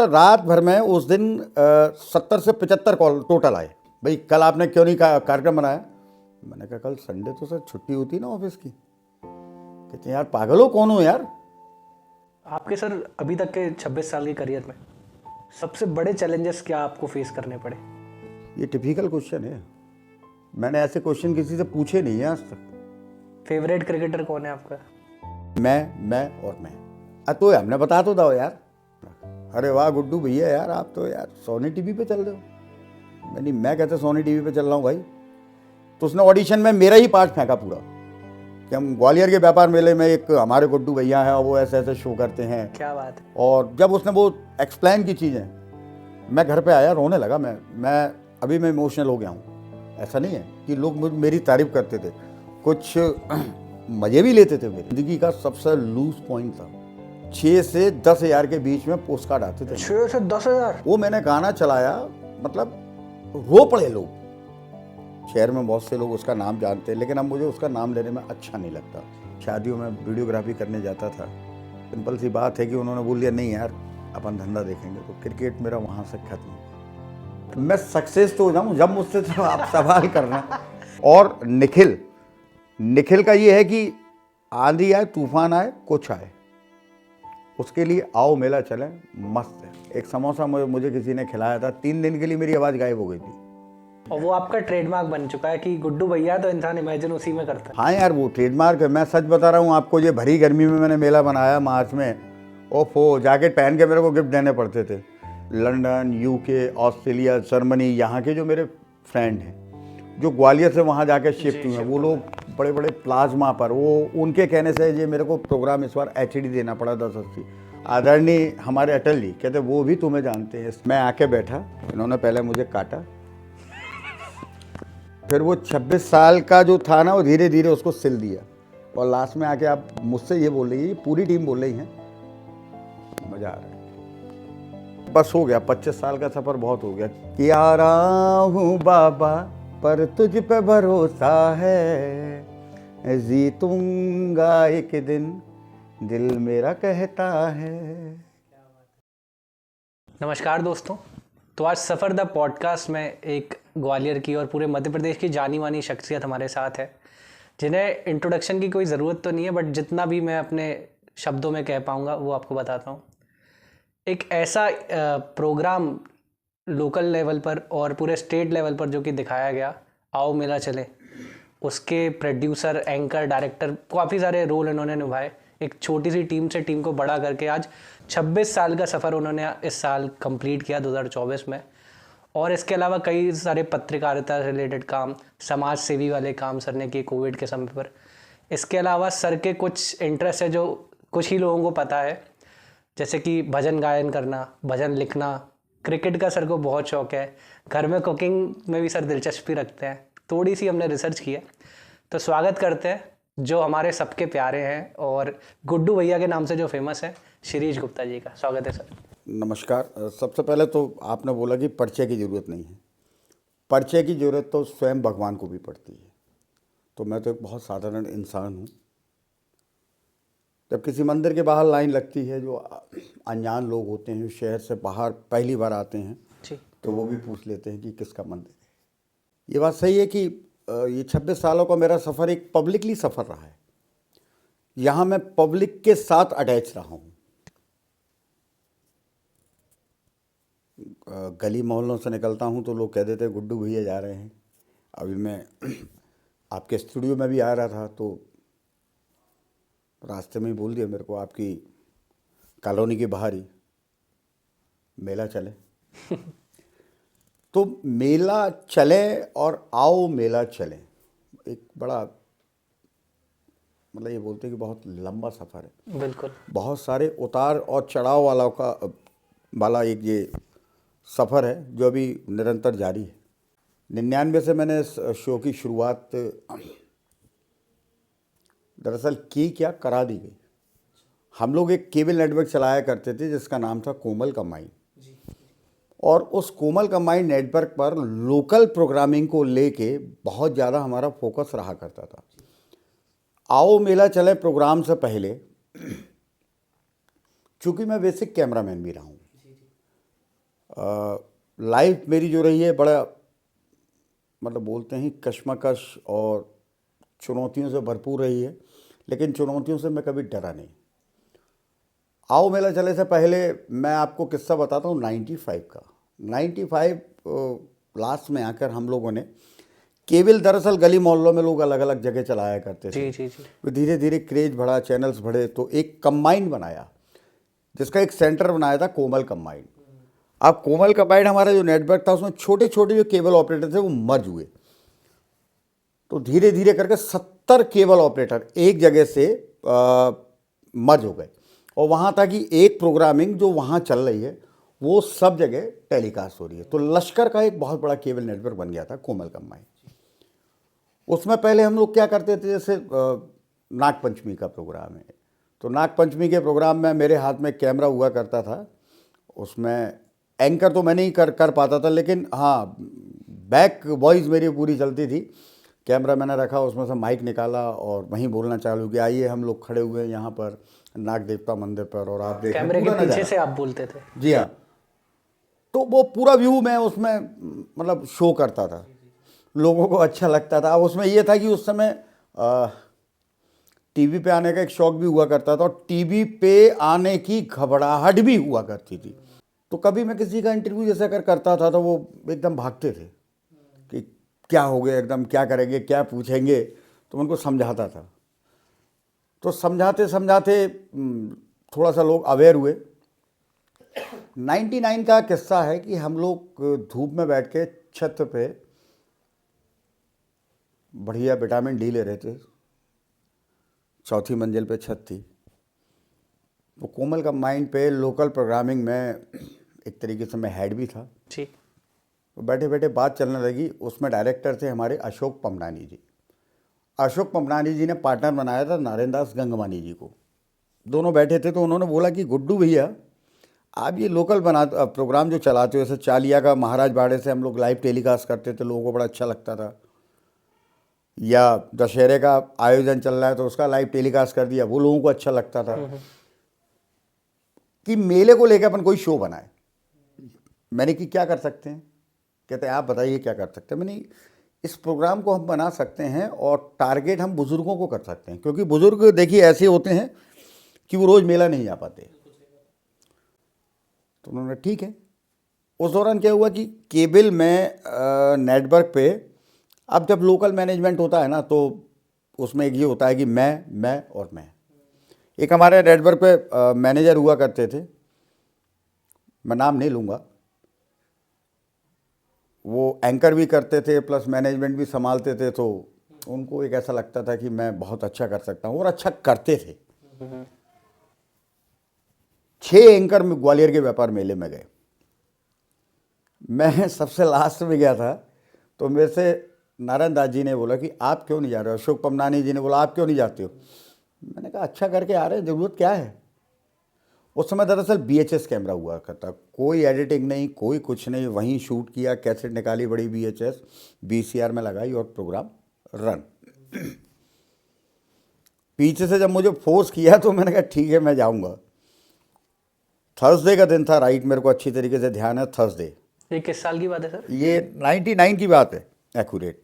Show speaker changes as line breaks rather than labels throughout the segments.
रात भर में उस दिन 70 से 75 कॉल टोटल आए। भाई कल आपने क्यों नहीं कार्यक्रम बनाया? मैंने कहा कल संडे तो सर छुट्टी होती है ना ऑफिस की। कहते हैं यार पागल हो, कौन हो यार?
आपके सर अभी तक के 26 साल के करियर में सबसे बड़े चैलेंजेस क्या आपको फेस करने पड़े?
ये टिपिकल क्वेश्चन है, मैंने ऐसे क्वेश्चन किसी से पूछे नहीं है आज तक।
फेवरेट क्रिकेटर कौन है आपका?
मैं और मैं। तो हमने बता तो दो यार। अरे वाह गुड्डू भैया, यार आप तो यार सोनी टीवी पे चल रहे हो। मैं कहते सोनी टीवी पे चल रहा हूँ भाई। तो उसने ऑडिशन में मेरा ही पार्ट फेंका पूरा कि हम ग्वालियर के व्यापार मेले में एक हमारे गुड्डू भैया हैं और वो ऐसे ऐसे शो करते हैं।
क्या बात है।
और जब उसने वो एक्सप्लेन की चीज़ें, मैं घर पे आया रोने लगा। मैं अभी मैं इमोशनल हो गया हूँ। ऐसा नहीं है कि लोग मेरी तारीफ करते थे, कुछ मज़े भी लेते थे। मेरी ज़िंदगी का सबसे लूज पॉइंट था 6 से 10 हज़ार के बीच में पोस्ट कार्ड आते थे।
6 से 10 हज़ार?
वो मैंने गाना चलाया, मतलब रो पड़े लोग। शहर में बहुत से लोग उसका नाम जानते हैं, लेकिन अब मुझे उसका नाम लेने में अच्छा नहीं लगता। शादियों में वीडियोग्राफी करने जाता था, सिंपल सी बात है कि उन्होंने बोल दिया नहीं यार अपन धंधा देखेंगे, तो क्रिकेट मेरा वहाँ से खत्म। मैं सक्सेस तो हो जाऊँ जब मुझसे तो आप सवाल करना। और निखिल का ये है कि आंधी आए तूफान आए कुछ आए, उसके लिए आओ मेला चले मस्त है। एक समोसा मुझे किसी ने खिलाया था, 3 दिन के लिए मेरी आवाज़ गायब हो गई थी।
और वो आपका ट्रेडमार्क बन चुका है कि गुड्डू भैया तो इंसान इमेजिन उसी में करता है।
हाँ यार वो ट्रेडमार्क है। मैं सच बता रहा हूँ आपको, ये भरी गर्मी में मैंने मेला बनाया मार्च में। ओफो, जैकेट पहन के मेरे को गिफ्ट देने पड़ते थे। लंदन, यूके, ऑस्ट्रेलिया, जर्मनी, यहाँ के जो मेरे फ्रेंड हैं जो ग्वालियर से वहाँ जाके शिफ्ट हुए हैं, वो लोग बड़े बड़े प्लाज्मा पर, वो उनके कहने से ये मेरे को प्रोग्राम इस बार HD देना पड़ा 1080। आदरणीय हमारे अटल जी कहते वो भी तुम्हें जानते हैं। मैं आके बैठा, इन्होंने पहले मुझे काटा, फिर वो 26 साल का जो था ना वो धीरे धीरे उसको सिल दिया, और लास्ट में आके आप मुझसे ये बोल रही है, ये पूरी टीम बोल रही है मजा आ रहा है। बस हो गया, 25 साल का सफर बहुत हो गया। कि आ रहा हूँ बाबा पर तुझ पे भरोसा है, जीतूंगा एक दिन दिल मेरा कहता है।
नमस्कार दोस्तों, तो आज सफ़र द पॉडकास्ट में एक ग्वालियर की और पूरे मध्य प्रदेश की जानी मानी शख्सियत हमारे साथ है, जिन्हें इंट्रोडक्शन की कोई ज़रूरत तो नहीं है, बट जितना भी मैं अपने शब्दों में कह पाऊँगा वो आपको बताता हूँ। एक ऐसा प्रोग्राम लोकल लेवल पर और पूरे स्टेट लेवल पर जो कि दिखाया गया, आओ मेला चले, उसके प्रोड्यूसर, एंकर, डायरेक्टर, काफ़ी सारे रोल इन्होंने निभाए। एक छोटी सी टीम से टीम को बड़ा करके आज 26 साल का सफ़र उन्होंने इस साल कंप्लीट किया 2024 में। और इसके अलावा कई सारे पत्रकारिता रिलेटेड काम, समाज सेवी वाले काम सर ने किए कोविड के समय पर। इसके अलावा सर के कुछ इंटरेस्ट है जो कुछ ही लोगों को पता है, जैसे कि भजन गायन करना, भजन लिखना, क्रिकेट का सर को बहुत शौक है, घर में कुकिंग में भी सर दिलचस्पी रखते हैं। थोड़ी सी हमने रिसर्च की है, तो स्वागत करते हैं जो हमारे सबके प्यारे हैं और गुड्डू भैया के नाम से जो फेमस है, शिरीष गुप्ता जी का। स्वागत है सर।
नमस्कार। सबसे पहले तो आपने बोला कि परिचय की ज़रूरत नहीं है। परिचय की ज़रूरत तो स्वयं भगवान को भी पड़ती है। तो मैं तो एक बहुत साधारण इंसान हूँ। जब किसी मंदिर के बाहर लाइन लगती है, जो अनजान लोग होते हैं, जो शहर से बाहर पहली बार आते हैं
जी,
तो वो भी पूछ लेते हैं कि किसका मंदिर है। ये बात सही है कि ये 26 सालों का मेरा सफ़र एक पब्लिकली सफ़र रहा है। यहाँ मैं पब्लिक के साथ अटैच रहा हूँ। गली मोहल्लों से निकलता हूँ तो लोग कह देते हैं गुड्डू भैया जा रहे हैं। अभी मैं आपके स्टूडियो में भी आ रहा था तो रास्ते में ही बोल दिया मेरे को, आपकी कॉलोनी के बाहर ही मेला चले। तो मेला चले और आओ मेला चले, एक बड़ा, मतलब ये बोलते हैं कि बहुत लंबा सफ़र है।
बिल्कुल।
बहुत सारे उतार और चढ़ाव वाला एक ये सफ़र है जो अभी निरंतर जारी है। 99 से मैंने इस शो की शुरुआत दरअसल की क्या करा दी गई। हम लोग एक केबल नेटवर्क चलाया करते थे जिसका नाम था कोमल कंबाइन, और उस कोमल कंबाइन नेटवर्क पर लोकल प्रोग्रामिंग को लेके बहुत ज़्यादा हमारा फोकस रहा करता था। आओ मेला चले प्रोग्राम से पहले, चूँकि मैं बेसिक कैमरामैन भी रहा हूँ, लाइफ मेरी जो रही है बड़ा मतलब बोलते हैं कश्मकश और चुनौतियों से भरपूर रही है, लेकिन चुनौतियों से मैं कभी डरा नहीं। आओ मेला चले से पहले मैं आपको किस्सा बताता हूँ 95 का। 95 लास्ट में आकर हम लोगों ने केबल, दरअसल गली मोहल्लों में लोग अलग अलग जगह चलाया करते थे।
जी जी।
फिर धीरे धीरे क्रेज बढ़ा, चैनल्स बढ़े, तो एक कंबाइंड बनाया जिसका एक सेंटर बनाया था कोमल कंबाइंड। अब कोमल कंबाइंड हमारा जो नेटवर्क था उसमें छोटे छोटे जो केबल ऑपरेटर थे वो मर्ज हुए। तो धीरे धीरे करके 70 केबल ऑपरेटर एक जगह से मर्ज हो गए और वहाँ था कि एक प्रोग्रामिंग जो वहाँ चल रही है वो सब जगह टेलीकास्ट हो रही है। तो लश्कर का एक बहुत बड़ा केबल नेटवर्क बन गया था कोमल कंबाइंड। उसमें पहले हम लोग क्या करते थे, जैसे नागपंचमी का प्रोग्राम है तो नागपंचमी के प्रोग्राम में मेरे हाथ में कैमरा हुआ करता था। उसमें एंकर तो मैं नहीं कर पाता था, लेकिन हाँ बैक वॉइस मेरी पूरी चलती थी। कैमरा मैंने रखा, उसमें से माइक निकाला और वहीं बोलना चालू किया, आइए हम लोग खड़े हुए हैं यहाँ पर नाग देवता मंदिर पर और आप देख
कैमरे के पीछे से आप बोलते थे?
जी हाँ। तो वो पूरा व्यू मैं उसमें मतलब शो करता था, लोगों को अच्छा लगता था। अब उसमें ये था कि उस समय टीवी पे आने का एक शौक भी हुआ करता था और टीवी पे आने की घबराहट भी हुआ करती थी। तो कभी मैं किसी का इंटरव्यू जैसा करता था तो वो एकदम भागते थे कि क्या हो गया, एकदम क्या करेंगे, क्या पूछेंगे, तो उनको समझाता था। तो समझाते समझाते थोड़ा सा लोग अवेयर हुए। 99 का किस्सा है कि हम लोग धूप में बैठ के छत पे बढ़िया विटामिन डी ले रहे थे, चौथी मंजिल पे छत थी। वो कोमल कंबाइंड पे लोकल प्रोग्रामिंग में एक तरीके से मैं हेड भी था।
ठीक।
तो बैठे बैठे बात चलने लगी। उसमें डायरेक्टर थे हमारे अशोक पमनानी जी। अशोक पमनानी जी ने पार्टनर बनाया था नारायण दास गंगवानी जी को। दोनों बैठे थे तो उन्होंने बोला कि गुड्डू भैया आप ये लोकल प्रोग्राम जो चलाते हो, जैसे चालिया का महाराज बाड़े से हम लोग लाइव टेलीकास्ट करते थे, लोगों को बड़ा अच्छा लगता था, या दशहरे का आयोजन चल रहा है तो उसका लाइव टेलीकास्ट कर दिया, वो लोगों को अच्छा लगता था कि मेले को लेकर अपन कोई शो बनाए। मैंने कि क्या कर सकते हैं, कहते हैं आप बताइए क्या कर सकते हैं। मैंने इस प्रोग्राम को हम बना सकते हैं और टारगेट हम बुज़ुर्गों को कर सकते हैं, क्योंकि बुज़ुर्ग देखिए ऐसे होते हैं कि वो रोज़ मेला नहीं आ पाते। तो उन्होंने ठीक है। उस दौरान क्या हुआ कि केबल में नेटवर्क पे अब जब लोकल मैनेजमेंट होता है ना तो उसमें एक ये होता है कि मैं और मैं। एक हमारे नेटवर्क पे मैनेजर हुआ करते थे, मैं नाम नहीं लूँगा, वो एंकर भी करते थे प्लस मैनेजमेंट भी संभालते थे। तो उनको एक ऐसा लगता था कि मैं बहुत अच्छा कर सकता हूँ और अच्छा करते थे। 6 एंकर में ग्वालियर के व्यापार मेले में गए। मैं सबसे लास्ट में गया था तो मेरे से नारायण दास जी ने बोला कि आप क्यों नहीं जा रहे हो। अशोक पमनानी जी ने बोला आप क्यों नहीं जाते हो। मैंने कहा अच्छा करके आ रहे हैं, ज़रूरत क्या है। उस समय दरअसल VHS कैमरा हुआ करता, कोई एडिटिंग नहीं, कोई कुछ नहीं, वहीं शूट किया, कैसेट निकाली बड़ी VHS VCR में लगाई और प्रोग्राम रन। पीछे से जब मुझे फोर्स किया तो मैंने कहा ठीक है मैं जाऊंगा। थर्सडे का दिन था, राइट, मेरे को अच्छी तरीके से ध्यान है, थर्सडे।
ये किस साल की बात है सर?
ये 99 की बात है, एक्यूरेट।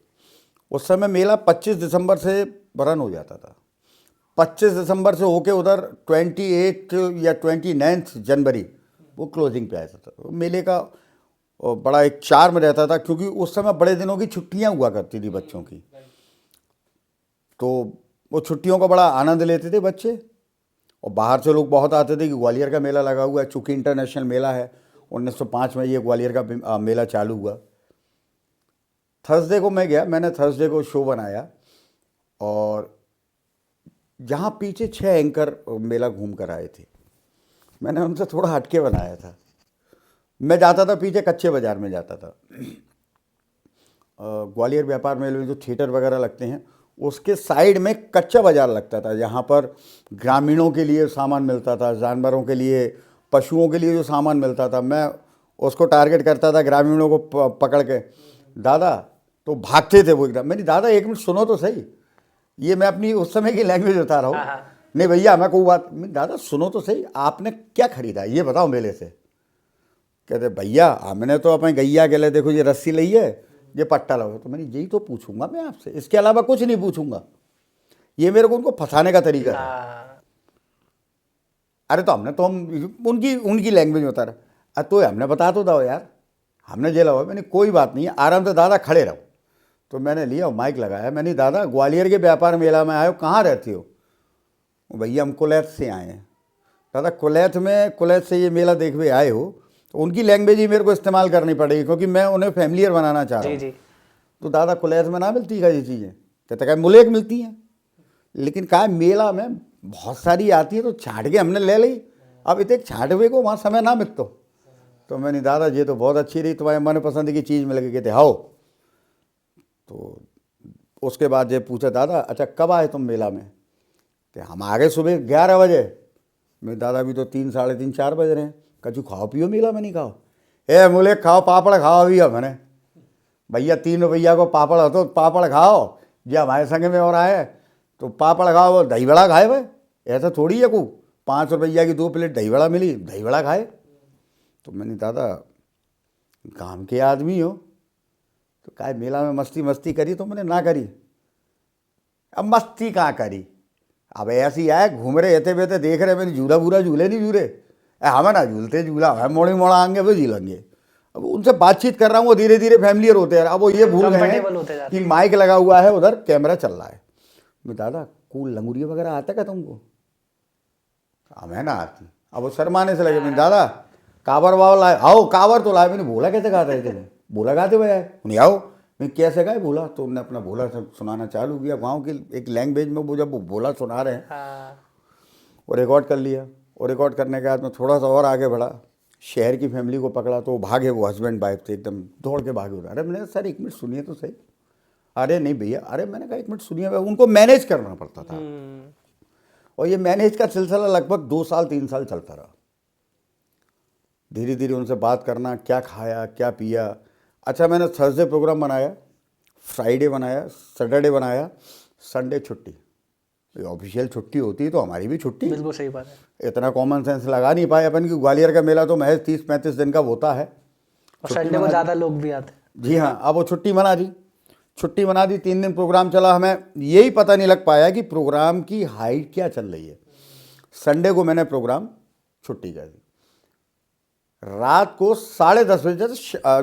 उस समय मेला 25 दिसंबर से रन हो जाता था। 25 दिसंबर से होके उधर 28 या 29 जनवरी वो क्लोजिंग पे आया था। तो मेले का बड़ा एक चार्म रहता था, क्योंकि उस समय बड़े दिनों की छुट्टियां हुआ करती थी बच्चों की, तो वो छुट्टियों का बड़ा आनंद लेते थे बच्चे। और बाहर से लोग बहुत आते थे कि ग्वालियर का मेला लगा हुआ है, चूँकि इंटरनेशनल मेला है। 1905 में ये ग्वालियर का मेला चालू हुआ। थर्सडे को मैं गया, मैंने थर्सडे को शो बनाया और जहाँ पीछे 6 एंकर मेला घूम कर आए थे, मैंने उनसे थोड़ा हटके बनाया था। मैं जाता था पीछे कच्चे बाज़ार में जाता था। ग्वालियर व्यापार मेले में जो थिएटर वगैरह लगते हैं उसके साइड में कच्चा बाज़ार लगता था, जहाँ पर ग्रामीणों के लिए सामान मिलता था, जानवरों के लिए, पशुओं के लिए जो सामान मिलता था, मैं उसको टारगेट करता था, ग्रामीणों को पकड़ के। दादा तो भागते थे वो एकदम। मैंने दादा एक मिनट सुनो तो सही, ये मैं अपनी उस समय की लैंग्वेज बता रहा हूँ। नहीं भैया मैं कोई बात, दादा सुनो तो सही, आपने क्या खरीदा ये बताओ मेले से। कहते भैया हमने तो अपने गैया के लिए देखो ये रस्सी ली है, ये पट्टा लगाओ। तो मैंने यही तो पूछूंगा मैं आपसे, इसके अलावा कुछ नहीं पूछूंगा। ये मेरे को उनको फंसाने का तरीका है।
हाँ,
अरे तो हमने तो हम उनकी उनकी लैंग्वेज में बता रहे, अरे तो हमने बता तो दो यार, हमने जेला हुआ। मैंने कोई बात नहीं है, आराम से दादा खड़े रहो। तो मैंने लिया माइक लगाया, मैंने दादा ग्वालियर के व्यापार मेला में आए हो, कहाँ रहती हो? भैया हम कुलैत से आए हैं। दादा कुलैत से ये मेला देखने आए हो, तो उनकी लैंग्वेज ही मेरे को इस्तेमाल करनी पड़ेगी, क्योंकि मैं उन्हें फैमिलियर बनाना चाह रहा
जी
हूँ।
जी।
तो दादा कुलैत में ना मिलती है ये चीज़ें? कहते क्या मुलेक मिलती हैं, लेकिन कहा मेला में बहुत सारी आती है, तो छाँट के हमने ले ली। अब इतने छाँटवे को वहाँ समय ना मिलतो। तो मैंने दादा ये तो बहुत अच्छी रही, तुम्हारे मनपसंद की चीज़ मिल गई। कहते हाओ। तो उसके बाद ये पूछा दादा अच्छा कब आए तुम मेला में? तो हम आ गए सुबह 11 बजे। मेरे दादा भी तो 3, साढ़े 3, 4 बज रहे हैं। कचू खाओ पियो मेला में नहीं खाओ? ए मुले खाओ पापड़ खाओ अभी हमने। भैया 3 रुपया को पापड़ हो तो पापड़ खाओ, जो हमारे संग में और आए तो पापड़ खाओ, वो दही बड़ा खाए भाई। ऐसा थोड़ी है को 5 रुपया की 2 प्लेट दही बड़ा मिली, दही बड़ा खाए। तो मैंने दादा काम के आदमी हो तो काय मेला में मस्ती मस्ती करी? तो मैंने ना करी। अब मस्ती कहाँ करी, अब ऐसी आए घूम रहे रहते बेते देख रहे, मैंने झूला बूरा झूले नहीं झूले, हमें ना झूलते झूला हमें मोड़ी मोड़ा आएंगे वो झूलेंगे। अब उनसे बातचीत कर रहा हूँ, वो धीरे धीरे फैमिलियर होते हैं। अब वो ये भूल गए
Comfortable होते
हैं
जाते
कि माइक लगा हुआ है, उधर कैमरा चल रहा है। मैं दादा कूल लंगुरिया वगैरह आता क्या तुमको? हमें ना आती। अब वो शर्माने से लगे। मैंने दादा कावर वावर लाए? आओ कावर तो लाए। मैंने बोला कैसे गाता है तेने? बोला गाते हुए आए। नहीं आओ। मैं कैसे गाए बोला? तो उन्होंने अपना बोला सुनाना चालू किया गाँव की एक लैंग्वेज में। वो जब वो बोला सुना रहे हैं,
हाँ,
और रिकॉर्ड कर लिया। और रिकॉर्ड करने के बाद मैं थोड़ा सा और आगे बढ़ा, शहर की फैमिली को पकड़ा। तो वो भागे, वो हस्बैंड वाइफ थे, एकदम दौड़ के भागे उधर। अरे मैंने सर 1 मिनट सुनिए तो सही। अरे नहीं भैया, अरे मैंने कहा 1 मिनट सुनिए। उनको मैनेज करना पड़ता था, और ये मैनेज का सिलसिला लगभग 2 साल 3 साल चलता रहा। धीरे धीरे उनसे बात करना, क्या खाया क्या पिया। अच्छा मैंने थर्सडे प्रोग्राम बनाया, फ्राइडे बनाया, सैटरडे बनाया, संडे छुट्टी। ऑफिशियल छुट्टी होती है तो हमारी भी छुट्टी।
बिल्कुल सही बात है।
इतना कॉमन सेंस लगा नहीं पाए अपन कि ग्वालियर का मेला तो महज 30-35 दिन का होता है,
और संडे को ज़्यादा लोग भी आते हैं।
जी हाँ। अब वो छुट्टी बना दी, 3 दिन प्रोग्राम चला। हमें यही पता नहीं लग पाया कि प्रोग्राम की हाइट क्या चल रही है। संडे को मैंने प्रोग्राम छुट्टी कर दी। रात को 10:30 बजे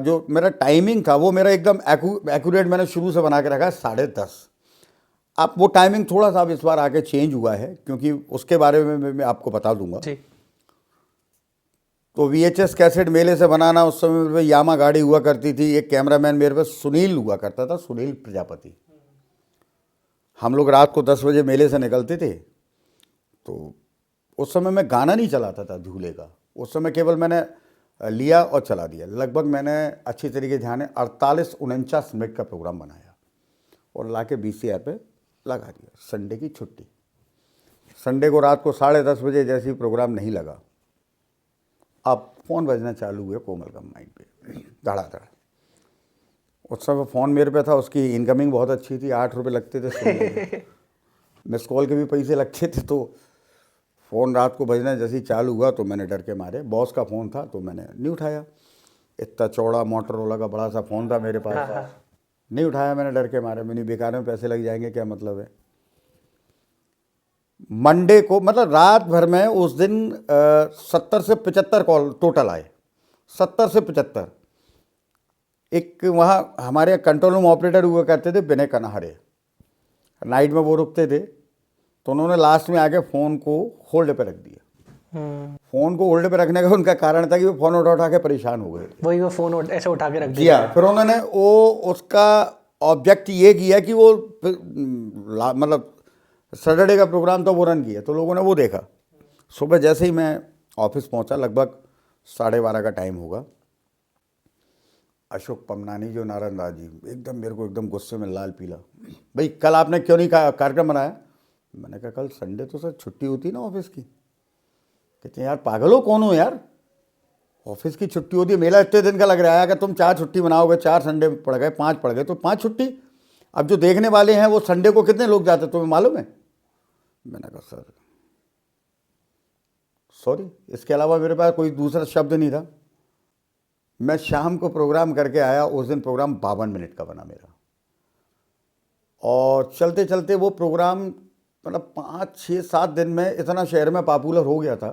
जो मेरा टाइमिंग था वो मेरा एकदम एक्यूरेट मैंने शुरू से बना के रखा है 10:30। अब वो टाइमिंग थोड़ा सा अब इस बार आके चेंज हुआ है, क्योंकि उसके बारे में मैं आपको बता दूंगा।
जी।
तो VHS कैसेट मेले से बनाना, उस समय मेरे पे यामा गाड़ी हुआ करती थी। एक कैमरामैन मेरे पे सुनील हुआ करता था, सुनील प्रजापति। हम लोग रात को 10 बजे मेले से निकलते थे। तो उस समय मैं गाना नहीं चलाता था झूले का, उस समय केवल मैंने लिया और चला दिया। लगभग मैंने अच्छी तरीके ध्यान है 48-49 मिनट का प्रोग्राम बनाया और ला के VCR पे लगा दिया। संडे की छुट्टी। संडे को रात को 10:30 बजे जैसे ही प्रोग्राम नहीं लगा, अब फ़ोन बजना चालू हुए कोमल का माइक पे धड़ाधड़। उस समय फ़ोन मेरे पे था, उसकी इनकमिंग बहुत अच्छी थी, 8 रुपये लगते थे मिस कॉल के भी पैसे लगते थे। तो फ़ोन रात को बजना जैसे ही चालू हुआ तो मैंने डर के मारे, बॉस का फ़ोन था तो मैंने नहीं उठाया। इतना चौड़ा मोटरोला का बड़ा सा फ़ोन था मेरे पास, नहीं उठाया मैंने डर के मारे। मैंने बेकार में पैसे लग जाएंगे, क्या मतलब है। मंडे को मतलब रात भर में उस दिन 70 से 75 कॉल टोटल आए, 70 से 75। एक वहाँ हमारे कंट्रोल रूम ऑपरेटर हुआ करते थे विनय कन्हरे, नाइट में वो रुकते थे। तो उन्होंने लास्ट में आके फ़ोन को होल्ड पे रख दिया। फ़ोन को होल्ड पे रखने का उनका कारण था कि वो फ़ोन उठा के परेशान हो गए थे।
वही वो फ़ोन ऐसे उठा के रख
जी
दिया।
हाँ। फिर उन्होंने वो उसका ऑब्जेक्ट ये किया कि वो मतलब सैटरडे का प्रोग्राम तो वो रन किया, तो लोगों ने वो देखा। सुबह जैसे ही मैं ऑफिस पहुंचा, लगभग 12:30 का टाइम होगा, अशोक पमनानी जो नारंदा जी एकदम मेरे को एकदम गुस्से में लाल पीला, भाई कल आपने क्यों नहीं कार्यक्रम बनाया? मैंने कहा कल संडे तो सर छुट्टी होती है ना ऑफिस की। कहते हैं यार पागल हो कौन हो यार, ऑफिस की छुट्टी होती है, मेला इतने दिन का लग रहा है। अगर तुम 4 छुट्टी बनाओगे, 4 संडे पड़ गए, 5 पड़ गए तो 5 छुट्टी। अब जो देखने वाले हैं वो संडे को कितने लोग जाते तुम्हें मालूम है? मैंने कहा सर सॉरी, इसके अलावा मेरे पास कोई दूसरा शब्द नहीं था। मैं शाम को प्रोग्राम करके आया, उस दिन प्रोग्राम 52 मिनट का बना मेरा, और चलते चलते वो प्रोग्राम मतलब 5-6-7 दिन में इतना शहर में पॉपुलर हो गया था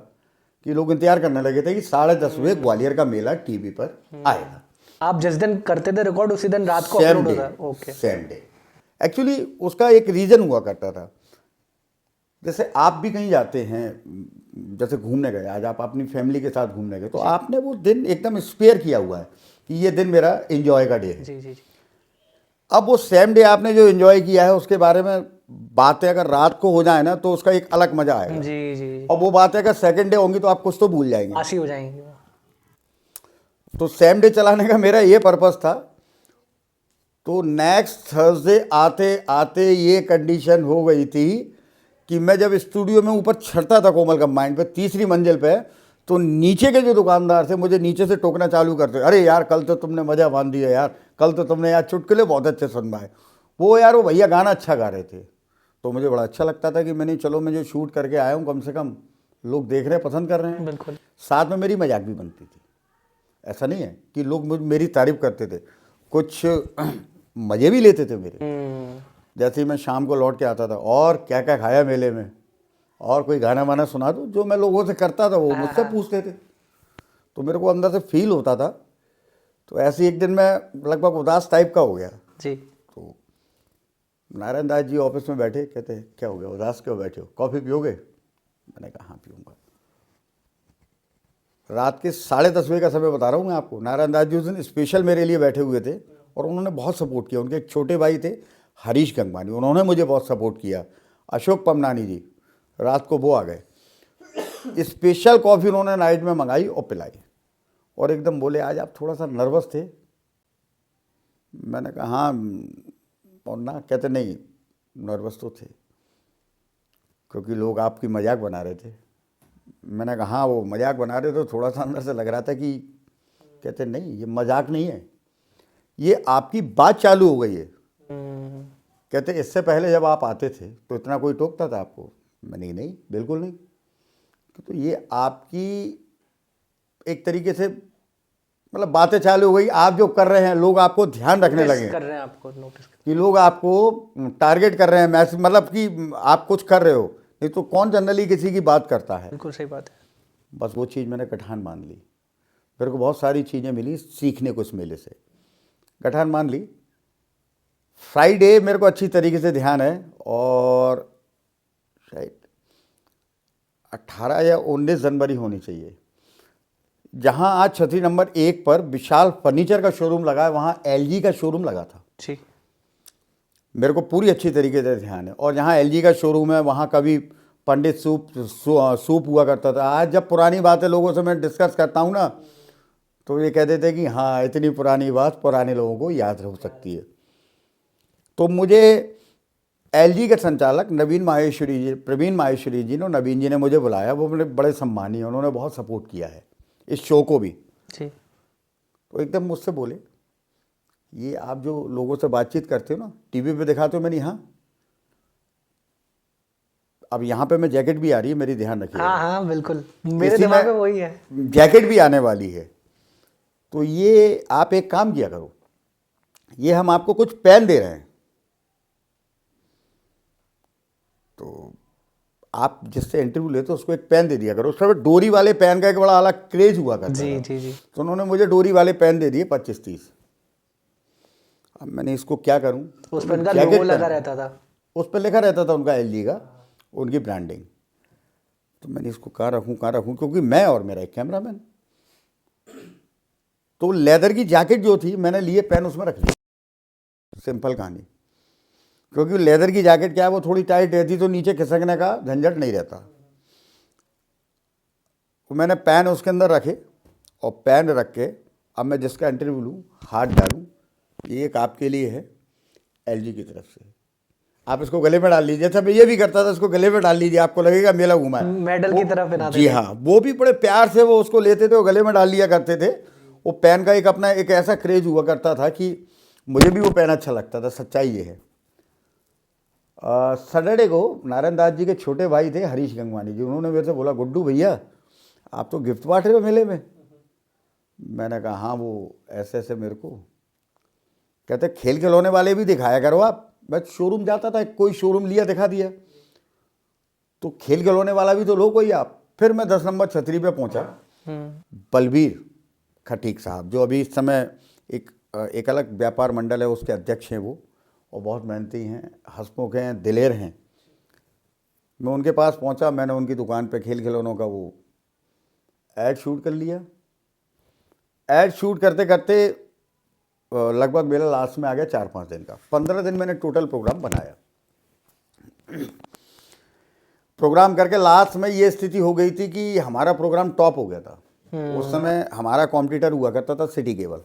कि लोग इंतजार करने लगे थे कि 10:30 ग्वालियर का मेला टीवी पर आएगा।
आप जिस दिन करते थे रिकॉर्ड उसी दिन रात को
सेम
अपलोड
डे,
होता? ओके।
Same day. एक्चुअली उसका एक रीज़न हुआ करता था, जैसे आप भी कहीं जाते हैं, जैसे घूमने गए, आज आप अपनी फैमिली के साथ घूमने गए, तो आपने वो दिन एकदम स्पेयर किया हुआ है कि ये दिन मेरा एंजॉय का डे है।
जी जी जी।
अब वो सेम डे आपने जो एंजॉय किया है उसके बारे में बातें अगर रात को हो जाए ना तो उसका एक अलग मजा आएगा।
जी जी।
और वो बातें अगर सेकंड डे होंगी तो आप कुछ तो भूल जाएंगे,
आसी हो जाएंगी।
तो सेम डे चलाने का मेरा ये पर्पस था। तो नेक्स्ट थर्सडे आते आते ये कंडीशन हो गई थी कि मैं जब स्टूडियो में ऊपर चढ़ता था कोमल कंबाइंड पे 3री मंजिल पे, तो नीचे के जो दुकानदार थे मुझे नीचे से टोकना चालू करते, अरे यार कल तो तुमने मज़ा बांध दिया यार, कल तो तुमने यार चुटकुले बहुत अच्छे सुनवाए। वो यार वो भैया गाना अच्छा गा रहे थे, तो मुझे बड़ा अच्छा लगता था कि मैंने चलो मैं जो शूट करके आया हूँ कम से कम लोग देख रहे हैं, पसंद कर रहे हैं।
बिल्कुल।
साथ में मेरी मजाक भी बनती थी, ऐसा नहीं है कि लोग मेरी तारीफ करते थे, कुछ मज़े भी लेते थे मेरे। जैसे ही मैं शाम को लौट के आता था, और क्या क्या खाया मेले में, और कोई गाना वाना सुना दो, जो मैं लोगों से करता था वो मुझसे पूछते थे, तो मेरे को अंदर से फील होता था। तो ऐसे एक दिन मैं लगभग उदास टाइप का हो गया।
जी।
तो नारायण दास जी ऑफिस में बैठे, कहते हैं क्या हो गया, उदास क्यों बैठे हो, कॉफ़ी पियोगे? मैंने कहा हाँ पीऊँगा। रात के 10:30 बजे का समय बता रहा हूँ मैं आपको। नारायण दास जी उस दिन स्पेशल मेरे लिए बैठे हुए थे और उन्होंने बहुत सपोर्ट किया। उनके एक छोटे भाई थे हरीश गंगवानी, उन्होंने मुझे बहुत सपोर्ट किया। अशोक पमनानी जी, रात को वो आ गए। स्पेशल कॉफ़ी उन्होंने नाइट में मंगाई और पिलाई, और एकदम बोले आज आप थोड़ा सा नर्वस थे। मैंने कहा हाँ, और ना, कहते नहीं नर्वस तो थे क्योंकि लोग आपकी मजाक बना रहे थे। मैंने कहा हाँ वो मजाक बना रहे तो थोड़ा सा अंदर से लग रहा था कि, कहते नहीं ये मजाक नहीं है, ये आपकी बात चालू हो गई है। कहते इससे पहले जब आप आते थे तो इतना कोई टोकता था आपको? मैंने नहीं, बिल्कुल नहीं। तो ये आपकी एक तरीके से मतलब बातें चालू हो गई, आप जो कर रहे हैं लोग आपको ध्यान रखने लगे
कर रहे हैं, आपको नोटिस
कि लोग आपको टारगेट कर रहे हैं, मैसेज मतलब कि आप कुछ कर रहे हो। नहीं तो कौन जनरली किसी की बात करता है।
बिल्कुल सही बात है।
बस वो चीज़ मैंने गठान मान ली। मेरे को बहुत सारी चीज़ें मिली सीखने को इस मेले से, गठान मान ली। फ्राइडे मेरे को अच्छी तरीके से ध्यान है, और शायद 18 या 19 जनवरी होनी चाहिए, जहां आज छतरी नंबर 1 पर विशाल फर्नीचर का शोरूम लगा है, वहां एलजी का शोरूम लगा था।
जी।
मेरे को पूरी अच्छी तरीके से ध्यान है। और जहाँ एलजी का शोरूम है वहाँ कभी पंडित सूप हुआ करता था। आज जब पुरानी बातें लोगों से मैं डिस्कस करता हूँ ना, तो ये कह देते कि हाँ इतनी पुरानी बात पुराने लोगों को याद हो सकती है। तो मुझे एलजी के संचालक प्रवीण माहेश्वरी जी ने, नवीन जी ने मुझे बुलाया। वो मेरे बड़े सम्मानीय, उन्होंने बहुत सपोर्ट किया है इस शो को भी।
जी।
तो एकदम मुझसे बोले ये आप जो लोगों से बातचीत करते हो ना, टीवी पे दिखाते हो। मैंने हाँ, अब यहाँ पे मैं जैकेट भी आ रही है मेरी, ध्यान रखिए।
हाँ हाँ बिल्कुल, मेरे दिमाग में वही है।
जैकेट भी आने वाली है। तो ये आप एक काम किया करो, ये हम आपको कुछ पेन दे रहे हैं, तो आप जिससे इंटरव्यू लेते हो उसको एक पेन दे दिया करो। उस समय डोरी वाले पेन का एक बड़ा अलग क्रेज हुआ करता
जी
था।
जी जी।
तो उन्होंने मुझे डोरी वाले पेन दे दिए 25-30। अब मैंने इसको क्या करूं,
उस पर उनका लोगो लगा रहता था,
उस पर लिखा रहता था उनका एलजी का, उनकी ब्रांडिंग। तो मैंने इसको कहाँ रखूं, क्योंकि मैं और मेरा एक कैमरामैन। तो लेदर की जैकेट जो थी मैंने लिए पेन उसमें रख लिया, सिंपल कहानी। क्योंकि लेदर की जैकेट क्या है, वो थोड़ी टाइट रहती तो नीचे खिसकने का झंझट नहीं रहता। तो मैंने पेन उसके अंदर रखे, और पेन रख के अब मैं जिसका इंटरव्यू लूँ हाथ डालूँ, ये एक आपके लिए है एलजी की तरफ से, आप इसको गले में डाल लीजिए। अच्छा मैं ये भी करता था, इसको गले में डाल लीजिए, आपको लगेगा मेला घुमा है,
मेडल की तरह पहना
जी हाँ। वो भी बड़े प्यार से वो उसको लेते थे और गले में डाल लिया करते थे। वो पेन का एक अपना एक ऐसा क्रेज हुआ करता था कि मुझे भी वो पेन अच्छा लगता था, सच्चाई ये है। सैटरडे को नारायण दास जी के छोटे भाई थे हरीश गंगवानी जी, उन्होंने मेरे से बोला गुड्डू भैया आप तो गिफ्ट बांट रहे हो मेले में। मैंने कहा हाँ वो ऐसे ऐसे मेरे को। कहते खेल खिलौने वाले भी दिखाया करो आप। मैं शोरूम जाता था, कोई शोरूम लिया दिखा दिया, तो खेल खिलौने वाला भी तो लो कोई आप। फिर मैं 10 नंबर छतरी पे पहुंचा। बलबीर खटीक साहब जो अभी इस समय एक अलग व्यापार मंडल है उसके अध्यक्ष हैं वो, और बहुत मेहनती हैं, हंसमुख हैं, दिलेर हैं। मैं उनके पास पहुंचा, मैंने उनकी दुकान पे खेल खिलौनों का वो ऐड शूट कर लिया। ऐड शूट करते करते लगभग मेरा लास्ट में आ गया 4-5 दिन का। 15 दिन मैंने टोटल प्रोग्राम बनाया। प्रोग्राम करके लास्ट में ये स्थिति हो गई थी कि हमारा प्रोग्राम टॉप हो गया था। उस समय हमारा कॉम्पिटिटर हुआ करता था सिटी केबल।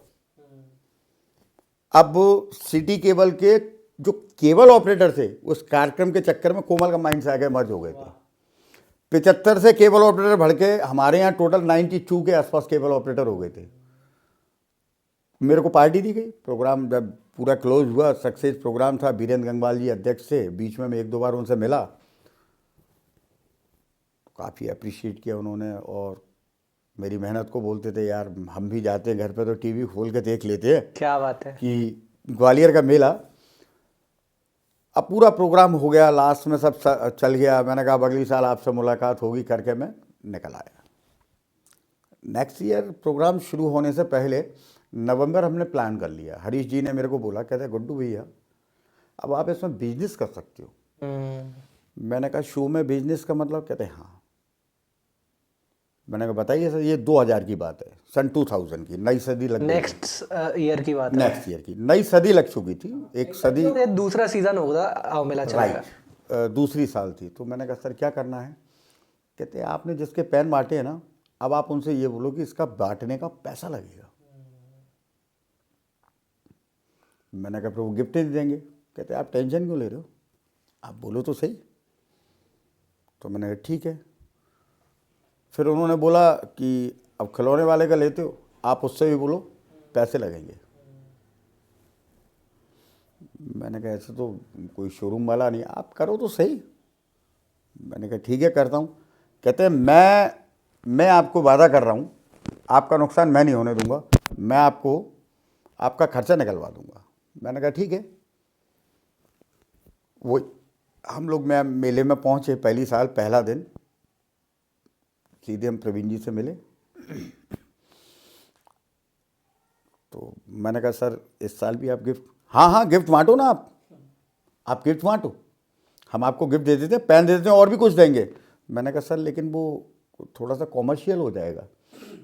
अब सिटी केबल के जो केबल ऑपरेटर थे उस कार्यक्रम के चक्कर में कोमल का माइंड से आगे मर्ज हो गए थे। 75 से केबल ऑपरेटर बढ़ के हमारे यहाँ टोटल 92 के आसपास केबल ऑपरेटर हो गए थे। मेरे को पार्टी दी गई। प्रोग्राम जब पूरा क्लोज हुआ, सक्सेस प्रोग्राम था, वीरेंद्र गंगवाल जी अध्यक्ष थे। बीच में मैं 1-2 बार उनसे मिला, काफ़ी अप्रिशिएट किया उन्होंने, और मेरी मेहनत को बोलते थे यार हम भी जाते हैं घर पे तो टीवी खोल के देख लेते हैं।
क्या बात है
कि ग्वालियर का मेला। अब पूरा प्रोग्राम हो गया, लास्ट में सब चल गया। मैंने कहा अब अगली साल आपसे मुलाकात होगी करके मैं निकल आया। नेक्स्ट ईयर प्रोग्राम शुरू होने से पहले नवंबर हमने प्लान कर लिया। हरीश जी ने मेरे को बोला, कहते गुड्डू भैया अब आप इसमें बिजनेस कर सकते हो। मैंने कहा शो में बिजनेस का मतलब? कहते हाँ। मैंने कहा बताइए सर। ये 2000 की बात है, सन 2000 की, नई सदी लग
नेक्स्ट ईयर की बात है।
नेक्स्ट ईयर की नई सदी लग चुकी थी। एक सदी
ये दूसरा सीजन होगा आओ मेला चलेगा।
राइट, दूसरी साल थी। तो मैंने कहा सर क्या करना है? कहते आपने जिसके पैन बांटे हैं ना, अब आप उनसे ये बोलो कि इसका बांटने का पैसा लगेगा। मैंने कहा प्रभु गिफ्ट नहीं देंगे। कहते आप टेंशन क्यों ले रहे हो, आप बोलो तो सही। तो मैंने कहा ठीक है। फिर उन्होंने बोला कि अब खिलौने वाले का लेते हो, आप उससे भी बोलो पैसे लगेंगे। मैंने कहा ऐसे तो कोई शोरूम वाला नहीं, आप करो तो सही। मैंने कहा ठीक है करता हूँ। कहते हैं मैं आपको वादा कर रहा हूँ, आपका नुकसान मैं नहीं होने दूंगा, मैं आपको आपका खर्चा निकलवा दूंगा। मैंने कहा ठीक है। वो हम लोग मैं मेले में पहुँचे, पहली साल पहला दिन सीधे हम प्रवीण जी से मिले। तो मैंने कहा सर इस साल भी आप गिफ्ट? हाँ गिफ्ट बांटो ना आप गिफ्ट बांटो, हम आपको गिफ्ट दे देते हैं, पेन दे देते हैं और भी कुछ देंगे। मैंने कहा सर लेकिन वो थोड़ा सा कॉमर्शियल हो जाएगा,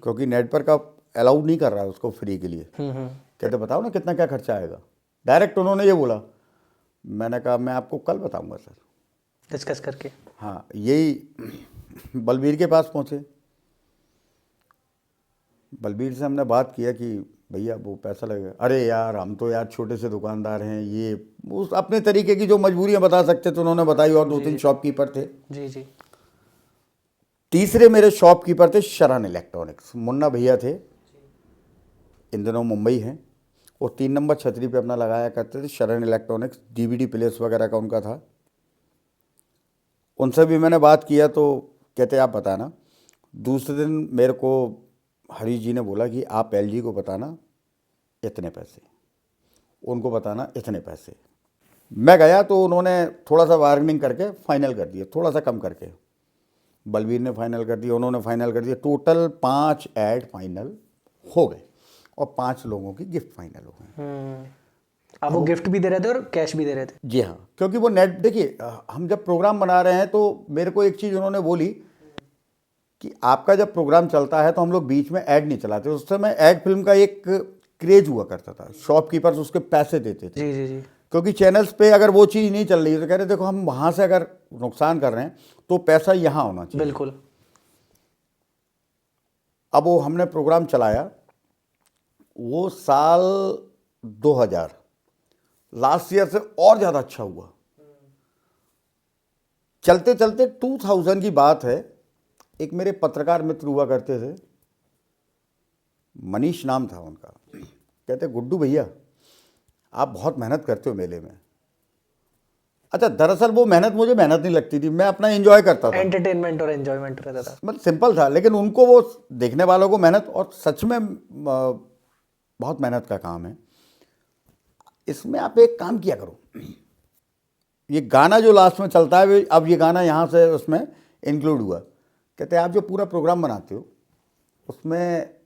क्योंकि नेट पर का अलाउड नहीं कर रहा है उसको फ्री के लिए। कहते बताओ ना कितना क्या खर्चा आएगा। डायरेक्ट उन्होंने ये बोला। मैंने कहा मैं आपको कल बताऊंगा सर,
डिस्कस करके।
हाँ यही बलबीर के पास पहुँचे। बलबीर से हमने बात किया कि भैया वो पैसा लगेगा। अरे यार हम तो यार छोटे से दुकानदार हैं, ये उस अपने तरीके की जो मजबूरियां बता सकते थे उन्होंने बताई, और 2-3 शॉपकीपर थे।
जी।
तीसरे मेरे शॉपकीपर थे शरण इलेक्ट्रॉनिक्स, मुन्ना भैया थे, इन दिनों मुंबई हैं। वो 3 नंबर छतरी पे अपना लगाया करते थे। शरण इलेक्ट्रॉनिक्स DVD प्लेस वगैरह का उनका था। उनसे भी मैंने बात किया तो कहते आप बताना। दूसरे दिन मेरे को हरीश जी ने बोला कि आप LG को बताना इतने पैसे, उनको बताना इतने पैसे। मैं गया तो उन्होंने थोड़ा सा बार्गेनिंग करके फाइनल कर दिया, थोड़ा सा कम करके। बलबीर ने फाइनल कर दिया, उन्होंने फाइनल कर दिया। टोटल 5 ऐड फाइनल हो गए और 5 लोगों की गिफ्ट फाइनल हो गए।
अब वो गिफ्ट भी दे रहे थे और कैश भी दे रहे थे।
जी हाँ, क्योंकि वो नेट देखिए, हम जब प्रोग्राम बना रहे हैं तो मेरे को एक चीज़ उन्होंने बोली कि आपका जब प्रोग्राम चलता है तो हम लोग बीच में ऐड नहीं चलाते। उस समय ऐड फिल्म का एक क्रेज हुआ करता था, शॉपकीपर्स उसके पैसे देते थे।
जी।
क्योंकि चैनल्स पे अगर वो चीज़ नहीं चल रही है तो कह रहे देखो हम वहाँ से अगर नुकसान कर रहे हैं तो पैसा यहाँ होना चाहिए।
बिल्कुल।
अब वो हमने प्रोग्राम चलाया, वो साल 2000 लास्ट ईयर से और ज़्यादा अच्छा हुआ। चलते चलते 2000 की बात है, एक मेरे पत्रकार मित्र हुआ करते थे, मनीष नाम था उनका। कहते गुड्डू भैया आप बहुत मेहनत करते हो मेले में, अच्छा, दरअसल वो मेहनत मुझे मेहनत नहीं लगती थी, मैं अपना एंजॉय करता था,
एंटरटेनमेंट और एंजॉयमेंट रहता था।
मतलब सिंपल था, लेकिन उनको वो देखने वालों को मेहनत, और सच में बहुत मेहनत का काम है इसमें। आप एक काम किया करो, ये गाना जो लास्ट में चलता है, अब ये गाना यहाँ से उसमें इंक्लूड हुआ, कहते हैं आप जो पूरा प्रोग्राम बनाते हो उसमें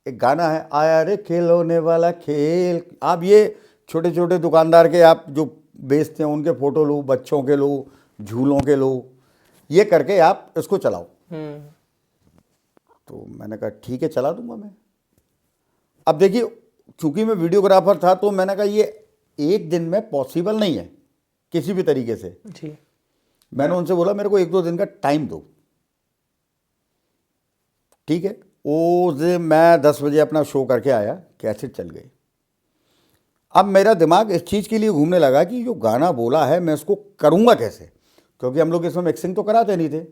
एक गाना है, आया रे खिलौने वाला खेल। आप ये छोटे छोटे दुकानदार के आप जो बेचते हैं उनके फोटो लो, बच्चों के लो, झूलों के लो, ये करके आप इसको चलाओ। तो मैंने कहा ठीक है, चला दूंगा मैं। अब देखिए, चूंकि मैं वीडियोग्राफर था तो मैंने कहा ये एक दिन में पॉसिबल नहीं है किसी भी तरीके से
जी।
मैंने उनसे बोला मेरे को 1-2 दिन का टाइम दो। ठीक है, उस दिन मैं 10 बजे अपना शो करके आया, कैसेट चल गई। अब मेरा दिमाग इस चीज़ के लिए घूमने लगा कि जो गाना बोला है मैं इसको करूँगा कैसे, क्योंकि हम लोग इसमें मिक्सिंग तो कराते नहीं थे।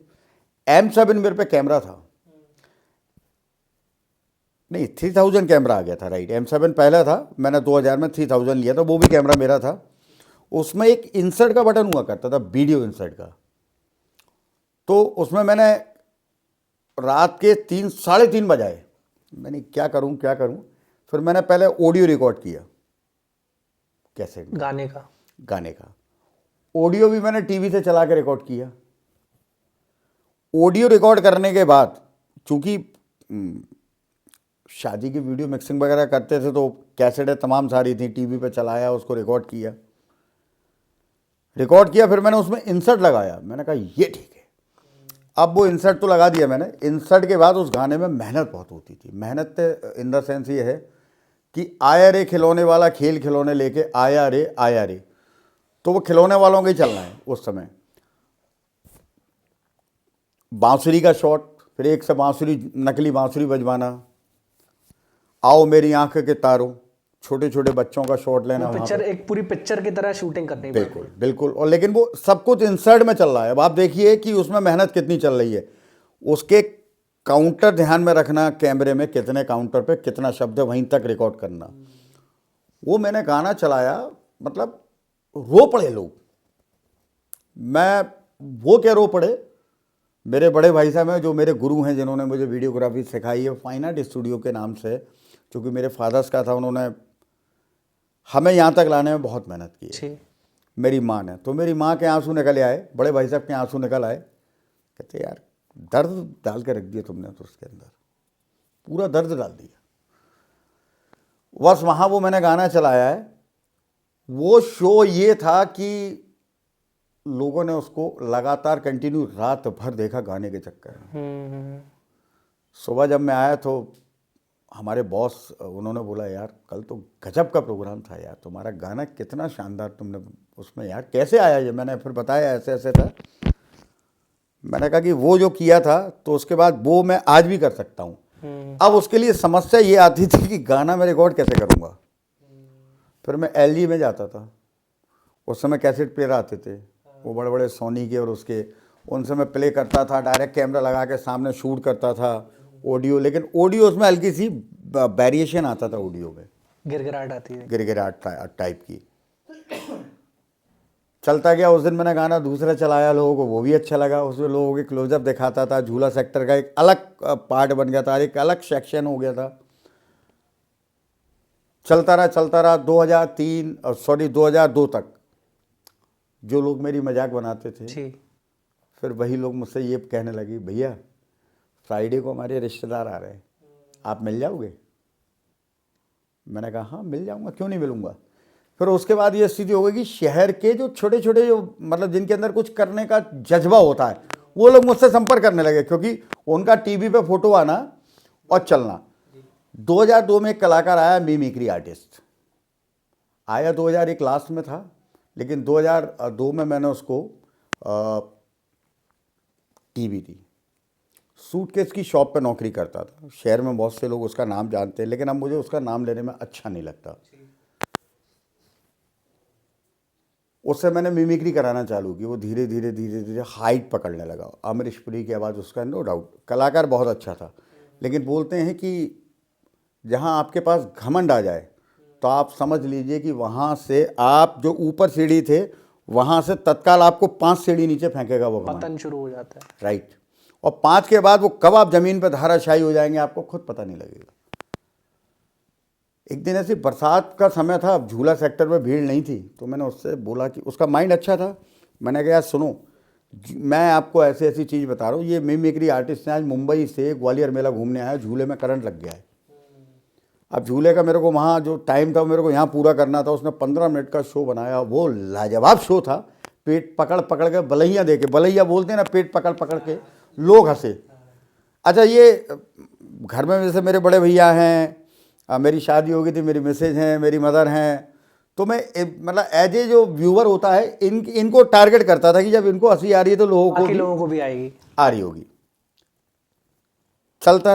M7 मेरे पे कैमरा था, नहीं 3000 कैमरा आ गया था, राइट। M7 पहला था, मैंने 2000 में 3000 लिया था, वो भी कैमरा मेरा था। उसमें एक इंसर्ट का बटन हुआ करता था, वीडियो इंसर्ट का। तो उसमें मैंने रात के 3-3:30 बजाए, मैंने क्या करूं क्या करूं। फिर मैंने पहले ऑडियो रिकॉर्ड किया, कैसे
गाने का
ऑडियो भी मैंने टीवी से चला के रिकॉर्ड किया। ऑडियो रिकॉर्ड करने के बाद, चूंकि शादी की वीडियो मिक्सिंग वगैरह करते थे तो कैसेटें तमाम सारी थी, टीवी पे चलाया, उसको रिकॉर्ड किया। फिर मैंने उसमें इंसर्ट लगाया, मैंने कहा ये ठीक है। अब वो इंसर्ट तो लगा दिया मैंने। इंसर्ट के बाद उस गाने में मेहनत बहुत होती थी। मेहनत इन द सेंस ये है कि आया रे खिलौने वाला खेल खिलौने लेके आया रे, तो वो खिलौने वालों का ही चलना है उस समय। बांसुरी का शॉट, फिर एक से बांसुरी, नकली बांसुरी बजवाना, आओ मेरी आंख के तारों, छोटे छोटे बच्चों का शॉट लेना,
पिक्चर, एक पूरी पिक्चर की तरह शूटिंग करनी।
बिल्कुल बिल्कुल। और लेकिन वो सब कुछ इंसर्ट में चल रहा है। अब आप देखिए कि उसमें मेहनत कितनी चल रही है। उसके काउंटर ध्यान में रखना, कैमरे में कितने काउंटर पे कितना शब्द है, वहीं तक रिकॉर्ड करना। वो मैंने गाना चलाया, मतलब रो पड़े लोग। मैं वो क्या रो पड़े, मेरे बड़े भाई साहब हैं जो मेरे गुरु हैं, जिन्होंने मुझे वीडियोग्राफी सिखाई है, फाइन आर्ट स्टूडियो के नाम से, क्योंकि मेरे फादर्स का था, उन्होंने हमें यहाँ तक लाने में बहुत मेहनत की है। मेरी माँ ने, तो मेरी माँ के आंसू निकल आए, बड़े भाई साहब के आंसू निकल आए। कहते यार दर्द डाल के रख दिया तुमने, तो उसके अंदर पूरा दर्द डाल दिया। बस वहाँ वो मैंने गाना चलाया है। वो शो ये था कि लोगों ने उसको लगातार कंटिन्यू रात भर देखा गाने के चक्कर में। सुबह जब मैं आया तो हमारे बॉस, उन्होंने बोला यार कल तो गजब का प्रोग्राम था यार, तुम्हारा गाना कितना शानदार तुमने उसमें, यार कैसे आया ये। मैंने फिर बताया ऐसे ऐसे था। मैंने कहा कि वो जो किया था तो उसके बाद वो मैं आज भी कर सकता हूँ। अब उसके लिए समस्या ये आती थी कि गाना मैं रिकॉर्ड कैसे करूँगा। फिर मैं LG में जाता था, उस समय कैसेट प्लेयर आते थे, वो बड़े बड़े सोनी के, और उसके उनसे मैं प्ले करता था, डायरेक्ट कैमरा लगा के सामने शूट करता था ऑडियो। लेकिन ऑडियो उसमें हल्की सी वेरिएशन आता था, ऑडियो में
गिरगिराहट आती है,
गिरगिराहट टाइप की। चलता गया। उस दिन मैंने गाना दूसरा चलाया, लोगों को वो भी अच्छा लगा। उसमें लोगों के क्लोजअप दिखाता था, झूला सेक्टर का एक अलग पार्ट बन गया था, एक अलग सेक्शन हो गया था। चलता रहा 2002 तक। जो लोग मेरी मजाक बनाते थे, फिर वही लोग मुझसे ये कहने लगे, भैया फ्राइडे को हमारे रिश्तेदार आ रहे हैं, आप मिल जाओगे। मैंने कहा हाँ मिल जाऊंगा, क्यों नहीं मिलूंगा। फिर उसके बाद ये स्थिति हो गई कि शहर के जो छोटे छोटे, जो मतलब जिनके अंदर कुछ करने का जज्बा होता है, वो लोग मुझसे संपर्क करने लगे, क्योंकि उनका टीवी पे फोटो आना और चलना। 2002 में एक कलाकार आया, मिमिक्री आर्टिस्ट आया, 2001 लास्ट में था, लेकिन 2002 में मैंने उसको टीवी दी। सूटकेस की शॉप पे नौकरी करता था। शहर में बहुत से लोग उसका नाम जानते हैं, लेकिन अब मुझे उसका नाम लेने में अच्छा नहीं लगता। उससे मैंने मिमिक्री कराना चालू की। वो धीरे धीरे हाइट पकड़ने लगा। अमरीश पुरी की आवाज़ उसका, नो डाउट कलाकार बहुत अच्छा था, लेकिन बोलते हैं कि जहाँ आपके पास घमंड आ जाए तो आप समझ लीजिए कि वहाँ से आप जो ऊपर सीढ़ी थे वहाँ से तत्काल आपको 5 सीढ़ी नीचे फेंकेगा वो कमान।
पतन शुरू हो जाता है।
राइट। और 5 के बाद वो कब आप ज़मीन पर धाराशायी हो जाएंगे आपको खुद पता नहीं लगेगा। एक दिन ऐसी बरसात का समय था, अब झूला सेक्टर में भीड़ नहीं थी, तो मैंने उससे बोला कि उसका माइंड अच्छा था। मैंने कहा यार सुनो, मैं आपको ऐसी ऐसी चीज़ बता रहा हूँ, ये मिमिक्री आर्टिस्ट ने आज मुंबई से ग्वालियर मेला घूमने आया, झूले में करंट लग गया है। अब झूले का मेरे को वहाँ जो टाइम था मेरे को यहाँ पूरा करना था। उसने 15 मिनट का शो बनाया, वो लाजवाब शो था। पेट पकड़ पकड़ के बलैया दे के, बलैया बोलते हैं ना, पेट पकड़ पकड़ के लोग हंसे। अच्छा, ये घर में जैसे मेरे बड़े भैया हैं, मेरी शादी हो गई थी, मेरी मिसेज हैं, मेरी मदर हैं, तो मैं मतलब एज ए जो व्यूअर होता है इनको टारगेट करता था कि जब इनको हंसी आ रही है तो लोगों को
भी आएगी,
आ रही होगी। चलता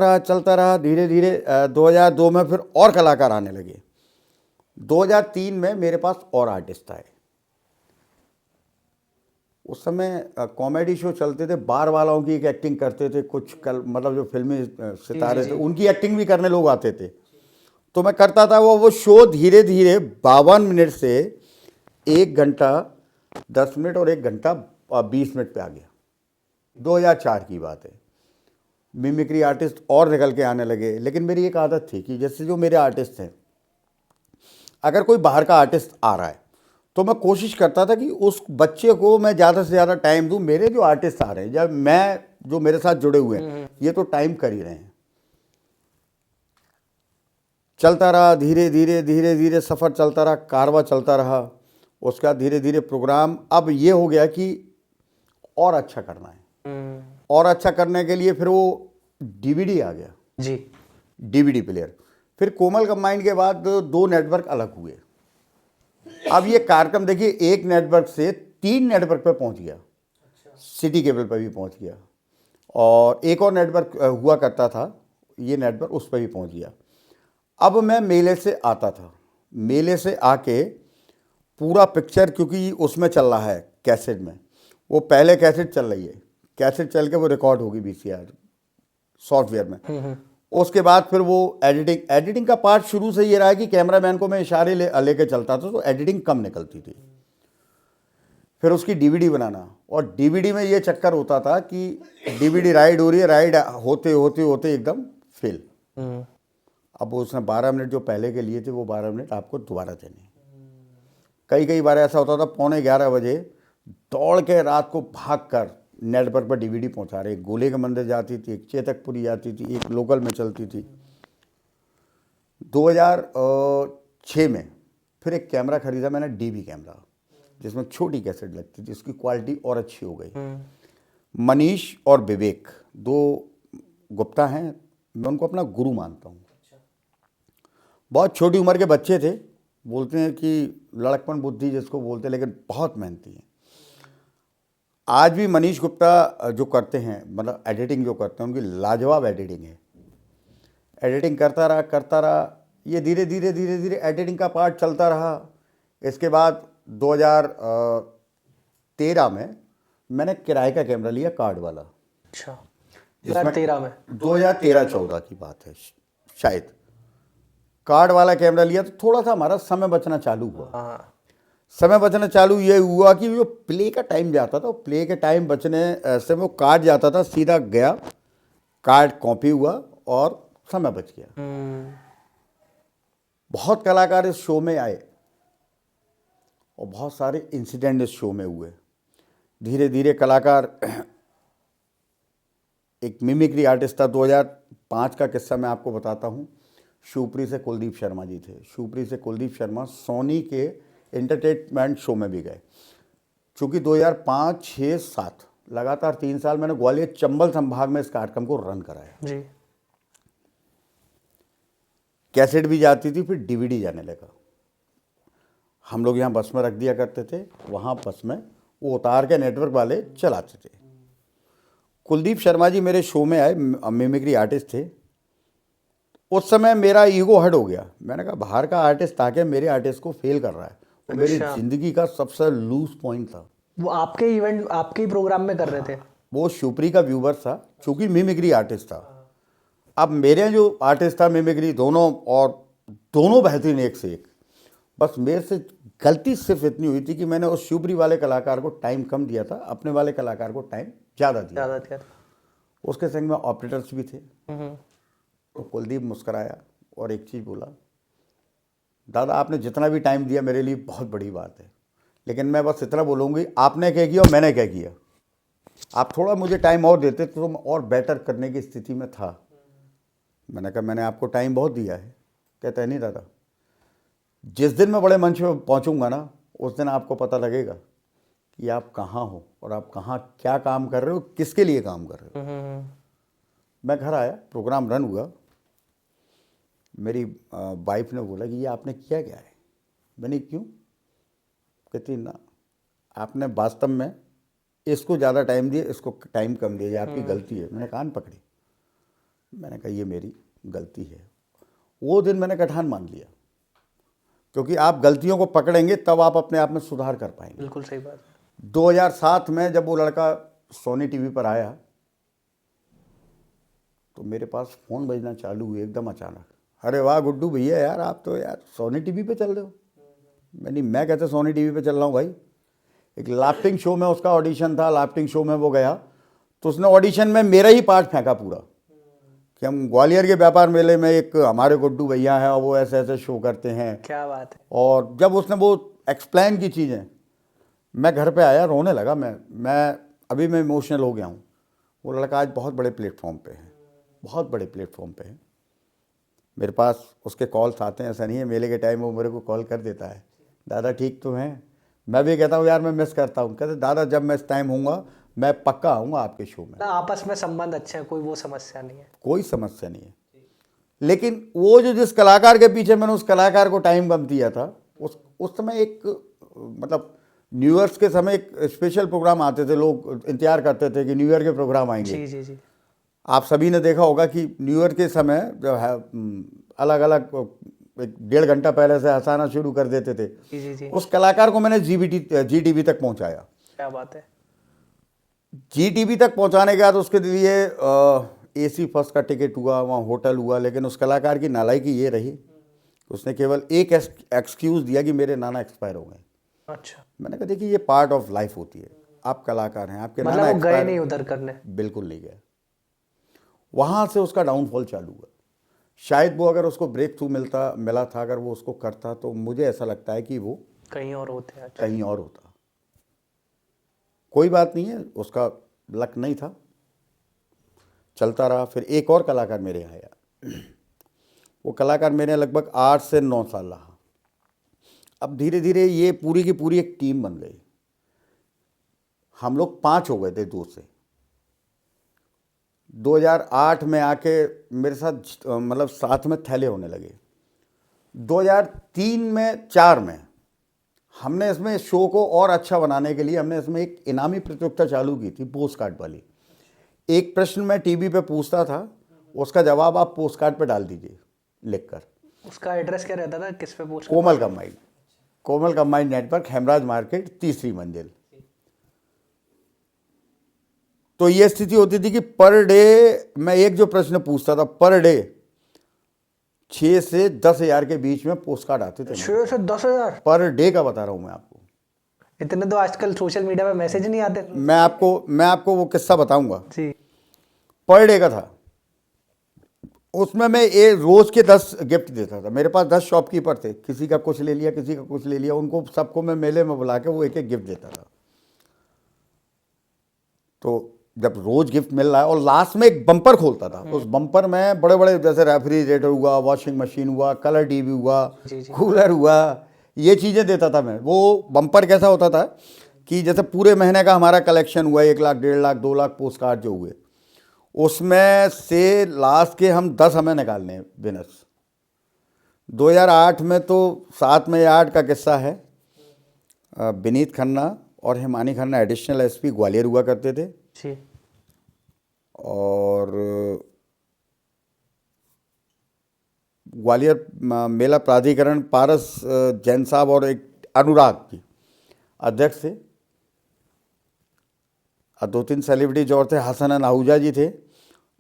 रहा धीरे धीरे 2002 में फिर और कलाकार आने लगे। 2003 में मेरे पास और आर्टिस्ट आए। उस समय कॉमेडी शो चलते थे, बार वालों की एक एक्टिंग करते थे कुछ मतलब जो फिल्मी सितारे थे उनकी एक्टिंग भी करने लोग आते थे, तो मैं करता था। वो शो धीरे धीरे 52 मिनट से 1 घंटा 10 मिनट और 1 घंटा 20 मिनट पे आ गया। 2004 की बात है। मिमिक्री आर्टिस्ट और निकल के आने लगे, लेकिन मेरी एक आदत थी कि जैसे जो मेरे आर्टिस्ट हैं, अगर कोई बाहर का आर्टिस्ट आ रहा है तो मैं कोशिश करता था कि उस बच्चे को मैं ज़्यादा से ज़्यादा टाइम दूं। मेरे जो आर्टिस्ट आ रहे हैं, जब मैं जो मेरे साथ जुड़े हुए हैं, ये तो टाइम कर ही रहे हैं। चलता रहा धीरे धीरे सफ़र चलता रहा, कारवा चलता रहा। उसका धीरे धीरे प्रोग्राम अब ये हो गया कि और अच्छा करना है, और अच्छा करने के लिए फिर वो डीवीडी आ गया
जी,
डीवीडी प्लेयर। फिर कोमल कंबाइंड के बाद 2 नेटवर्क अलग हुए। अब ये कार्यक्रम देखिए, एक नेटवर्क से 3 नेटवर्क पे पहुंच गया, सिटी केबल पे भी पहुंच गया, और एक और नेटवर्क हुआ करता था, ये नेटवर्क उस पर भी पहुंच गया। अब मैं मेले से आता था, मेले से आके पूरा पिक्चर, क्योंकि उसमें चल रहा है कैसेट में, वो पहले कैसेट चल रही है, कैसेट चल के वो रिकॉर्ड होगी VCR सॉफ्टवेयर में। उसके बाद फिर वो एडिटिंग का पार्ट शुरू से ये रहा है कि कैमरामैन को मैं इशारे लेके चलता था, तो एडिटिंग कम निकलती थी। फिर उसकी डीवीडी बनाना, और डीवीडी में ये चक्कर होता था कि डीवीडी राइड हो रही है, राइड होते होते होते एकदम फेल। अब उसने 12 मिनट जो पहले के लिए थे वो 12 मिनट आपको दोबारा देने। कई बार ऐसा होता था 11:15 बजे दौड़ के रात को भाग कर नेटवर्क पर डीवीडी पहुंचा रहे। एक गोले के मंदिर जाती थी, एक चेतकपुरी जाती थी, एक लोकल में चलती थी। 2006 में फिर एक कैमरा खरीदा मैंने, DV कैमरा, जिसमें छोटी कैसेट लगती थी, उसकी क्वालिटी और अच्छी हो गई। मनीष और विवेक 2 गुप्ता हैं, मैं उनको अपना गुरु मानता हूँ। बहुत छोटी उम्र के बच्चे थे, बोलते हैं कि लड़कपन बुद्धि जिसको बोलते हैं, लेकिन बहुत मेहनती हैं। आज भी मनीष गुप्ता जो करते हैं, मतलब एडिटिंग जो करते हैं, उनकी लाजवाब एडिटिंग है। एडिटिंग करता रहा, ये धीरे धीरे एडिटिंग का पार्ट चलता रहा। इसके बाद 2013 में मैंने किराए का कैमरा लिया, कार्ड वाला।
अच्छा, 2013 में?
2013-14 की बात है शायद। कार्ड वाला कैमरा लिया तो थोड़ा सा हमारा समय बचना चालू हुआ। समय बचना चालू ये हुआ कि जो प्ले का टाइम जाता था, प्ले के टाइम बचने से वो कार्ड जाता था, सीधा गया, कार्ड कॉपी हुआ और समय बच गया। बहुत कलाकार इस शो में आए और बहुत सारे इंसिडेंट इस शो में हुए। धीरे धीरे कलाकार, एक मिमिक्री आर्टिस्ट था, 2005 का किस्सा मैं आपको बताता हूँ। शिवपुरी से कुलदीप शर्मा जी थे। शिवपुरी से कुलदीप शर्मा सोनी के एंटरटेनमेंट शो में भी गए। चूँकि 2005, 6, 7 लगातार 3 साल मैंने ग्वालियर चंबल संभाग में इस कार्यक्रम को रन कराया
जी।
कैसेट भी जाती थी, फिर डीवीडी जाने लगा। हम लोग यहाँ बस में रख दिया करते थे, वहाँ बस में वो उतार के नेटवर्क वाले चलाते थे। कुलदीप शर्मा जी मेरे शो में आए, मिमिक्री आर्टिस्ट थे। उस समय मेरा ईगो हर्ट हो गया। मैंने कहा बाहर का आर्टिस्ट आके मेरे आर्टिस्ट को फेल कर रहा है। वो मेरी जिंदगी का सबसे लूज पॉइंट था।
वो आपके इवेंट, आपके ही प्रोग्राम में कर रहे थे?
वो शिवपुरी का व्यूवर था, चूँकि मिमिक्री आर्टिस्ट था। अब मेरे जो आर्टिस्ट था मिमिक्री, दोनों बेहतरीन एक से एक। बस मेरे से गलती सिर्फ इतनी हुई थी कि मैंने उस शिवपुरी वाले कलाकार को टाइम कम दिया था, अपने वाले कलाकार को टाइम ज़्यादा दिया।
ज़्यादा दिया था।
उसके संग में ऑपरेटर्स भी थे।
हम्म।
तो कुलदीप मुस्कराया और एक चीज़ बोला, दादा आपने जितना भी टाइम दिया मेरे लिए बहुत बड़ी बात है, लेकिन मैं बस इतना बोलूँगी, आपने क्या किया और मैंने क्या किया। आप थोड़ा मुझे टाइम और देते तो मैं और बेटर करने की स्थिति में था। मैंने कहा मैंने आपको टाइम बहुत दिया है। कहता है नहीं दादा, जिस दिन मैं बड़े मंच पे पहुंचूंगा ना, उस दिन आपको पता लगेगा कि आप कहाँ हो और आप कहाँ क्या काम कर रहे हो, किसके लिए काम कर रहे हो। मैं घर आया, प्रोग्राम रन हुआ, मेरी वाइफ ने बोला कि ये आपने किया क्या है। मैंने क्यों? कहती ना, आपने वास्तव में इसको ज़्यादा टाइम दिया, इसको टाइम कम दिया, ये आपकी गलती है। मैंने कान पकड़ी, मैंने कहा ये मेरी गलती है। वो दिन मैंने कठान मान लिया, क्योंकि आप गलतियों को पकड़ेंगे तब आप अपने आप में सुधार कर पाएंगे।
बिल्कुल सही बात है।
2007 में जब वो लड़का सोनी टीवी पर आया तो मेरे पास फ़ोन बजना चालू हुई एकदम अचानक। अरे वाह गुड्डू भैया, यार आप तो यार सोनी टीवी पे चल रहे हो। मैं कहते सोनी टीवी पे चल रहा हूँ भाई। एक लाफ्टिंग शो में उसका ऑडिशन था, लाफ्टिंग शो में वो गया तो उसने ऑडिशन में मेरा ही पार्ट फेंका पूरा, कि हम ग्वालियर के व्यापार मेले में एक हमारे गुड्डू भैया हैं और वो ऐसे ऐसे शो करते हैं।
क्या बात है।
और जब उसने वो एक्सप्लेन की चीज़ें, मैं घर पे आया, रोने लगा। मैं इमोशनल हो गया हूँ। वो लड़का आज बहुत बड़े प्लेटफॉर्म पे है, बहुत बड़े प्लेटफॉर्म पे है। मेरे पास उसके कॉल्स आते हैं, ऐसा नहीं है, मेले के टाइम वो मेरे को कॉल कर देता है, दादा ठीक तो हैं। मैं भी कहता हूँ यार मैं मिस करता हूँ। कहते दादा जब मैं इस टाइम होऊंगा मैं पक्का आऊँगा आपके शो में।
आपस में संबंध अच्छे हैं, कोई वो समस्या नहीं है।
कोई समस्या नहीं है। लेकिन वो जो जिस कलाकार के पीछे मैंने उस कलाकार को टाइम कम दिया था, उस समय एक मतलब न्यू ईयर्स के समय एक स्पेशल प्रोग्राम आते थे, लोग इंतजार करते थे कि न्यू ईयर के प्रोग्राम आएंगे।
जी जी जी।
आप सभी ने देखा होगा कि न्यू ईयर के समय जो है अलग अलग 1.5 घंटा पहले से हंसाना शुरू कर देते थे।
जी जी जी।
उस कलाकार को मैंने जी टीवी तक पहुंचाया।
क्या बात है।
जी टीवी तक पहुंचाने के बाद उसके लिए AC फर्स्ट का टिकट हुआ, वहाँ होटल हुआ, लेकिन उस कलाकार की नालायकी ये रही, उसने केवल एक एक्सक्यूज़ दिया कि मेरे नाना एक्सपायर हो गए।
अच्छा।
मैंने कहा देखिए ये पार्ट ऑफ लाइफ होती है, आप कलाकार हैं, आपके
मतलब
नाना
वो गए
एक्सपायर
नहीं उधर करने।
बिल्कुल नहीं गए। वहाँ से उसका डाउनफॉल चालू हुआ। शायद वो अगर उसको ब्रेक थ्रू मिला था, अगर वो उसको करता, तो मुझे ऐसा लगता है कि वो
कहीं और होते हैं।
कहीं और होता। कोई बात नहीं है, उसका लक नहीं था, चलता रहा। फिर एक और कलाकार मेरे यहाँ आया। वो कलाकार मेरे लगभग 8 से 9 साल रहा। अब धीरे धीरे ये पूरी की पूरी एक टीम बन गई। हम लोग 5 हो गए थे 2 से। 2008 में आके मेरे साथ मतलब साथ में थैले होने लगे। 2003 में 4 में हमने इसमें शो को और अच्छा बनाने के लिए हमने इसमें एक इनामी प्रतियोगिता चालू की थी, पोस्ट कार्ड वाली। एक प्रश्न मैं टीवी पे पूछता था, उसका जवाब आप पोस्ट कार्ड पे डाल दीजिए लिखकर।
उसका एड्रेस क्या रहता था, किस पे पोस्ट?
कोमल कंबाइंड नेटवर्क, हेमराज मार्केट, 3री मंजिल। तो ये स्थिति होती थी कि पर डे मैं एक जो प्रश्न पूछता था, पर डे 6 से 10,000 के बीच में पोस्ट कार्ड आते थे।
6 से 10,000
पर डे का बता रहा हूं मैं आपको।
इतने तो आजकल सोशल मीडिया पे मैसेज नहीं आते।
मैं आपको वो किस्सा बताऊंगा
जी।
पर डे का था। उसमें मैं रोज के 10 गिफ्ट देता था। मेरे पास 10 शॉपकीपर थे, किसी का कुछ ले लिया, किसी का कुछ ले लिया, उनको सबको मैं मेले में बुला के वो एक एक गिफ्ट देता था। तो जब रोज गिफ्ट मिल रहा है और लास्ट में एक बम्पर खोलता था, उस बम्पर में बड़े बड़े जैसे रेफ्रिजरेटर हुआ, वॉशिंग मशीन हुआ, कलर टीवी हुआ, कूलर हुआ, ये चीज़ें देता था मैं। वो बम्पर कैसा होता था कि जैसे पूरे महीने का हमारा कलेक्शन हुआ, 1 लाख, 1.5 लाख, 2 लाख पोस्ट कार्ड जो हुए, उसमें से लास्ट के हम 10 हमें निकालने हैं विनर्स। 2008 में तो 7 में 8 का किस्सा है। विनीत खन्ना और हिमानी खन्ना एडिशनल SP ग्वालियर हुआ करते थे।
जी।
और ग्वालियर मेला प्राधिकरण पारस जैन साहब और एक अनुराग जी अध्यक्ष थे। 2-3 सेलिब्रिटीज और थे, हसन आहूजा जी थे।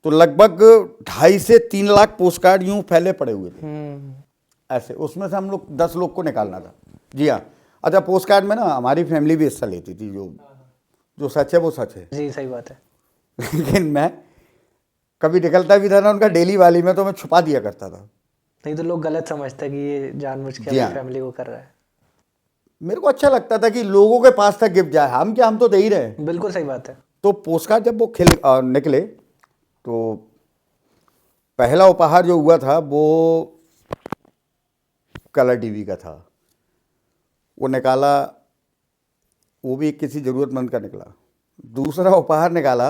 तो लगभग 2.5 से 3 लाख पोस्ट कार्ड यूँ फैले पड़े हुए थे। ऐसे उसमें से हम लोग 10 लोग को निकालना था। जी हाँ। अच्छा, पोस्ट कार्ड में ना हमारी फैमिली भी हिस्सा लेती थी, जो सच है वो सच है।
जी सही बात है।
लेकिन मैं कभी निकलता भी था ना उनका डेली वाली में, तो मैं छुपा दिया करता था।
नहीं तो लोग गलत समझते हैं कि ये जानबूझ के
जी
अपनी
हाँ।
फैमिली को कर रहा है।
मेरे को अच्छा लगता था कि लोगों के पास तक गिफ्ट जाए, हम क्या, हम तो दे ही रहे हैं।
बिल्कुल सही बात है।
तो पोस्ट कार्ड जब वो निकले, तो पहला उपहार जो हुआ था वो कलर टीवी का था। वो निकाला, वो भी किसी ज़रूरतमंद का निकला। दूसरा उपहार निकाला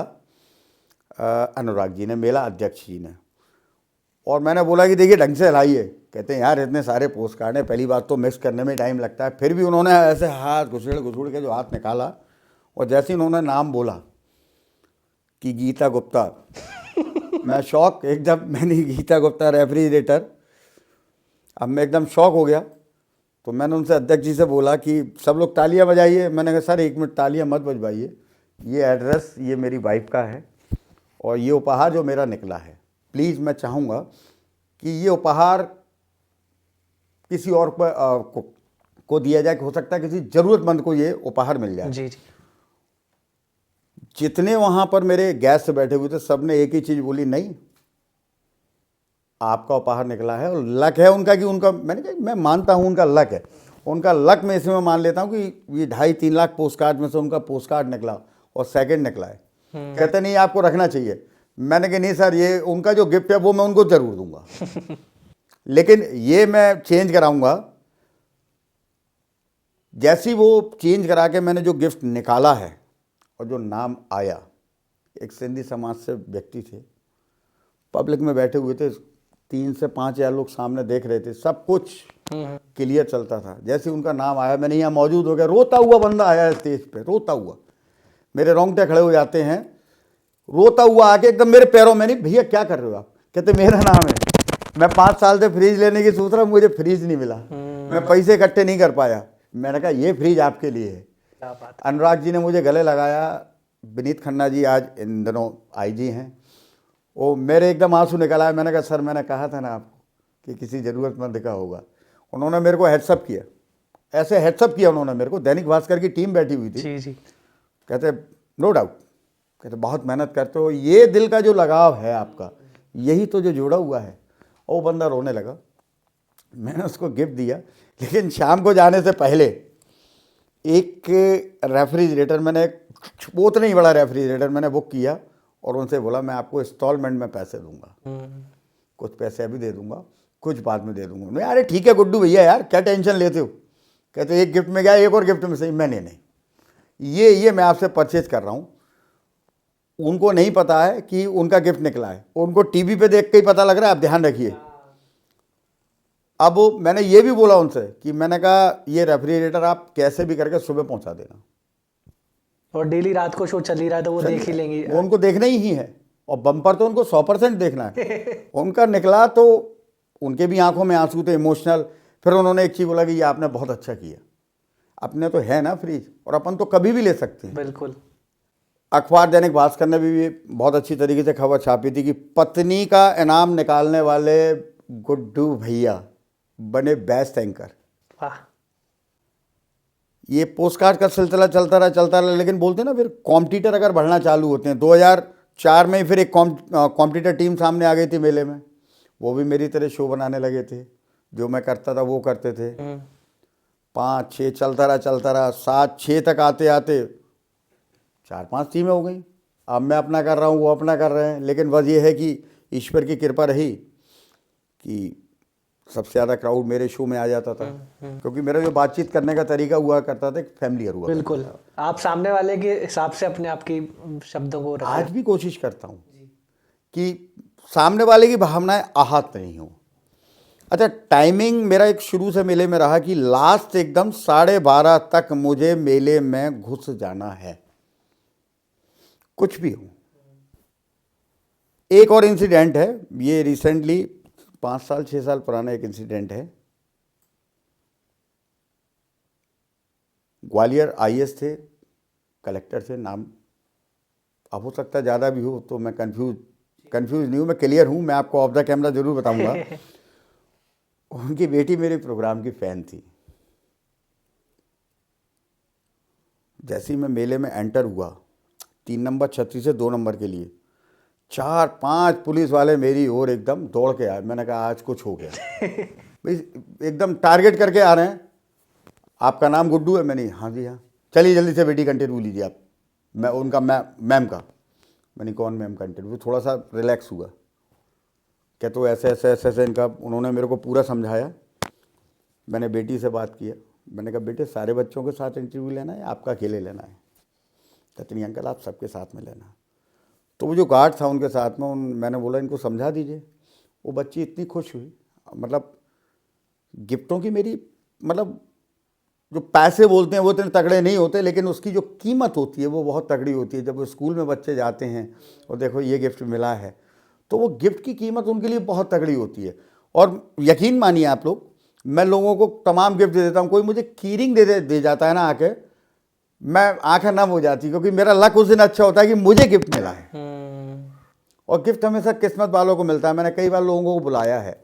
अनुराग जी ने, मेला अध्यक्ष जी ने। और मैंने बोला कि देखिए ढंग से हिलाइए। कहते हैं यार इतने सारे पोस्ट कार्ड हैं, पहली बात तो मिक्स करने में टाइम लगता है। फिर भी उन्होंने ऐसे हाथ घुसड़ के जो हाथ निकाला, और जैसे ही उन्होंने नाम बोला कि गीता गुप्ता, मैं शौक एकदम, मैंने गीता गुप्ता रेफ्रिजरेटर, अब मैं एकदम शौक हो गया। तो मैंने उनसे अध्यक्ष जी से बोला कि सब लोग तालियां बजाइए। मैंने कहा सर 1 मिनट तालियां मत बजवाइए, ये एड्रेस ये मेरी वाइफ का है और ये उपहार जो मेरा निकला है, प्लीज़ मैं चाहूँगा कि ये उपहार किसी और को दिया जाए। हो सकता है किसी ज़रूरतमंद को ये उपहार मिल जाए।
जी जी।
जितने वहाँ पर मेरे गेस्ट बैठे हुए थे सब ने एक ही चीज़ बोली, नहीं आपका उपहार निकला है और लक है उनका कि उनका, मैंने कहा मैं मानता हूँ उनका लक है, उनका लक मैं इसमें मान लेता हूँ कि ये 2.5-3 लाख पोस्ट कार्ड में से उनका पोस्ट कार्ड निकला और सेकंड निकला है। कहते नहीं आपको रखना चाहिए। मैंने कहा नहीं सर, ये उनका जो गिफ्ट है वो मैं उनको ज़रूर दूंगा, लेकिन ये मैं चेंज कराऊंगा। जैसी वो चेंज करा के मैंने जो गिफ्ट निकाला है और जो नाम आया, एक सिंधी समाज से व्यक्ति थे, पब्लिक में बैठे हुए थे, 3 से 5 हज़ार लोग सामने देख रहे थे, सब कुछ क्लियर चलता था। जैसे उनका नाम आया, मैंने यहाँ मौजूद हो गया, रोता हुआ बंदा आया स्टेज पे, रोता हुआ, मेरे रोंगटे खड़े हो जाते हैं। रोता हुआ आके एकदम मेरे पैरों में, नहीं भैया क्या कर रहे हो आप? कहते मेरा नाम है, मैं 5 साल से फ्रिज लेने की सोच रहा हूँ, मुझे फ्रिज नहीं मिला, मैं पैसे इकट्ठे नहीं कर पाया। मैंने कहा ये फ्रिज आपके लिए है।
क्या बात
अनुराग जी ने मुझे गले लगाया। विनीत खन्ना जी आज इन दिनों आईजी हैं, वो मेरे एकदम आंसू निकल आए। मैंने कहा सर मैंने कहा था ना आपको कि किसी ज़रूरतमंद का होगा। उन्होंने मेरे को हेड्सअप किया, ऐसे हेड्सअप किया उन्होंने मेरे को। दैनिक भास्कर की टीम बैठी हुई थी।
जी जी।
कहते नो डाउट, कहते बहुत मेहनत करते हो, ये दिल का जो लगाव है आपका, यही तो जो जुड़ा हुआ है। और वो बंदा रोने लगा। मैंने उसको गिफ्ट दिया, लेकिन शाम को जाने से पहले एक रेफ्रिजरेटर मैंने, वो तो नहीं बड़ा रेफ्रिजरेटर मैंने बुक किया और उनसे बोला मैं आपको इंस्टॉलमेंट में पैसे दूंगा, कुछ पैसे अभी दे दूंगा, कुछ बाद में दे दूंगा। नहीं अरे ठीक है गुड्डू भैया यार क्या टेंशन लेते हो। कहते एक गिफ्ट में गया, एक और गिफ्ट में सही। मैंने नहीं, ये मैं आपसे परचेज कर रहा हूँ। उनको नहीं पता है कि उनका गिफ्ट निकला है, उनको टीवी पे देख के ही पता लग रहा है, आप ध्यान रखिए। अब मैंने ये भी बोला उनसे कि मैंने कहा ये रेफ्रिजरेटर आप कैसे भी करके सुबह पहुंचा देना,
और डेली रात को शो चल ही रहा है तो वो देख ही लेंगे।
वो उनको देखना ही है, और बम्पर तो उनको 100% देखना है। उनका निकला तो उनके भी आंखों में आंसू थे, इमोशनल। फिर उन्होंने एक चीज़ बोला कि ये आपने बहुत अच्छा किया, अपने तो है ना फ्रिज और अपन तो कभी भी ले सकते हैं।
बिल्कुल।
अखबार दैनिक भास्कर ने भी बहुत अच्छी तरीके से खबर छापी थी कि पत्नी का इनाम निकालने वाले गुड्डू भैया बने बेस्ट एंकर।
वाह।
ये पोस्ट कार्ड का सिलसिला चलता रहा, लेकिन बोलते हैं ना फिर कॉम्पिटिटर अगर बढ़ना चालू होते हैं। 2004 में ही फिर एक कॉम्पिटिटर टीम सामने आ गई थी मेले में, वो भी मेरी तरह शो बनाने लगे थे, जो मैं करता था वो करते थे। 5-6 चलता रहा, 7-6 तक आते आते 4-5 टीमें हो गई। अब मैं अपना कर रहा हूँ, वो अपना कर रहे हैं, लेकिन बस ये है कि ईश्वर की कृपा रही कि सबसे ज़्यादा क्राउड मेरे शो में आ जाता था, क्योंकि मेरा जो बातचीत करने का तरीका हुआ करता था एक फैमिलियर हुआ।
बिल्कुल, आप सामने वाले के हिसाब से अपने आप की शब्दों को रखें।
आज भी कोशिश करता हूँ कि सामने वाले की भावनाएं आहत नहीं हो। अच्छा, टाइमिंग मेरा एक शुरू से मेले में रहा कि लास्ट एकदम 12:30 तक मुझे मेले में घुस जाना है, कुछ भी हो। एक और इंसिडेंट है, ये रिसेंटली 5-6 साल पुराना एक इंसिडेंट है। ग्वालियर आईएएस थे, कलेक्टर थे, नाम अब हो सकता है ज़्यादा भी हो, तो मैं कंफ्यूज नहीं हूँ, मैं क्लियर हूँ, मैं आपको ऑफ द कैमरा जरूर बताऊंगा। उनकी बेटी मेरे प्रोग्राम की फ़ैन थी। जैसे ही मैं मेले में एंटर हुआ, 3 नंबर छतरी से 2 नंबर के लिए 4-5 पुलिस वाले मेरी ओर एकदम दौड़ के आए। मैंने कहा आज कुछ हो गया। भाई एकदम टारगेट करके आ रहे हैं, आपका नाम गुड्डू है? मैंने हाँ जी हाँ। चलिए जल्दी से बेटी का इंटरव्यू लीजिए आप। मैं उनका मैम का, मैंने कौन मैम का इंटरव्यू? थोड़ा सा रिलैक्स हुआ। क्या तो ऐसे ऐसे ऐसे ऐसे इनका, उन्होंने मेरे को पूरा समझाया। मैंने बेटी से बात किया, मैंने कहा बेटे सारे बच्चों के साथ इंटरव्यू लेना है, आपका अकेले लेना है? कहते नहीं अंकल आप सबके साथ में लेना। तो वो जो गार्ड था उनके साथ में, मैंने बोला इनको समझा दीजिए। वो बच्ची इतनी खुश हुई। मतलब गिफ्टों की मेरी, मतलब जो पैसे बोलते हैं वो इतने तगड़े नहीं होते, लेकिन उसकी जो कीमत होती है वो बहुत तगड़ी होती है। जब वो स्कूल में बच्चे जाते हैं और देखो ये गिफ्ट मिला है, तो वो गिफ्ट की कीमत उनके लिए बहुत तगड़ी होती है। और यकीन मानिए आप लोग, मैं लोगों को तमाम गिफ्ट दे देता हूँ। कोई मुझे कीरिंग दे जाता है ना आके, मैं आंखें नम हो जाती, क्योंकि मेरा लक उस दिन अच्छा होता है कि मुझे गिफ्ट मिला है। और गिफ्ट हमेशा किस्मत वालों को मिलता है। मैंने कई बार लोगों को बुलाया है,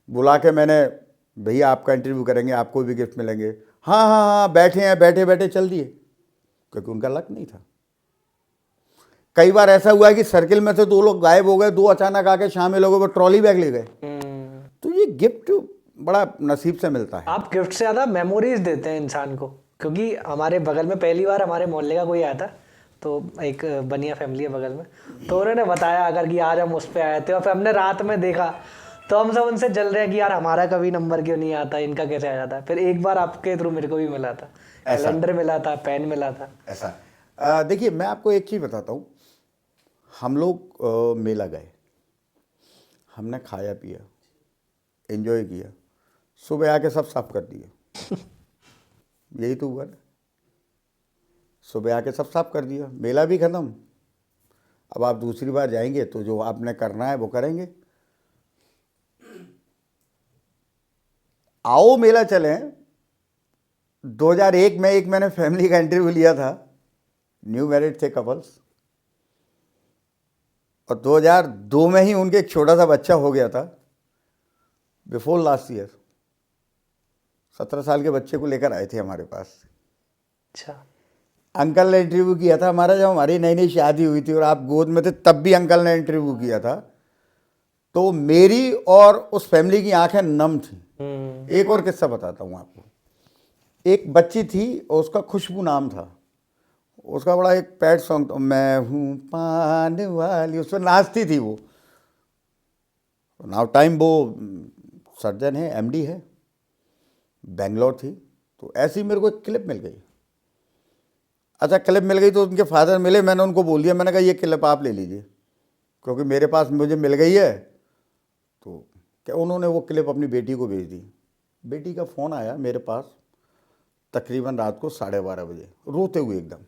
बुला के मैंने, भैया आपका इंटरव्यू करेंगे, आपको भी गिफ्ट मिलेंगे। हाँ हाँ हाँ बैठे हैं, बैठे बैठे चल दिए, क्योंकि उनका लक नहीं था। कई बार ऐसा हुआ है कि सर्किल में से 2 लोग गायब हो गए, 2 अचानक आके शामिल हो गए, वो ट्रॉली बैग ले गए। तो ये गिफ्ट बड़ा नसीब से मिलता है।
आप गिफ्ट से ज़्यादा मेमोरीज देते हैं इंसान को, क्योंकि हमारे बगल में पहली बार हमारे मोहल्ले का कोई आया था, तो एक बनिया फैमिली है बगल में, तो उन्होंने बताया अगर कि आज हम उस पर आए थे और फिर हमने रात में देखा, तो हम सब उनसे जल रहे हैं कि यार हमारा कभी नंबर क्यों नहीं आता, इनका कैसे आ जाता है। फिर एक बार आपके थ्रू मेरे को भी मिला था, कैलेंडर मिला था, पेन मिला था।
ऐसा देखिए, मैं आपको एक चीज़ बताता हूँ। हम लोग मेला गए, हमने खाया पिया, एंजॉय किया, सुबह आके सब साफ कर दिया। यही तो हुआ ना, सुबह आके सब साफ कर दिया, मेला भी ख़त्म। अब आप दूसरी बार जाएंगे तो जो आपने करना है वो करेंगे। आओ मेला चलें। 2001 में एक मैंने फैमिली का इंटरव्यू लिया था, न्यू मैरिड थे कपल्स, और 2002 में ही उनके एक छोटा सा बच्चा हो गया था, बिफोर लास्ट ईयर। 17 साल के बच्चे को लेकर आए थे हमारे पास।
अच्छा,
अंकल ने इंटरव्यू किया था हमारा, जब हमारी नई नई शादी हुई थी और आप गोद में थे, तब भी अंकल ने इंटरव्यू किया था। तो मेरी और उस फैमिली की आंखें नम थी। एक और किस्सा बताता हूँ आपको। एक बच्ची थी और उसका खुशबू नाम था। उसका बड़ा एक पैड सॉन्ग था, मैं हूँ पान वाली, उसमें नाचती थी वो। नाउ टाइम वो सर्जन है, एमडी है, बेंगलोर थी। तो ऐसी मेरे को एक क्लिप मिल गई। अच्छा, क्लिप मिल गई तो उनके फादर मिले, मैंने उनको बोल दिया, मैंने कहा ये क्लिप आप ले लीजिए, क्योंकि मेरे पास मुझे मिल गई है। तो क्या उन्होंने वो क्लिप अपनी बेटी को भेज दी। बेटी का फ़ोन आया मेरे पास तकरीबन रात को 12:30 बजे, रोते हुए एकदम,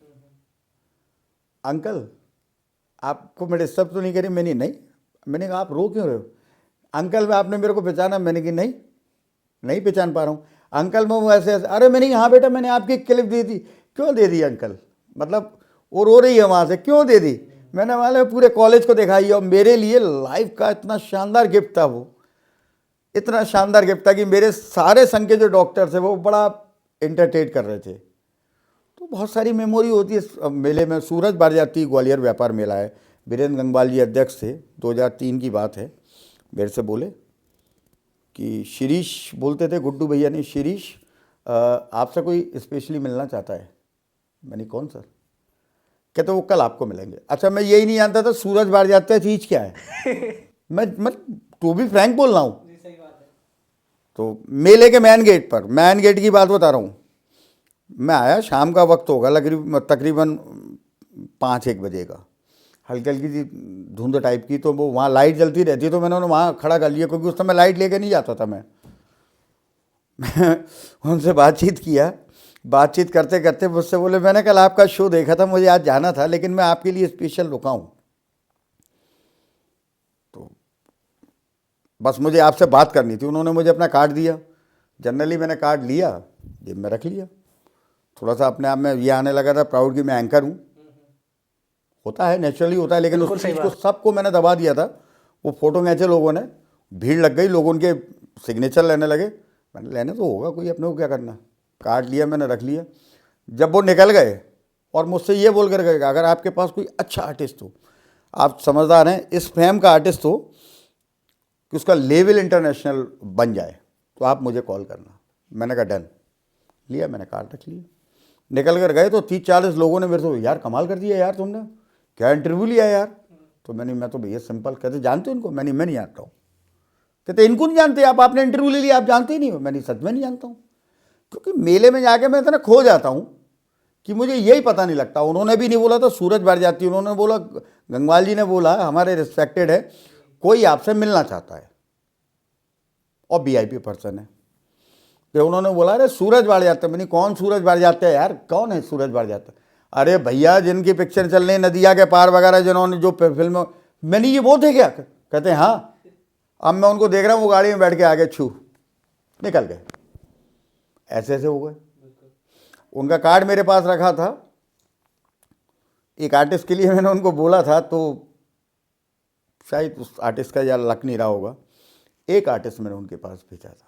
अंकल आपको मैं डिस्टर्ब तो नहीं करी? नहीं। मैंने कहा आप रो क्यों रहे हो? अंकल मैं, आपने मेरे को पहचाना? मैंने कहा नहीं पहचान पा रहा हूँ। अंकल मैं वो ऐसे, अरे मैंने, हाँ बेटा मैंने आपकी क्लिप दी थी। क्यों दे दी अंकल? मतलब वो रो रही है वहाँ से, क्यों दे दी? मैंने वाले पूरे कॉलेज को दिखाई, और मेरे लिए लाइफ का इतना शानदार गिफ्ट था वो, इतना शानदार गिफ्ट था कि मेरे सारे संग के जो डॉक्टर थे वो बड़ा इंटरटेन कर रहे थे। तो बहुत सारी मेमोरी होती है मेले में। सूरज बारजाती ग्वालियर व्यापार मेला है, वीरेंद्र गंगवाल जी अध्यक्ष थे, 2003 की बात है। मेरे से बोले कि शिरीष, बोलते थे गुड्डू भैया नहीं, शिरीष आपसे कोई स्पेशली मिलना चाहता है। मैंने कौन सर? कहते वो कल आपको मिलेंगे। अच्छा, मैं यही नहीं जानता था सूरज बारजाती चीज़ क्या है। मैं टू भी फ्रैंक बोल रहा हूँ। तो मेले के मेन गेट की बात बता रहा हूँ। मैं आया, शाम का वक्त होगा, तकरीबन 5-1 बजे का, हल्की हल्की सी धुंध टाइप की। तो वो वहाँ लाइट जलती रहती है, तो मैंने उन्हें वहाँ खड़ा कर लिया, क्योंकि उस समय लाइट लेके नहीं जाता था मैं। उनसे बातचीत करते करते मुझसे बोले, मैंने कल आपका शो देखा था, मुझे आज जाना था, लेकिन मैं आपके लिए स्पेशल रुका हूँ, तो बस मुझे आपसे बात करनी थी। उन्होंने मुझे अपना कार्ड दिया। जनरली मैंने कार्ड लिया, जेब में रख लिया। थोड़ा सा अपने आप में ये आने लगा था प्राउड कि मैं एंकर हूँ, होता है, नेचुरली होता है, लेकिन उस चीज़ को सबको मैंने दबा दिया था। वो फोटो खींचे लोगों ने, भीड़ लग गई, लोग उनके सिग्नेचर लेने लगे। मैंने लेने तो होगा कोई, अपने को क्या करना। कार्ड लिया मैंने, रख लिया। जब वो निकल गए और मुझसे ये बोल कर गए, अगर आपके पास कोई अच्छा आर्टिस्ट हो, आप समझदार हैं, इस फेम का आर्टिस्ट हो कि उसका लेवल इंटरनेशनल बन जाए, तो आप मुझे कॉल करना। मैंने कहा डन। लिया मैंने, कार्ड रख लिया, निकल कर गए। तो 30-40 लोगों ने मेरे से, यार कमाल कर दिया यार तुमने, क्या इंटरव्यू लिया यार। तो मैं तो भैया सिंपल। कहते जानते हो इनको? मैं नहीं जानता हूँ। कहते इनको नहीं जानते आप? आपने इंटरव्यू ले लिया, आप जानते ही नहीं हो? मैंने सच में नहीं जानता हूँ, क्योंकि मेले में जाके मैं इतना खो जाता हूँ कि मुझे यही पता नहीं लगता। उन्होंने भी नहीं बोला था सूरज भारजाती, उन्होंने बोला, गंगवाल जी ने बोला, हमारे रिस्पेक्टेड है, कोई आपसे मिलना चाहता है और वीआईपी पर्सन है। तो उन्होंने बोला अरे सूरज भारजाती। मैंने कौन सूरज भारजाती है यार, कौन है सूरज भारजाती? अरे भैया जिनकी पिक्चर चल रही नदिया के पार वगैरह, जिन्होंने जो फिल्म, मैंने ये वो थे क्या? कहते हैं हाँ। अब मैं उनको देख रहा हूँ, वो गाड़ी में बैठ के आगे छू निकल गए। ऐसे ऐसे हो गए। उनका कार्ड मेरे पास रखा था, एक आर्टिस्ट के लिए मैंने उनको बोला था, तो शायद उस आर्टिस्ट का यार लक नहीं रहा होगा, एक आर्टिस्ट मैंने उनके पास भेजा था।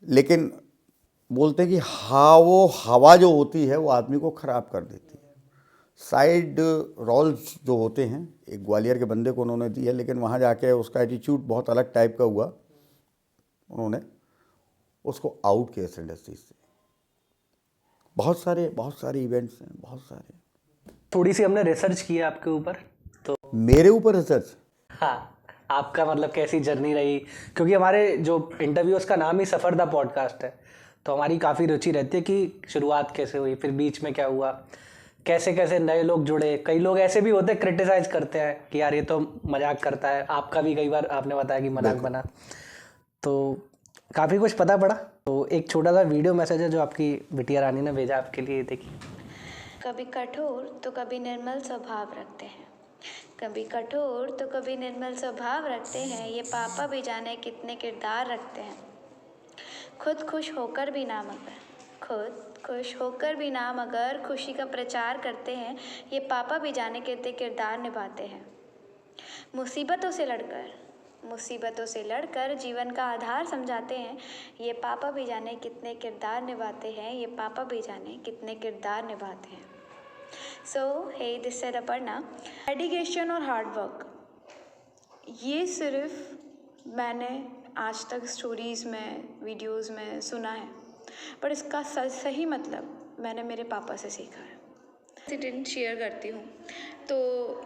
लेकिन बोलते हैं कि हाँ, वो हवा जो होती है वो आदमी को ख़राब कर देती है। साइड रोल्स जो होते हैं, एक ग्वालियर के बंदे को उन्होंने दिया, लेकिन वहाँ जाके उसका एटीट्यूड बहुत अलग टाइप का हुआ। उन्होंने उसको आउट किया इस इंडस्ट्री से। बहुत सारे इवेंट्स हैं, बहुत सारे।
थोड़ी सी हमने रिसर्च किया आपके ऊपर, तो
मेरे ऊपर रिसर्च?
हाँ, आपका मतलब कैसी जर्नी रही, क्योंकि हमारे जो इंटरव्यूज का नाम ही सफ़र द पॉडकास्ट है, तो हमारी काफ़ी रुचि रहती है कि शुरुआत कैसे हुई, फिर बीच में क्या हुआ, कैसे कैसे नए लोग जुड़े। कई लोग ऐसे भी होते हैं क्रिटिसाइज करते हैं कि यार ये तो मजाक करता है, आपका भी कई बार आपने बताया कि मजाक बना, तो काफ़ी कुछ पता पड़ा। तो एक छोटा सा वीडियो मैसेज है जो आपकी बिटिया रानी ने भेजा आपके लिए, देखिए।
कभी कठोर तो कभी निर्मल स्वभाव रखते हैं, कभी कठोर तो कभी निर्मल स्वभाव रखते हैं, ये पापा भी जाने कितने किरदार रखते हैं। खुद खुश होकर भी ना मगर खुशी का प्रचार करते हैं, ये पापा भी जाने कितने किरदार निभाते हैं। मुसीबतों से लड़कर जीवन का आधार समझाते हैं, ये पापा भी जाने कितने किरदार निभाते हैं, ये पापा भी जाने कितने किरदार निभाते हैं। So, hey, this is Aparna. Dedication और हार्ड वर्क, ये सिर्फ मैंने आज तक स्टोरीज़ में, वीडियोज़ में सुना है, पर इसका सही मतलब मैंने मेरे पापा से सीखा है। इंसिडेंट शेयर करती हूँ। तो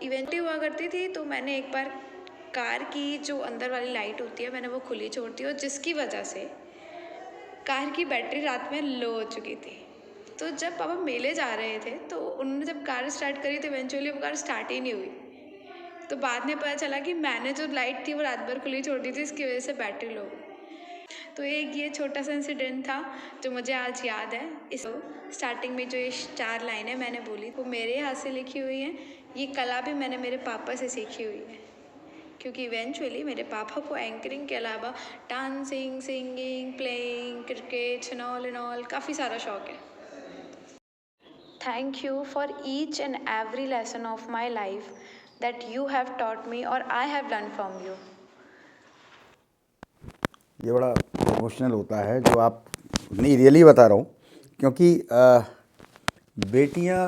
इवेंट हुआ करती थी, तो मैंने एक बार कार की जो अंदर वाली लाइट होती है, मैंने वो खुली छोड़ दी, और जिसकी वजह से कार की बैटरी रात में लो हो चुकी थी। तो जब पापा मेले जा रहे थे, तो उन्होंने जब कार स्टार्ट करी तो इवेंचुअली वो कार स्टार्ट ही नहीं हुई। तो बाद में पता चला कि मैंने जो लाइट थी वो रात भर खुली छोड़ दी थी, इसकी वजह से बैटरी लो हुई। तो एक ये छोटा सा इंसिडेंट था जो मुझे आज याद है। इस स्टार्टिंग में जो ये 4 लाइनें मैंने बोली वो मेरे हाथ से लिखी हुई हैं। ये कला भी मैंने मेरे पापा से सीखी हुई है, क्योंकि इवेंचुअली मेरे पापा को एंकरिंग के अलावा dancing, singing, playing, cricket and all काफ़ी सारा शौक है। Thank you for each and every lesson of my life that you have taught me और I have learn from you.
ये बड़ा इमोशनल होता है जो आप, नहीं रियली बता रहा हूँ, क्योंकि बेटियाँ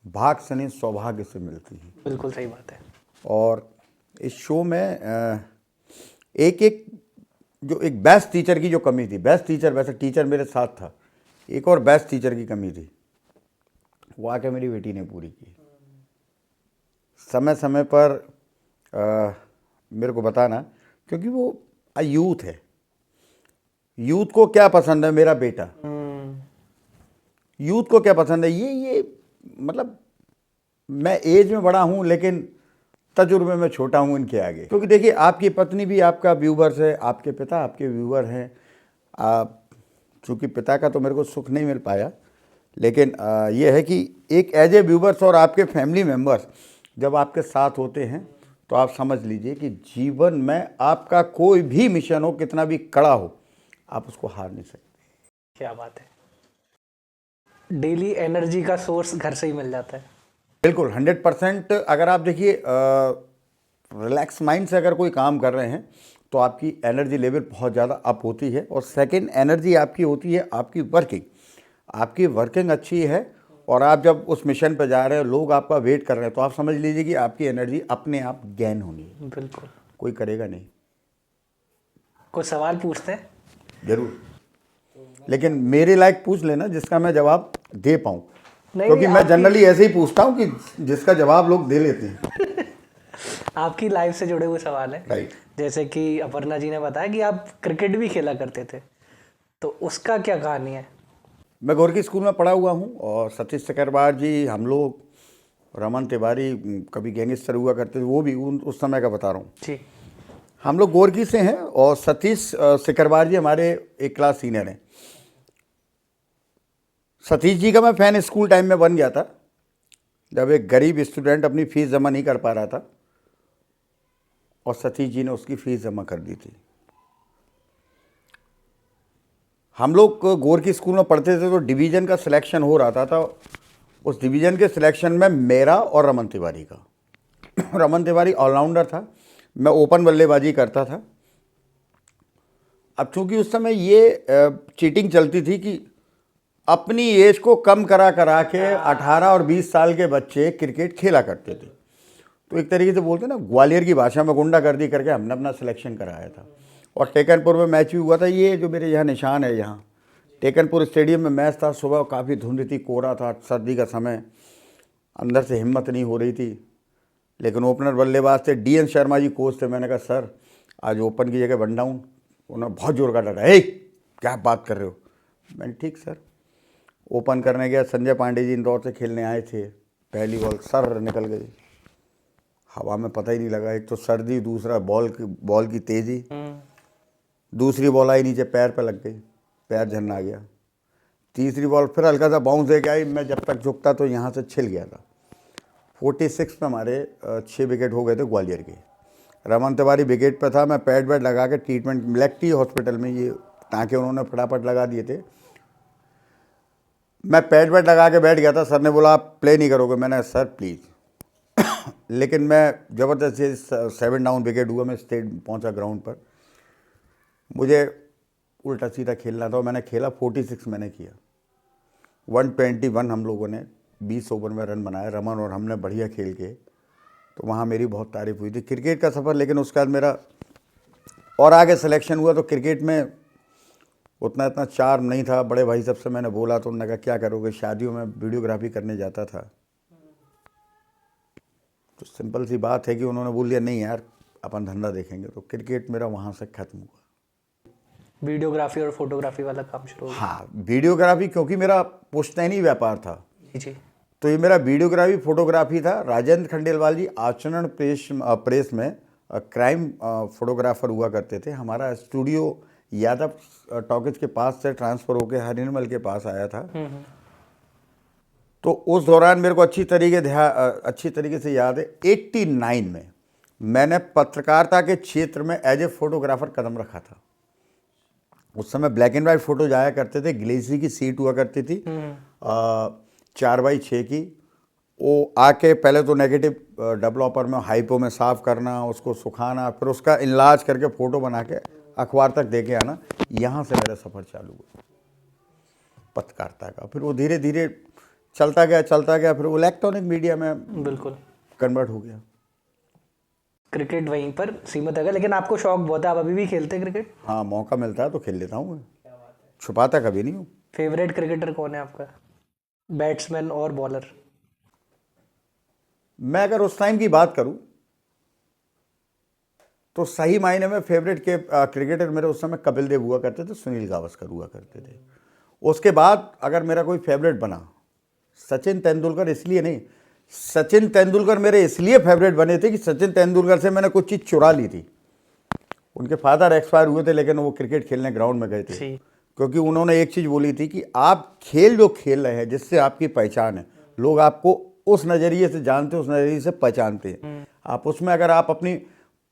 भाग्य से नहीं सौभाग्य से मिलती हैं।
बिल्कुल सही बात है।
और इस शो में एक जो एक बेस्ट टीचर की जो कमी थी, बेस्ट टीचर, वैसे टीचर मेरे साथ था, एक और बेस्ट टीचर की कमी थी, वो आके मेरी बेटी ने पूरी की। समय समय पर मेरे को बताना, क्योंकि वो यूथ है, यूथ को क्या पसंद है, मेरा बेटा यूथ को क्या पसंद है, ये मतलब मैं एज में बड़ा हूँ लेकिन तजुर्बे में छोटा हूँ इनके आगे। क्योंकि देखिए, आपकी पत्नी भी आपका व्यूवर्स है, आपके पिता आपके व्यूवर हैं। चूँकि पिता का तो मेरे को सुख नहीं मिल पाया, लेकिन ये है कि एक एज ए व्यूवर्स और आपके फैमिली मेम्बर्स जब आपके साथ होते हैं तो आप समझ लीजिए कि जीवन में आपका कोई भी मिशन हो, कितना भी कड़ा हो, आप उसको हार नहीं सकते।
क्या बात है। डेली एनर्जी का सोर्स घर से ही मिल जाता है।
बिल्कुल 100%। अगर आप देखिए रिलैक्स माइंड से अगर कोई काम कर रहे हैं तो आपकी एनर्जी लेवल बहुत ज़्यादा अप होती है। और सेकंड एनर्जी आपकी होती है आपकी वर्किंग अच्छी है, और आप जब उस मिशन पर जा रहे हो, लोग आपका वेट कर रहे हैं, तो आप समझ लीजिए कि आपकी एनर्जी अपने आप गेन होनी है।
बिल्कुल।
कोई करेगा नहीं।
कोई सवाल पूछते हैं?
जरूर, लेकिन मेरे लायक पूछ लेना जिसका मैं जवाब दे पाऊँ,
नहीं,
क्योंकि मैं
आपकी-
जनरली ऐसे ही पूछता हूँ कि जिसका जवाब लोग दे लेते हैं।
आपकी लाइफ से जुड़े हुए सवाल है।
राइट।
जैसे कि अपर्णा जी ने बताया कि आप क्रिकेट भी खेला करते थे, तो उसका क्या कहानी है?
मैं गोरकी स्कूल में पढ़ा हुआ हूँ, और सतीश सिकरवार जी, हम लोग, रमन तिवारी, कभी गैंगस्टर हुआ करते थे, वो भी उस समय का बता रहा हूँ।
जी।
हम लोग गोरकी से हैं, और सतीश सिकरवार जी हमारे एक क्लास सीनियर हैं। सतीश जी का मैं फ़ैन स्कूल टाइम में बन गया था, जब एक गरीब स्टूडेंट अपनी फ़ीस जमा नहीं कर पा रहा था, और सतीश जी ने उसकी फ़ीस जमा कर दी थी। हम लोग गोरकी स्कूल में पढ़ते थे, तो डिवीज़न का सिलेक्शन हो रहा था। उस डिवीज़न के सिलेक्शन में मेरा और रमन तिवारी का रमन तिवारी ऑलराउंडर था, मैं ओपन बल्लेबाजी करता था। अब चूंकि उस समय ये चीटिंग चलती थी कि अपनी एज को कम करा करा के 18 और 20 साल के बच्चे क्रिकेट खेला करते थे। तो एक तरीके से बोलते ना, ग्वालियर की भाषा में गुंडागर्दी करके हमने अपना सिलेक्शन कराया था। और टेकनपुर में मैच भी हुआ था। ये जो मेरे यहाँ निशान है, यहाँ टेकनपुर स्टेडियम में मैच था। सुबह काफ़ी धुंध थी, कोहरा था, सर्दी का समय, अंदर से हिम्मत नहीं हो रही थी। लेकिन ओपनर बल्लेबाज थे, DN शर्मा जी कोच थे। मैंने कहा सर आज ओपन की जगह वन डाउन। उन्होंने बहुत जोर का डांटा, हे क्या बात कर रहे हो। मैंने ठीक सर। ओपन करने गया, संजय पांडे जी इंदौर से खेलने आए थे। पहली बॉल सर निकल गई हवा में, पता ही नहीं लगा। एक तो सर्दी, दूसरा बॉल की तेज़ी। दूसरी बॉल आई नीचे, पैर पे लग गई, पैर झरना गया। तीसरी बॉल फिर हल्का सा बाउंस दे के आई, मैं जब तक झुकता तो यहाँ से छिल गया था। 46 में हमारे 6 विकेट हो गए थे ग्वालियर के। रमन तिवारी विकेट पे था, मैं पैड वैड लगा के ट्रीटमेंट ब्लैक टी हॉस्पिटल में, ये टाँके उन्होंने फटाफट लगा दिए थे। मैं पैड वैड लगा के बैठ गया था। सर ने बोला आप प्ले नहीं करोगे। मैंने सर प्लीज़ लेकिन मैं ज़बरदस्ती 7 डाउन विकेट हुआ, मैं स्टेट पहुंचा ग्राउंड पर। मुझे उल्टा सीधा खेलना था, और मैंने खेला। 46 मैंने किया। 121 हम लोगों ने 20 ओवर में रन बनाए, रमन और हमने बढ़िया खेल के। तो वहाँ मेरी बहुत तारीफ हुई थी क्रिकेट का सफ़र। लेकिन उसके बाद मेरा और आगे सिलेक्शन हुआ, तो क्रिकेट में उतना इतना चार्म नहीं था। बड़े भाई सबसे मैंने बोला, तो उन्होंने कहा क्या करोगे। शादियों में वीडियोग्राफी करने जाता था। तो सिंपल सी बात है कि उन्होंने बोल दिया नहीं यार अपन धंधा देखेंगे। तो क्रिकेट मेरा वहाँ से ख़त्म हुआ।
वीडियोग्राफी और फोटोग्राफी वाला काम शुरू हो गया।
हाँ, वीडियोग्राफी, क्योंकि मेरा पुश्तैनी व्यापार था।
जी।
तो ये मेरा वीडियोग्राफी फोटोग्राफी था। राजेंद्र खंडेलवाल जी आचरण प्रेस में क्राइम फोटोग्राफर हुआ करते थे। हमारा स्टूडियो यादव टॉकीज के पास से ट्रांसफ़र होकर हरिनमल के पास आया था। तो उस दौरान मेरे को अच्छी तरीके से याद है, 89 में मैंने पत्रकारिता के क्षेत्र में एज ए फोटोग्राफर कदम रखा था। उस समय ब्लैक एंड वाइट फोटो जाया करते थे, ग्लेसी की सीट हुआ करती थी 4x6 की। वो आके पहले तो नेगेटिव डेवलपर में हाइपो में साफ़ करना, उसको सुखाना, फिर उसका इनलाज करके फ़ोटो बना के अखबार तक दे के आना। यहाँ से मेरा सफ़र चालू हुआ पत्रकारिता का। फिर वो धीरे धीरे चलता गया। फिर वो इलेक्ट्रॉनिक मीडिया में
बिल्कुल
कन्वर्ट हो गया।
क्रिकेट वहीं पर सीमित है, लेकिन आपको शौक बहुत है, आप अभी भी खेलते हैं क्रिकेट?
हाँ, मौका मिलता है तो खेल लेता हूँ मैं, छुपाता कभी नहीं हूँ।
फेवरेट क्रिकेटर कौन है आपका, बैट्समैन और बॉलर?
मैं अगर उस टाइम की बात करूं तो सही मायने में फेवरेट के क्रिकेटर मेरे उस समय कपिल देव हुआ करते थे, सुनील गावस्कर हुआ करते थे। उसके बाद अगर मेरा कोई फेवरेट बना, सचिन तेंदुलकर इसलिए नहीं, सचिन तेंदुलकर मेरे इसलिए फेवरेट बने थे कि सचिन तेंदुलकर से मैंने कुछ चीज़ चुरा ली थी। उनके फादर एक्सपायर हुए थे, लेकिन वो क्रिकेट खेलने ग्राउंड में गए थे, क्योंकि उन्होंने एक चीज़ बोली थी कि आप खेल जो खेल रहे हैं, जिससे आपकी पहचान है, लोग आपको उस नज़रिए से जानते हैं, उस नज़रिए से पहचानते हैं। आप उसमें अगर आप अपनी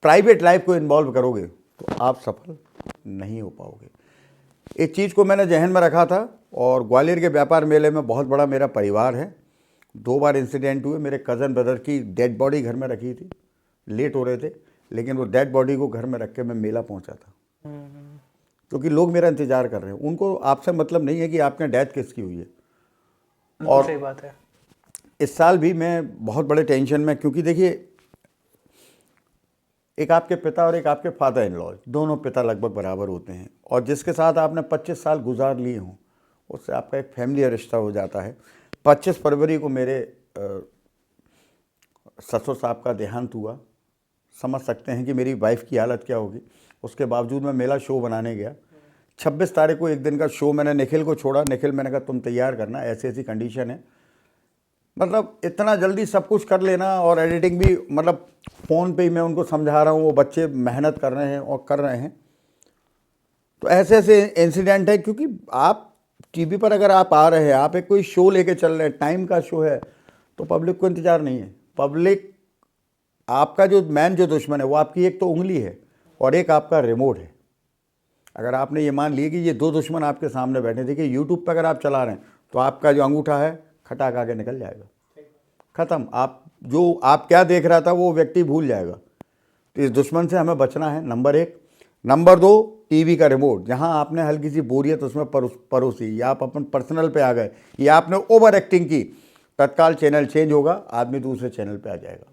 प्राइवेट लाइफ को इन्वॉल्व करोगे तो आप सफल नहीं हो पाओगे। इस चीज़ को मैंने जहन में रखा था। और ग्वालियर के व्यापार मेले में बहुत बड़ा मेरा परिवार है। 2 बार इंसिडेंट हुए। मेरे कज़न ब्रदर की डेड बॉडी घर में रखी थी, लेट हो रहे थे, लेकिन वो डेड बॉडी को घर में रख के मैं मेला पहुंचा था, क्योंकि लोग मेरा इंतजार कर रहे हैं। उनको आपसे मतलब नहीं है कि आपके डेथ किसकी हुई है।
और सही बात है।
इस साल भी मैं बहुत बड़े टेंशन में, क्योंकि देखिए एक आपके पिता और एक आपके फादर इन लॉ, दोनों पिता लगभग बराबर होते हैं, और जिसके साथ आपने 25 साल गुजार लिए हों उससे आपका एक फैमिली रिश्ता हो जाता है। 25 फरवरी को मेरे ससुर साहब का देहांत हुआ। समझ सकते हैं कि मेरी वाइफ की हालत क्या होगी। उसके बावजूद मैं मेला शो बनाने गया। 26 तारीख को एक दिन का शो मैंने निखिल को छोड़ा। निखिल, मैंने कहा तुम तैयार करना, ऐसी ऐसी कंडीशन है। मतलब इतना जल्दी सब कुछ कर लेना, और एडिटिंग भी, मतलब फ़ोन पे ही मैं उनको समझा रहा हूँ, वो बच्चे मेहनत कर रहे हैं और कर रहे हैं। तो ऐसे ऐसे इंसिडेंट है, क्योंकि आप टीवी पर अगर आप आ रहे हैं, आप एक कोई शो लेके चल रहे हैं, टाइम का शो है, तो पब्लिक को इंतज़ार नहीं है। पब्लिक आपका जो मैन जो दुश्मन है वो आपकी एक तो उंगली है और एक आपका रिमोट है। अगर आपने ये मान लिया कि ये दो दुश्मन आपके सामने बैठे, देखिए यूट्यूब पर अगर आप चला रहे हैं तो आपका जो अंगूठा है खटाक आके निकल जाएगा, ख़त्म। आप क्या देख रहा था वो व्यक्ति भूल जाएगा। तो इस दुश्मन से हमें बचना है, नंबर 1। नंबर 2, टीवी का रिमोट, जहां आपने हल्की सी बोरियत उसमें परोसी, या आप अपन पर्सनल पे आ गए, या आपने ओवर एक्टिंग की, तत्काल चैनल चेंज होगा, आदमी दूसरे चैनल पे आ जाएगा।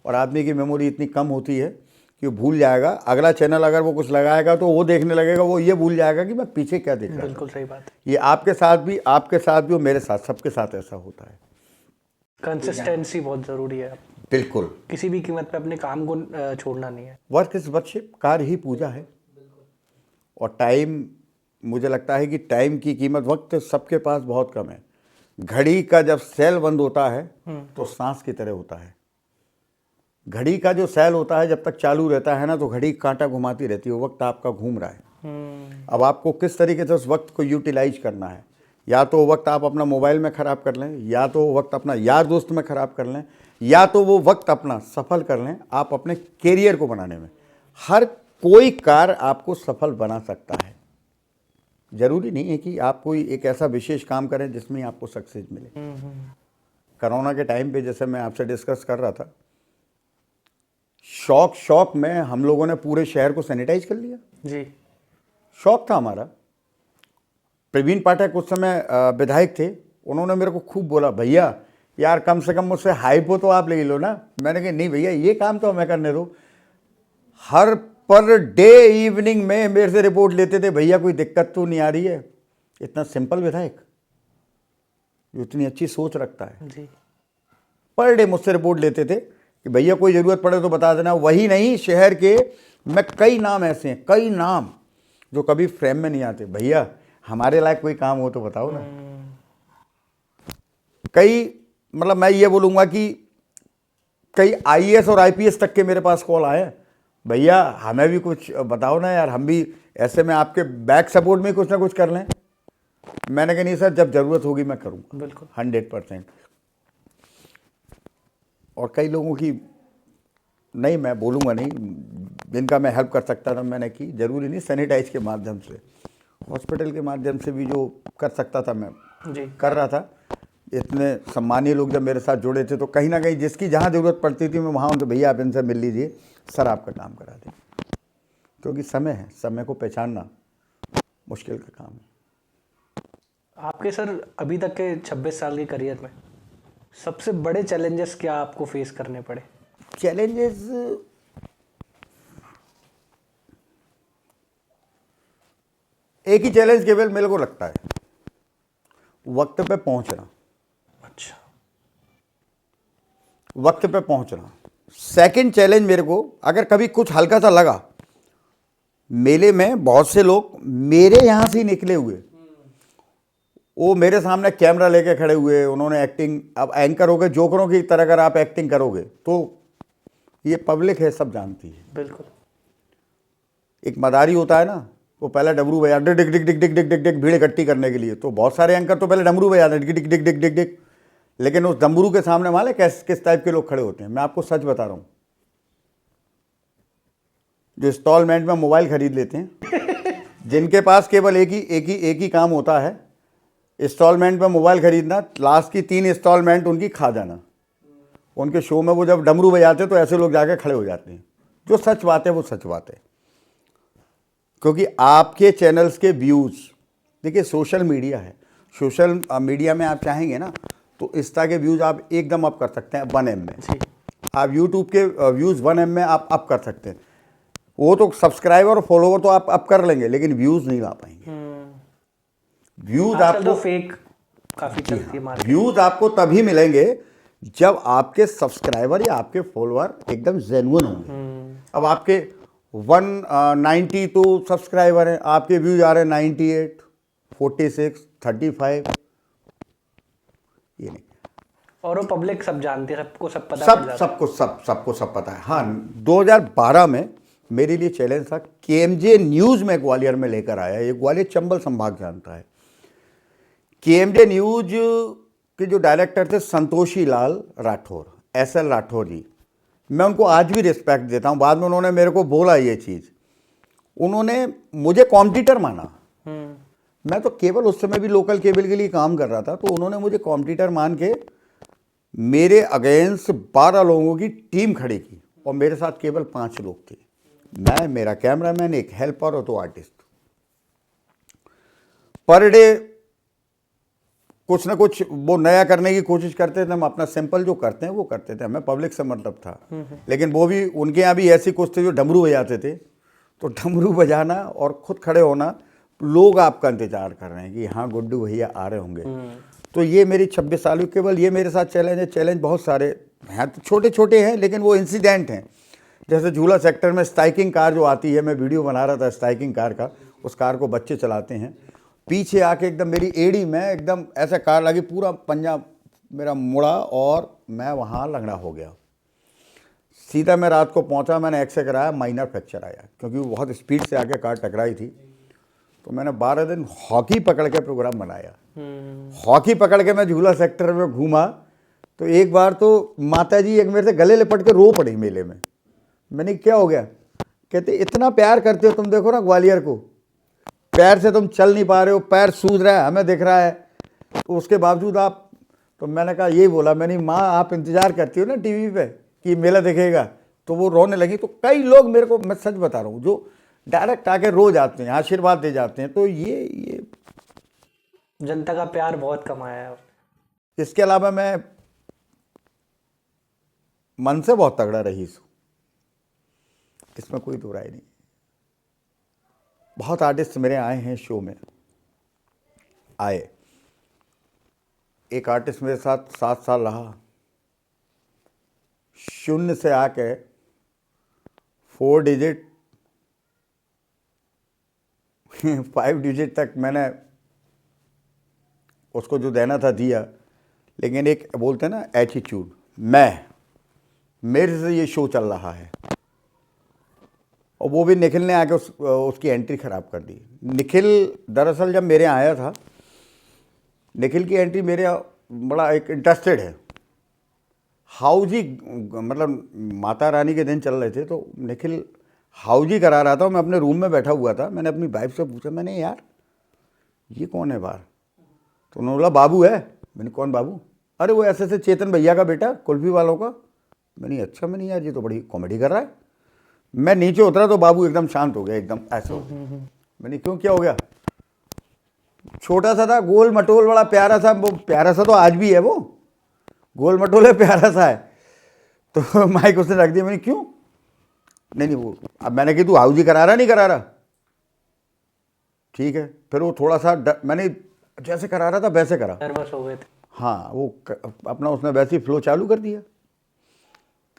और आदमी की मेमोरी इतनी कम होती है कि वो भूल जाएगा। अगला चैनल अगर वो कुछ लगाएगा तो वो देखने लगेगा, वो ये भूल जाएगा कि मैं पीछे क्या देख रहा था।
बिल्कुल सही बात है।
ये आपके साथ भी और मेरे साथ, सबके साथ ऐसा होता है।
कंसिस्टेंसी बहुत ज़रूरी है।
बिल्कुल,
किसी भी कीमत पे अपने काम को छोड़ना नहीं है।
वर्क इज वर्शिप, कार्य ही पूजा है। और टाइम, मुझे लगता है कि टाइम की कीमत, वक्त सबके पास बहुत कम है। घड़ी का जब सेल बंद होता है तो सांस की तरह होता है। घड़ी का जो सेल होता है जब तक चालू रहता है ना, तो घड़ी कांटा घुमाती रहती है, वक्त आपका घूम रहा है। अब आपको किस तरीके से उस वक्त को यूटिलाइज करना है। या तो वो वक्त आप अपना मोबाइल में ख़राब कर लें, या तो वो वक्त अपना यार दोस्त में ख़राब कर लें, या तो वो वक्त अपना सफल कर लें आप अपने कैरियर को बनाने में। हर कोई कार्य आपको सफल बना सकता है। ज़रूरी नहीं है कि आप कोई एक ऐसा विशेष काम करें जिसमें आपको सक्सेस मिले। कोरोना के टाइम पे जैसे मैं आपसे डिस्कस कर रहा था, शौक में हम लोगों ने पूरे शहर को सैनिटाइज कर लिया
जी।
शौक था हमारा। प्रवीण पाठक उस समय विधायक थे, उन्होंने मेरे को खूब बोला, भैया यार कम से कम मुझसे हाइपो तो आप ले लो ना। मैंने कहा नहीं भैया, ये काम तो हमें करने दो। हर पर डे इवनिंग में मेरे से रिपोर्ट लेते थे, भैया कोई दिक्कत तो नहीं आ रही है। इतना सिंपल विधायक जो इतनी अच्छी सोच रखता है
जी।
पर डे मुझसे रिपोर्ट लेते थे कि भैया कोई ज़रूरत पड़े तो बता देना। वही नहीं, शहर के मैं कई नाम ऐसे हैं, कई नाम जो कभी फ्रेम में नहीं आते, भैया हमारे लायक कोई काम हो तो बताओ ना। कई, मतलब मैं ये बोलूँगा कि कई IAS और IPS तक के मेरे पास कॉल आए, भैया हमें भी कुछ बताओ ना यार, हम भी ऐसे में आपके बैक सपोर्ट में कुछ ना कुछ कर लें। मैंने कहा नहीं सर, जब ज़रूरत होगी मैं करूँगा,
बिल्कुल
100%। और कई लोगों की नहीं, मैं बोलूँगा नहीं, जिनका मैं हेल्प कर सकता था मैंने की। ज़रूरी नहीं सैनिटाइज के माध्यम से, हॉस्पिटल के माध्यम से भी जो कर सकता था मैं
जी।
कर रहा था। इतने सम्मानीय लोग जब मेरे साथ जुड़े थे तो कहीं ना कहीं जिसकी जहाँ ज़रूरत पड़ती थी मैं वहाँ उनसे, भैया आप इनसे मिल लीजिए, सर आपका काम करा दें। क्योंकि समय है, समय को पहचानना मुश्किल का काम है।
आपके सर अभी तक के 26 साल के करियर में सबसे बड़े चैलेंजेस क्या आपको फेस करने पड़े?
चैलेंजेस, एक ही चैलेंज केवल मेरे को लगता है, वक्त पे पहुंचना।
अच्छा।
वक्त पे पहुंचना। सेकंड चैलेंज मेरे को, अगर कभी कुछ हल्का सा लगा, मेले में बहुत से लोग मेरे यहां से ही निकले हुए, वो मेरे सामने कैमरा लेके खड़े हुए, उन्होंने एक्टिंग, अब एंकर हो गए, जोकरों की तरह अगर आप एक्टिंग करोगे तो ये पब्लिक है, सब जानती है।
बिल्कुल।
एक मदारी होता है ना, वो पहले डमरू बजा डिग डिग डिग डिग डिग डिग डिग डिग भीड़ इकट्ठी करने के लिए, तो बहुत सारे एंकर तो पहले डमरू बजाते हैं डिग डिग डिग डिग डिग डिग। लेकिन उस डमरू के सामने माले किस टाइप के लोग खड़े होते हैं। मैं आपको सच बता रहा हूँ, जो इंस्टॉलमेंट में मोबाइल खरीद लेते हैं, जिनके पास केवल एक ही काम होता है, इंस्टॉलमेंट में मोबाइल खरीदना, लास्ट की 3 इंस्टॉलमेंट उनकी खा जाना। उनके शो में वो जब डमरू बजाते तो ऐसे लोग जाके खड़े हो जाते हैं, जो सच बात है वो सच बात है, क्योंकि आपके चैनल्स के व्यूज़, देखिए सोशल मीडिया है, सोशल मीडिया में आप चाहेंगे ना तो इंस्टा के व्यूज़ आप एकदम अप कर सकते हैं 1 M में, आप यूट्यूब के व्यूज़ 1 M में आप अप कर सकते हैं। वो तो सब्सक्राइबर और फॉलोवर तो आप अप कर लेंगे, लेकिन व्यूज़ नहीं ला पाएंगे। व्यूज़
आजकल तो
आपको
फेक काफी चलती है मार्केट।
व्यूज़ आपको तभी मिलेंगे जब आपके सब्सक्राइबर या आपके फॉलोअर एकदम जेन्युइन होंगे। अब आपके 192 सब्सक्राइबर हैं, आपके व्यूज आ रहे हैं 98, 46, 35, ये नहीं।
और वो पब्लिक सब जानती है, सबको सब पता पड़ जाता है।
सबको सब पता है। हाँ, 2012 में मेरे लिए चैलेंज था, KMJ न्यूज़ में ग्वालियर में लेकर आया। ये ग्वालियर चंबल संभाग जानता है। KMJ न्यूज़ के जो डायरेक्टर थे संतोषी लाल राठौर, SL राठौर जी, मैं उनको आज भी रिस्पेक्ट देता हूँ। बाद में उन्होंने मेरे को बोला ये चीज़, उन्होंने मुझे कॉम्पिटिटर माना। मैं तो केवल उस समय भी लोकल केबल के लिए काम कर रहा था, तो उन्होंने मुझे कॉम्पिटिटर मान के मेरे अगेंस्ट 12 लोगों की टीम खड़ी की, और मेरे साथ केवल 5 लोग थे, मैं, मेरा कैमरामैन, एक हेल्पर और 2 आर्टिस्ट। पर डे कुछ ना कुछ वो नया करने की कोशिश करते थे। हम अपना सिंपल जो करते हैं वो करते थे, हमें पब्लिक से मतलब था। लेकिन वो भी, उनके यहाँ भी ऐसे कुछ थे जो डमरू बजाते थे, तो डमरू बजाना और खुद खड़े होना, लोग आपका इंतजार कर रहे हैं कि हाँ गुड्डू भैया आ रहे होंगे। तो ये मेरी 26 साल की, केवल ये मेरे साथ चैलेंज है। चैलेंज बहुत सारे हैं, तो छोटे छोटे हैं, लेकिन वो इंसिडेंट हैं। जैसे झूला सेक्टर में स्ट्राइकिंग कार जो आती है, मैं वीडियो बना रहा था स्ट्राइकिंग कार का, उस कार को बच्चे चलाते हैं, पीछे आके एकदम मेरी एड़ी में एकदम ऐसा कार लगी, पूरा पंजा मेरा मुड़ा और मैं वहाँ लंगड़ा हो गया। सीधा मैं रात को पहुँचा, मैंने एक्सरे कराया, माइनर फ्रैक्चर आया, क्योंकि वो बहुत स्पीड से आके कार टकराई थी। तो मैंने 12 दिन हॉकी पकड़ के प्रोग्राम बनाया। हॉकी पकड़ के मैं झूला सेक्टर में घूमा, तो एक बार तो माता जी एक मेरे से गले लिपट के रो पड़ी मेले में। मैंने क्या हो गया? कहते इतना प्यार करते हो तुम, देखो ना ग्वालियर को, पैर से तुम चल नहीं पा रहे हो, पैर सूज रहा है, हमें दिख रहा है, तो उसके बावजूद आप। तो मैंने कहा, यही बोला मैंने, माँ आप इंतज़ार करती हो ना टीवी पे कि मेला दिखेगा, तो वो रोने लगी। तो कई लोग मेरे को, मैं सच बता रहा हूँ, जो डायरेक्ट आके रो जाते हैं, आशीर्वाद दे जाते हैं। तो ये
जनता का प्यार बहुत कमाया है।
इसके अलावा मैं मन से बहुत तगड़ा रईस हूँ, इसमें कोई दो राय नहीं। बहुत आर्टिस्ट मेरे आए हैं शो में, आए। एक आर्टिस्ट मेरे साथ 7 साल रहा, शून्य से आके 4 डिजिट 5 डिजिट तक मैंने उसको जो देना था दिया। लेकिन एक बोलते हैं ना एटीट्यूड, मेरे से ये शो चल रहा है, और वो भी निखिल ने आके उसकी एंट्री ख़राब कर दी। निखिल दरअसल जब मेरे यहाँ आया था, निखिल की एंट्री मेरे बड़ा एक इंटरेस्टेड है। हाउजी, मतलब माता रानी के दिन चल रहे थे, तो निखिल हाउजी करा रहा था। मैं अपने रूम में बैठा हुआ था, मैंने अपनी वाइफ से पूछा, मैंने यार ये कौन है बाहर? तो उन्होंने बोला बाबू है। मैंने कौन बाबू? अरे वो ऐसे चेतन भैया का बेटा, कुल्फी वालों का। मैंने अच्छा, मैंने यार ये तो बड़ी कॉमेडी कर रहा है। मैं नीचे उतरा तो बाबू एकदम शांत हो गया, एकदम ऐसा हो गया। मैंने क्यों, क्या हो गया? छोटा सा था, गोल मटोल, बड़ा प्यारा सा। वो प्यारा सा तो आज भी है, वो गोल मटोल है, प्यारा सा है। तो माइक उसने रख दिया। मैंने क्यों? नहीं वो, अब मैंने कि तू हाउजी करा रहा नहीं करा रहा? ठीक है। फिर वो थोड़ा सा मैंने जैसे करा रहा था वैसे करा,
नर्वस हो गए थे।
हाँ, वो अपना उसने वैसे ही फ्लो चालू कर दिया।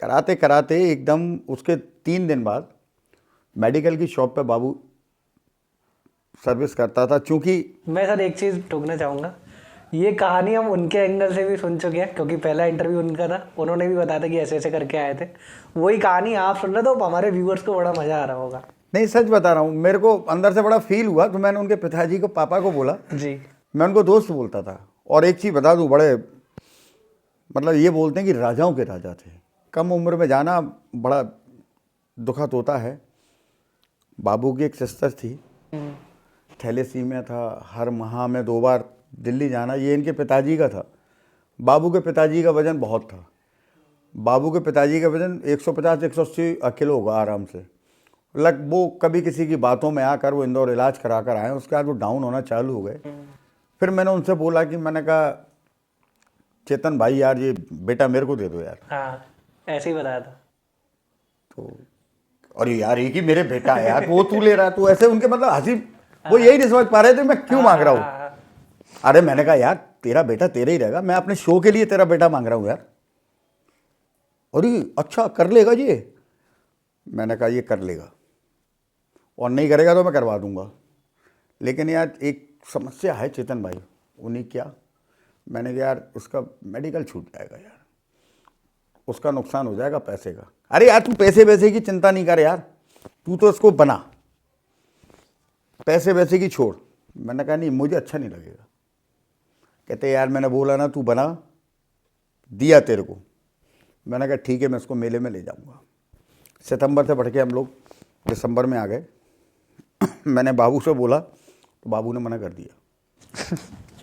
कराते कराते एकदम उसके 3 दिन बाद मेडिकल की शॉप पे बाबू सर्विस करता था। चूँकि
मैं सर एक चीज़ टोकना चाहूँगा, ये कहानी हम उनके एंगल से भी सुन चुके हैं, क्योंकि पहला इंटरव्यू उनका था, उन्होंने भी बताया था कि ऐसे ऐसे करके आए थे। वही कहानी आप सुन रहे तो हमारे व्यूअर्स को बड़ा मज़ा आ रहा होगा।
नहीं, सच बता रहा हूँ, मेरे को अंदर से बड़ा फील हुआ। तो मैंने उनके पिताजी को, पापा को बोला
जी,
मैं उनको दोस्त बोलता था। और एक चीज़ बता दूँ, बड़े मतलब ये बोलते हैं कि राजाओं के राजा थे। कम उम्र में जाना बड़ा दुखद होता है। बाबू की एक सिस्टर थी, थैलेसीमिया था, हर माह में 2 बार दिल्ली जाना, ये इनके पिताजी का था। बाबू के पिताजी का वजन बहुत था, बाबू के पिताजी का वजन 150-180 किलो होगा आराम से। वो कभी किसी की बातों में आकर वो इंदौर इलाज करा कर आए, उसके बाद वो डाउन होना चालू हो गए। फिर मैंने उनसे बोला कि मैंने कहा चेतन भाई यार ये बेटा मेरे को दे दो यार।
हाँ, ऐसे ही बताया था।
तो अरे यार एक ही मेरे बेटा है यार, वो तू ले रहा है, तो ऐसे उनके मतलब हंसी, वो यही नहीं समझ पा रहे थे मैं क्यों मांग रहा हूँ। अरे मैंने कहा यार तेरा बेटा तेरे ही रहेगा, मैं अपने शो के लिए तेरा बेटा मांग रहा हूँ यार। अरे अच्छा कर लेगा ये? मैंने कहा ये कर लेगा, और नहीं करेगा तो मैं करवा दूंगा। लेकिन यार एक समस्या है चेतन भाई। उन्हीं क्या? मैंने कहा यार उसका मेडिकल छूट जाएगा यार, उसका नुकसान हो जाएगा पैसे का। अरे यार तू पैसे वैसे की चिंता नहीं कर यार, तू तो इसको बना, पैसे वैसे की छोड़। मैंने कहा नहीं मुझे अच्छा नहीं लगेगा। कहते यार मैंने बोला ना तू बना, दिया तेरे को। मैंने कहा ठीक है मैं इसको मेले में ले जाऊंगा। सितंबर से बढ़ के हम लोग दिसंबर में आ गए। मैंने बाबू से बोला तो बाबू ने मना कर दिया।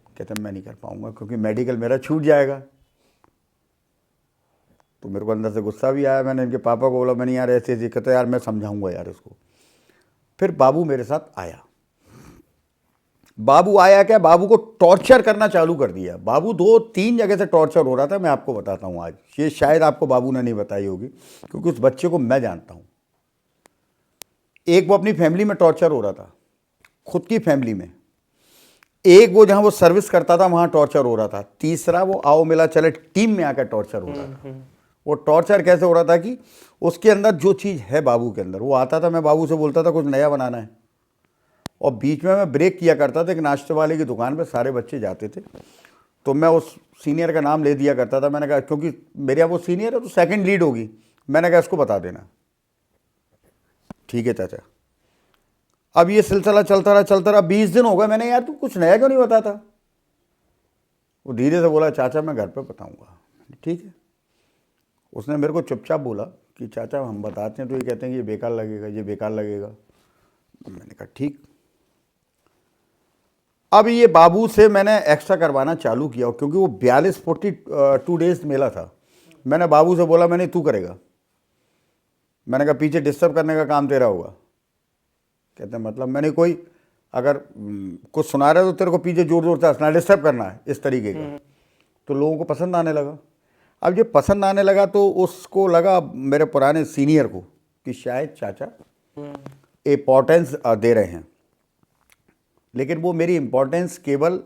कहते मैं नहीं कर पाऊंगा क्योंकि मेडिकल मेरा छूट जाएगा। तो मेरे को अंदर से गुस्सा भी आया। मैंने इनके पापा को बोला मैंने यार ऐसे ऐसे। कहते यार मैं समझाऊंगा यार इसको। फिर बाबू मेरे साथ आया। बाबू आया क्या, बाबू को टॉर्चर करना चालू कर दिया। बाबू 2-3 जगह से टॉर्चर हो रहा था। मैं आपको बताता हूँ आज, ये शायद आपको बाबू ने नहीं बताई होगी क्योंकि उस बच्चे को मैं जानता हूँ। एक वो अपनी फैमिली में टॉर्चर हो रहा था, खुद की फैमिली में। एक वो जहाँ वो सर्विस करता था वहाँ टॉर्चर हो रहा था। तीसरा वो आओ मिला चले टीम में आकर टॉर्चर हो रहा था। वो टॉर्चर कैसे हो रहा था कि उसके अंदर जो चीज़ है बाबू के अंदर, वो आता था, मैं बाबू से बोलता था कुछ नया बनाना है, और बीच में मैं ब्रेक किया करता था। एक नाश्ते वाले की दुकान पे सारे बच्चे जाते थे, तो मैं उस सीनियर का नाम ले दिया करता था। मैंने कहा क्योंकि मेरे यहाँ वो सीनियर है तो सेकंड लीड होगी, मैंने कहा इसको बता देना। ठीक है चाचा। अब ये सिलसिला चलता रहा 20 दिन हो गए। मैंने यार तू कुछ नया क्यों नहीं बताता? वो धीरे से बोला चाचा मैं घर पे बताऊंगा। ठीक है। उसने मेरे को चुपचाप बोला कि चाचा हम बताते हैं तो ये कहते हैं कि ये बेकार लगेगा, ये बेकार लगेगा। मैंने कहा ठीक। अब ये बाबू से मैंने एक्स्ट्रा करवाना चालू किया क्योंकि वो 42 डेज मेला था। मैंने बाबू से बोला मैंने तू करेगा। मैंने कहा पीछे डिस्टर्ब करने का काम तेरा होगा। कहते हैं मतलब? मैंने कोई अगर कुछ सुना रहा है तो तेरे को पीछे जोर जोर से हंसना, डिस्टर्ब करना है, इस तरीके का। तो लोगों को पसंद आने लगा। अब ये पसंद आने लगा तो उसको लगा मेरे पुराने सीनियर को कि शायद चाचा इम्पोर्टेंस दे रहे हैं। लेकिन वो मेरी इम्पोर्टेंस केवल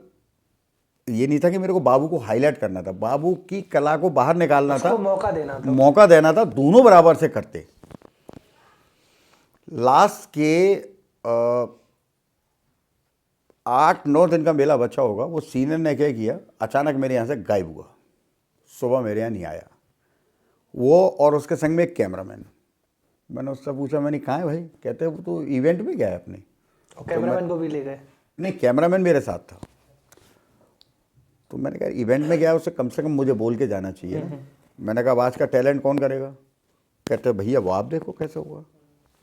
ये नहीं था कि मेरे को बाबू को हाईलाइट करना था, बाबू की कला को बाहर निकालना था,
मौका देना था,
दोनों बराबर से करते। लास्ट के 8-9 दिन का मेला बचा होगा। वो सीनियर ने क्या किया, अचानक मेरे यहाँ से गायब हुआ। सुबह मेरे यहाँ नहीं आया वो, और उसके संग में एक कैमरामैन। मैंने उससे पूछा मैंने कहाँ है भाई? कहते वो तो इवेंट में गया है अपने।
कैमरामैन को भी ले गए? नहीं,
कैमरामैन मेरे साथ था। तो मैंने कहा इवेंट में गया, उससे कम से कम मुझे बोल के जाना चाहिए ना। मैंने कहा आज का टैलेंट कौन करेगा? कहते भैया वो आप देखो कैसे होगा।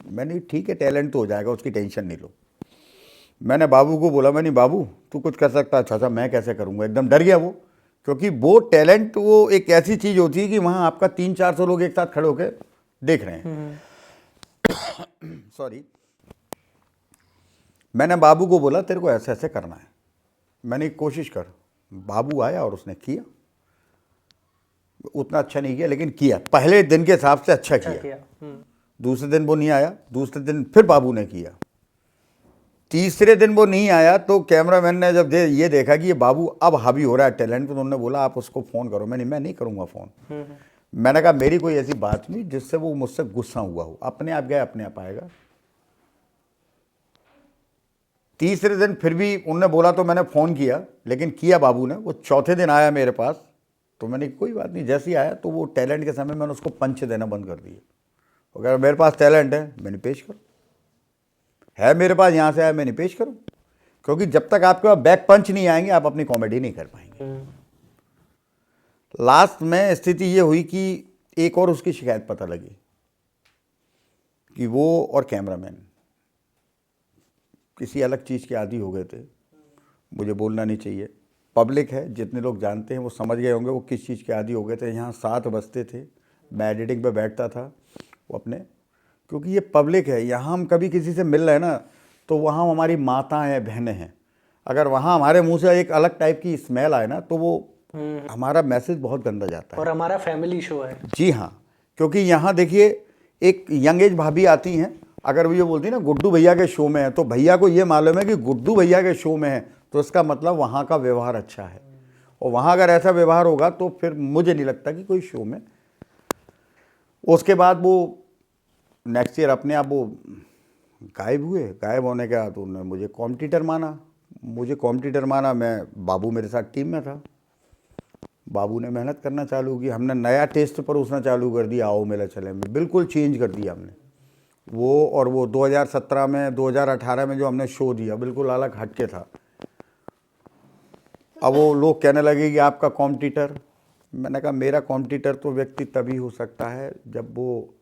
मैंने ठीक है टैलेंट तो हो जाएगा, उसकी टेंशन नहीं लो। मैंने बाबू को बोला मैंने बाबू तू कुछ कर सकता है? चाचा मैं कैसे करूँगा। एकदम डर गया वो, क्योंकि वो टैलेंट वो एक ऐसी चीज़ होती है कि वहाँ आपका 300-400 लोग एक साथ खड़े होकर देख रहे हैं। सॉरी। मैंने बाबू को बोला तेरे को ऐसे ऐसे करना है, मैंने कोशिश कर। बाबू आया और उसने किया। उतना अच्छा नहीं किया लेकिन किया, पहले दिन के हिसाब से अच्छा किया। दूसरे दिन वो नहीं आया, दूसरे दिन फिर बाबू ने किया। तीसरे दिन वो नहीं आया तो कैमरामैन ने जब ये देखा कि ये बाबू अब हावी हो रहा है टैलेंट, तो उन्होंने बोला आप उसको फ़ोन करो। मैं नहीं करूँगा फ़ोन। मैंने कहा मेरी कोई ऐसी बात नहीं जिससे वो मुझसे गुस्सा हुआ हो, अपने आप गया अपने आप आएगा। तीसरे दिन फिर भी उनने बोला तो मैंने फ़ोन किया, लेकिन किया बाबू ने। वो चौथे दिन आया मेरे पास तो मैंने कोई बात नहीं, जैसे ही आया तो वो टैलेंट के समय मैंने उसको पंच देना बंद कर दिया। अगर मेरे पास टैलेंट है मैंने पेश करो, है मेरे पास, यहाँ से आया मैंने पेश करूँ। क्योंकि जब तक आपके पास बैक पंच नहीं आएंगे आप अपनी कॉमेडी नहीं कर पाएंगे। लास्ट में स्थिति ये हुई कि एक और उसकी शिकायत पता लगी कि वो और कैमरामैन किसी अलग चीज़ के आदी हो गए थे। मुझे बोलना नहीं चाहिए, पब्लिक है, जितने लोग जानते हैं वो समझ गए होंगे वो किस चीज़ के आदी हो गए थे। यहाँ 7 बजते थे मैं एडिटिंग पे बैठता था वो अपने, क्योंकि ये पब्लिक है, यहाँ हम कभी किसी से मिल रहे हैं ना तो वहाँ हमारी माताएं हैं, बहनें हैं, अगर वहाँ हमारे मुंह से एक अलग टाइप की स्मेल आए ना तो वो हमारा मैसेज बहुत गंदा जाता है।
और हमारा फैमिली शो है।
जी हाँ, क्योंकि यहाँ देखिए एक यंग एज भाभी आती हैं, अगर वो ये बोलती है ना गुड्डू भैया के शो में है, तो भैया को ये मालूम है कि गुड्डू भैया के शो में है तो इसका मतलब वहाँ का व्यवहार अच्छा है, और वहाँ अगर ऐसा व्यवहार होगा तो फिर मुझे नहीं लगता कि कोई शो में। उसके बाद वो नेक्स्ट ईयर अपने आप वो गायब हुए। गायब होने के बाद उन्होंने मुझे कॉम्पिटिटर माना। मैं, बाबू मेरे साथ टीम में था, बाबू ने मेहनत करना चालू की, हमने नया टेस्ट पर उसने चालू कर दिया, आओ मेला चले में, बिल्कुल चेंज कर दिया हमने वो। और वो 2017 में 2018 में जो हमने शो दिया बिल्कुल अलग हटके था। अब वो लोग कहने लगे कि आपका कॉम्पिटिटर, मैंने कहा मेरा कॉम्पिटिटर तो व्यक्ति तभी हो सकता है जब वो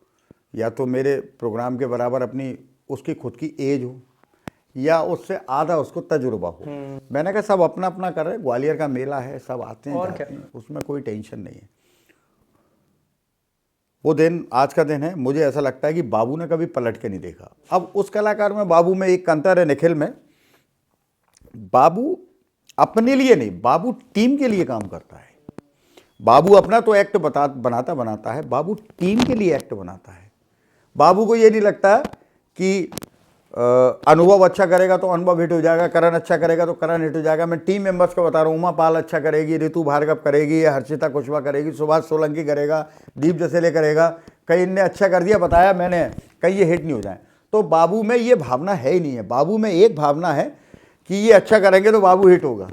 या तो मेरे प्रोग्राम के बराबर अपनी उसकी खुद की एज हो या उससे आधा उसको तजुर्बा हो। मैंने कहा सब अपना अपना कर रहे हैं, ग्वालियर का मेला है, सब आते हैं जाते हैं, उसमें कोई टेंशन नहीं है। वो दिन आज का दिन है, मुझे ऐसा लगता है कि बाबू ने कभी पलट के नहीं देखा। अब उस कलाकार में बाबू में एक अंतर है निखिल में, बाबू अपने लिए नहीं, बाबू टीम के लिए काम करता है। बाबू अपना तो एक्ट बनाता है, बाबू टीम के लिए एक्ट बनाता है। बाबू को ये नहीं लगता कि अनुभव अच्छा करेगा तो अनुभव हिट हो जाएगा, करण अच्छा करेगा तो करण हिट हो जाएगा। मैं टीम मेंबर्स को बता रहा हूँ, उमा पाल अच्छा करेगी, ऋतु भार्गव करेगी, हर्षिता कुशवाहा करेगी, सुभाष सोलंकी करेगा, दीप जसेले करेगा, कहीं इनने अच्छा कर दिया बताया मैंने, कहीं ये हिट नहीं हो जाए। तो बाबू में ये भावना है ही नहीं है। बाबू में एक भावना है कि ये अच्छा करेंगे तो बाबू हिट होगा,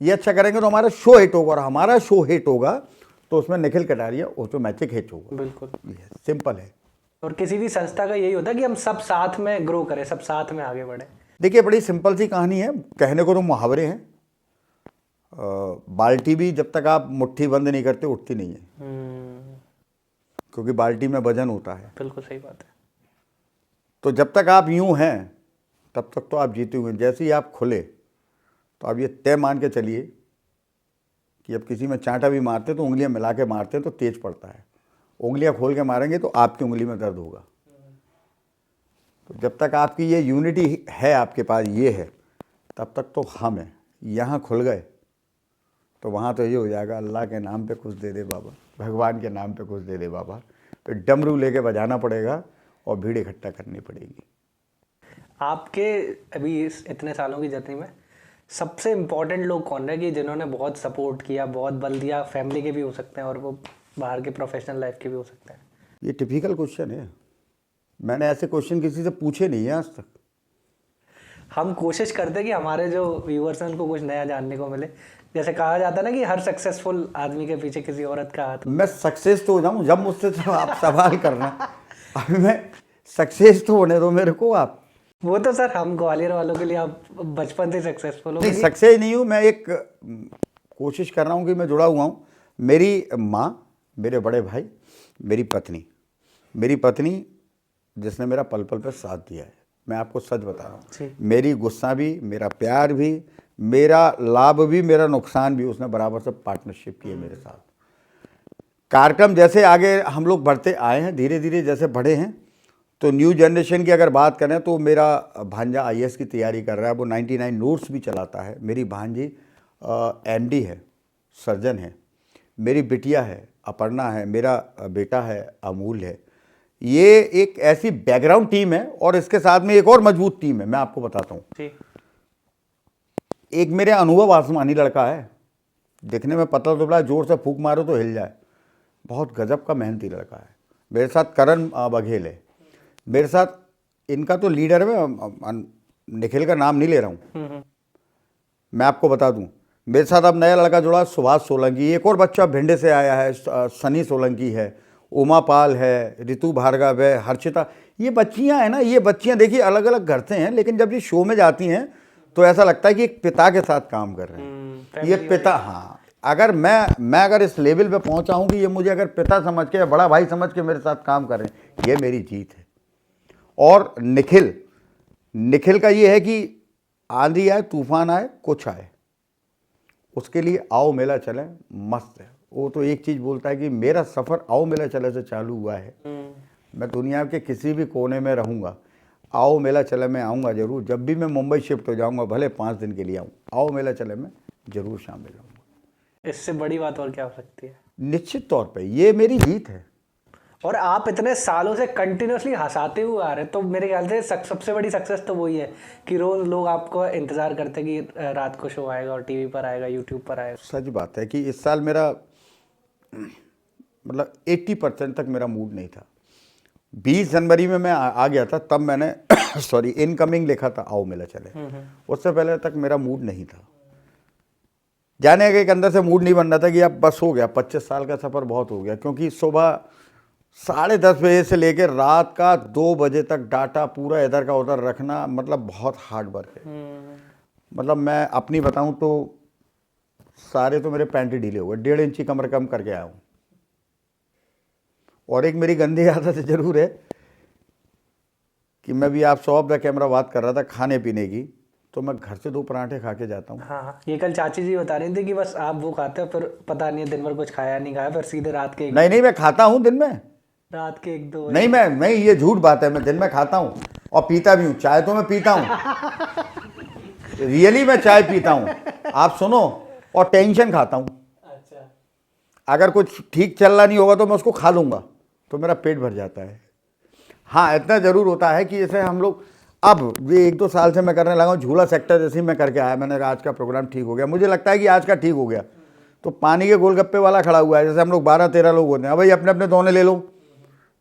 ये अच्छा करेंगे तो हमारा शो हिट होगा, और हमारा शो हिट होगा तो उसमें निखिल कटारिया ऑटोमेटिक हिट होगा।
बिल्कुल
सिंपल है। और
किसी भी संस्था का यही होता है कि हम सब साथ में ग्रो करें, सब साथ में आगे बढ़े।
देखिए बड़ी सिंपल सी कहानी है, कहने को तो मुहावरे हैं। बाल्टी भी जब तक आप मुट्ठी बंद नहीं करते उठती नहीं है, क्योंकि बाल्टी में वजन होता है।
बिल्कुल सही बात है।
तो जब तक आप यूं हैं तब तक तो आप जीते हुए, जैसे ही आप खुले तो आप ये तय मान के चलिए कि अब किसी में चांटा भी मारते तो उंगलियां मिला के मारते हैं तो तेज पड़ता है, उंगलियां खोल के मारेंगे तो आपकी उंगली में दर्द होगा। तो जब तक आपकी ये यूनिटी है, आपके पास ये है, तब तक तो हम हैं। यहाँ खुल गए तो वहाँ तो ये हो जाएगा, अल्लाह के नाम पे कुछ दे दे बाबा, भगवान के नाम पे कुछ दे दे बाबा, फिर डमरू लेके बजाना पड़ेगा और भीड़ इकट्ठा करनी पड़ेगी।
आपके अभी इतने सालों की जर्नी में सबसे इम्पोर्टेंट लोग कौन है कि जिन्होंने बहुत सपोर्ट किया, बहुत बल दिया? फैमिली के भी हो सकते हैं और वो बाहर के प्रोफेशनल लाइफ के भी हो सकते हैं।
ये टिपिकल क्वेश्चन है, मैंने ऐसे क्वेश्चन किसी से पूछे नहीं है आज तक।
हम कोशिश करते हैं कि हमारे जो व्यूअर्स हैं उनको कुछ नया जानने को मिले। जैसे कहा जाता है ना कि हर सक्सेसफुल आदमी के पीछे किसी औरत का हाथ।
मैं सक्सेस तो हो जाऊँ जब मुझसे तो आप सवाल करना, अभी मैं सक्सेस तो होने दो मेरे को आप।
वो तो सर हम ग्वालियर वालों के लिए आप बचपन से सक्सेसफुल हो।
नहीं, सक्सेस नहीं हूँ मैं, एक कोशिश कर रहा हूँ कि मैं जुड़ा हुआ हूँ। मेरी माँ, मेरे बड़े भाई, मेरी पत्नी जिसने मेरा पल पल पर साथ दिया है। मैं आपको सच बता रहा हूँ, मेरी गुस्सा भी, मेरा प्यार भी, मेरा लाभ भी, मेरा नुकसान भी, उसने बराबर से पार्टनरशिप की है मेरे साथ। कार्यक्रम जैसे आगे हम लोग बढ़ते आए हैं, धीरे धीरे जैसे बढ़े हैं, तो न्यू जनरेशन की अगर बात करें तो मेरा भांजा IAS की तैयारी कर रहा है, वो 99 नोट्स भी चलाता है। मेरी भांजी MD है, सर्जन है। मेरी बिटिया है अपर्णा है, मेरा बेटा है अमूल है। ये एक ऐसी बैकग्राउंड टीम है, और इसके साथ में एक और मजबूत टीम है। मैं आपको बताता हूँ, एक मेरे अनुभव आसमानी लड़का है, दिखने में पतला दुबला, जोर से फूंक मारो तो हिल जाए, बहुत गजब का मेहनती लड़का है। मेरे साथ करण बघेल है, मेरे साथ इनका तो लीडर है, मैं निखिल का नाम नहीं ले रहा हूँ। मैं आपको बता दूं, मेरे साथ अब नया लड़का जुड़ा सुभाष सोलंकी, एक और बच्चा भिंडे से आया है, सनी सोलंकी है, उमा पाल है, ऋतु भार्गव है, हर्षिता। ये बच्चियां हैं ना, ये बच्चियां देखिए अलग अलग घर से हैं, लेकिन जब ये शो में जाती हैं तो ऐसा लगता है कि एक पिता के साथ काम कर रहे हैं। ये पिता, हाँ, अगर मैं अगर इस लेवल पे पहुंचा हूं कि ये मुझे अगर पिता समझ के, बड़ा भाई समझ के मेरे साथ काम कर रहे हैं, ये मेरी जीत है। और निखिल का ये है कि आंधी आए, तूफान आए, कुछ आए, उसके लिए आओ मेला चले, मस्त है। वो तो एक चीज़ बोलता है कि मेरा सफ़र आओ मेला चले से चालू हुआ है। मैं दुनिया के किसी भी कोने में रहूँगा, आओ मेला चले में आऊँगा ज़रूर। जब भी मैं मुंबई शिफ्ट हो जाऊँगा, भले 5 दिन के लिए आऊँ, आओ मेला चले में ज़रूर शामिल होऊंगा।
इससे बड़ी बात और क्या हो सकती है?
निश्चित तौर पे ये मेरी जीत है।
और आप इतने सालों से कंटिन्यूअसली हंसाते हुए आ रहे हैं, तो मेरे ख्याल से सबसे बड़ी सक्सेस तो वही है कि रोज लोग आपको इंतजार करते हैं कि रात को शो आएगा और टीवी पर आएगा, यूट्यूब पर आएगा।
सच बात है कि इस साल मेरा मतलब 80% तक मेरा मूड नहीं था। 20 जनवरी में मैं आ गया था, तब मैंने सॉरी इनकमिंग लिखा था आओ मेला चले। उससे पहले तक मेरा मूड नहीं था। जाने के एक अंदर से मूड नहीं बन रहा था कि अब बस हो गया, 25 साल का सफ़र बहुत हो गया। क्योंकि सुबह 10:30 बजे से लेकर रात का 2 बजे तक डाटा पूरा इधर का उधर रखना मतलब बहुत हार्ड वर्क है। मतलब मैं अपनी बताऊं तो सारे तो मेरे पैंट ढीले हो गए, 1.5 इंची कमर कम करके आया हूँ। और एक मेरी गंदी आदत जरूर है कि मैं भी आप ऑफ द कैमरा बात कर रहा था खाने पीने की, तो मैं घर से 2 पराठे खा के जाता हूँ।
हाँ, ये कल चाची जी बता रही थी कि बस आप वो खाते हो, फिर पता नहीं है दिन भर कुछ खाया नहीं खाया, फिर सीधे रात के
नहीं मैं खाता हूँ दिन में,
रात के 1-2
नहीं मैं ये झूठ बात है, मैं दिन में खाता हूँ और पीता भी हूँ। चाय तो मैं पीता हूँ, रियली मैं चाय पीता हूँ, आप सुनो। और टेंशन खाता हूँ।
अच्छा,
अगर कुछ ठीक चल रहा नहीं होगा तो मैं उसको खा लूँगा, तो मेरा पेट भर जाता है। हाँ, इतना ज़रूर होता है कि जैसे हम लोग अब ये 1-2 साल से मैं करने लगा हूँ झूला सेक्टर, जैसे ही मैं करके आया, मैंने कहा आज का प्रोग्राम ठीक हो गया, मुझे लगता है कि आज का ठीक हो गया। तो पानी के गोलगप्पे वाला खड़ा हुआ है, जैसे हम लोग 12-13 लोग होते हैं, भाई अपने अपने दोने ले लो,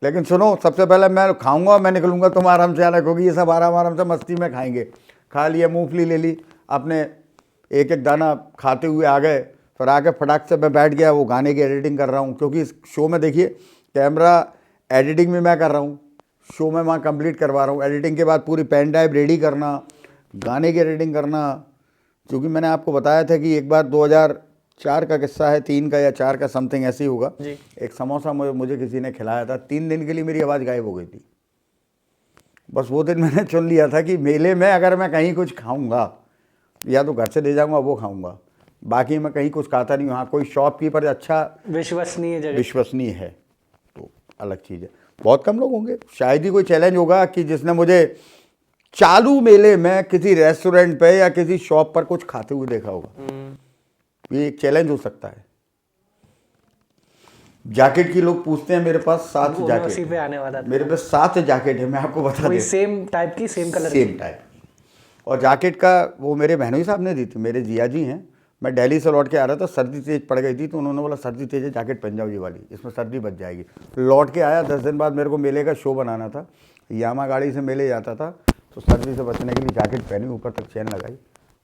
लेकिन सुनो सबसे पहले मैं खाऊंगा, मैं निकलूंगा, तुम आराम से आना, क्योंकि ये सब आराम से मस्ती में खाएंगे। खा लिया, मूंगफली ले ली, अपने एक एक दाना खाते हुए आ गए। फिर आके फटाक से मैं बैठ गया, वो गाने की एडिटिंग कर रहा हूँ, क्योंकि इस शो में देखिए कैमरा एडिटिंग भी मैं कर रहा हूँ, शो में वहाँ कंप्लीट करवा रहा हूँ। एडिटिंग के बाद पूरी पेन ड्राइव रेडी करना, गाने की एडिटिंग करना। क्योंकि मैंने आपको बताया था कि एक बार 2004 का किस्सा है, 3 का या 4 का समथिंग ऐसे ही होगा, एक समोसा मुझे किसी ने खिलाया था, 3 दिन के लिए मेरी आवाज़ गायब हो गई थी। बस वो दिन मैंने चुन लिया था कि मेले में अगर मैं कहीं कुछ खाऊंगा या तो घर से ले जाऊंगा वो खाऊंगा, बाकी मैं कहीं कुछ खाता नहीं हूँ। हाँ, कोई शॉपकीपर अच्छा विश्वसनीय है तो अलग चीज़ है। बहुत कम लोग होंगे, शायद ही कोई चैलेंज होगा कि जिसने मुझे चालू मेले में किसी रेस्टोरेंट पे या किसी शॉप पर कुछ खाते हुए देखा होगा। ये एक चैलेंज हो सकता है। जैकेट की लोग पूछते हैं, मेरे पास 7 जैकेट
पे आने वाला था।
मेरे पास 7 जैकेट है, मैं आपको बता दूं,
सेम टाइप की, सेम कलर,
सेम टाइप। और जैकेट का वो मेरे बहनोई साहब ने दी थी, मेरे जिया जी हैं। मैं दिल्ली से लौट के आ रहा था, सर्दी तेज पड़ गई थी, तो उन्होंने बोला सर्दी तेज है, जैकेट पहन जाओ ये वाली, इसमें सर्दी बच जाएगी। लौट के आया, 10 दिन बाद मेरे को मेले का शो बनाना था, यामा गाड़ी से मेले जाता था, तो सर्दी से बचने के लिए जैकेट पहनी, ऊपर तक चैन लगाई,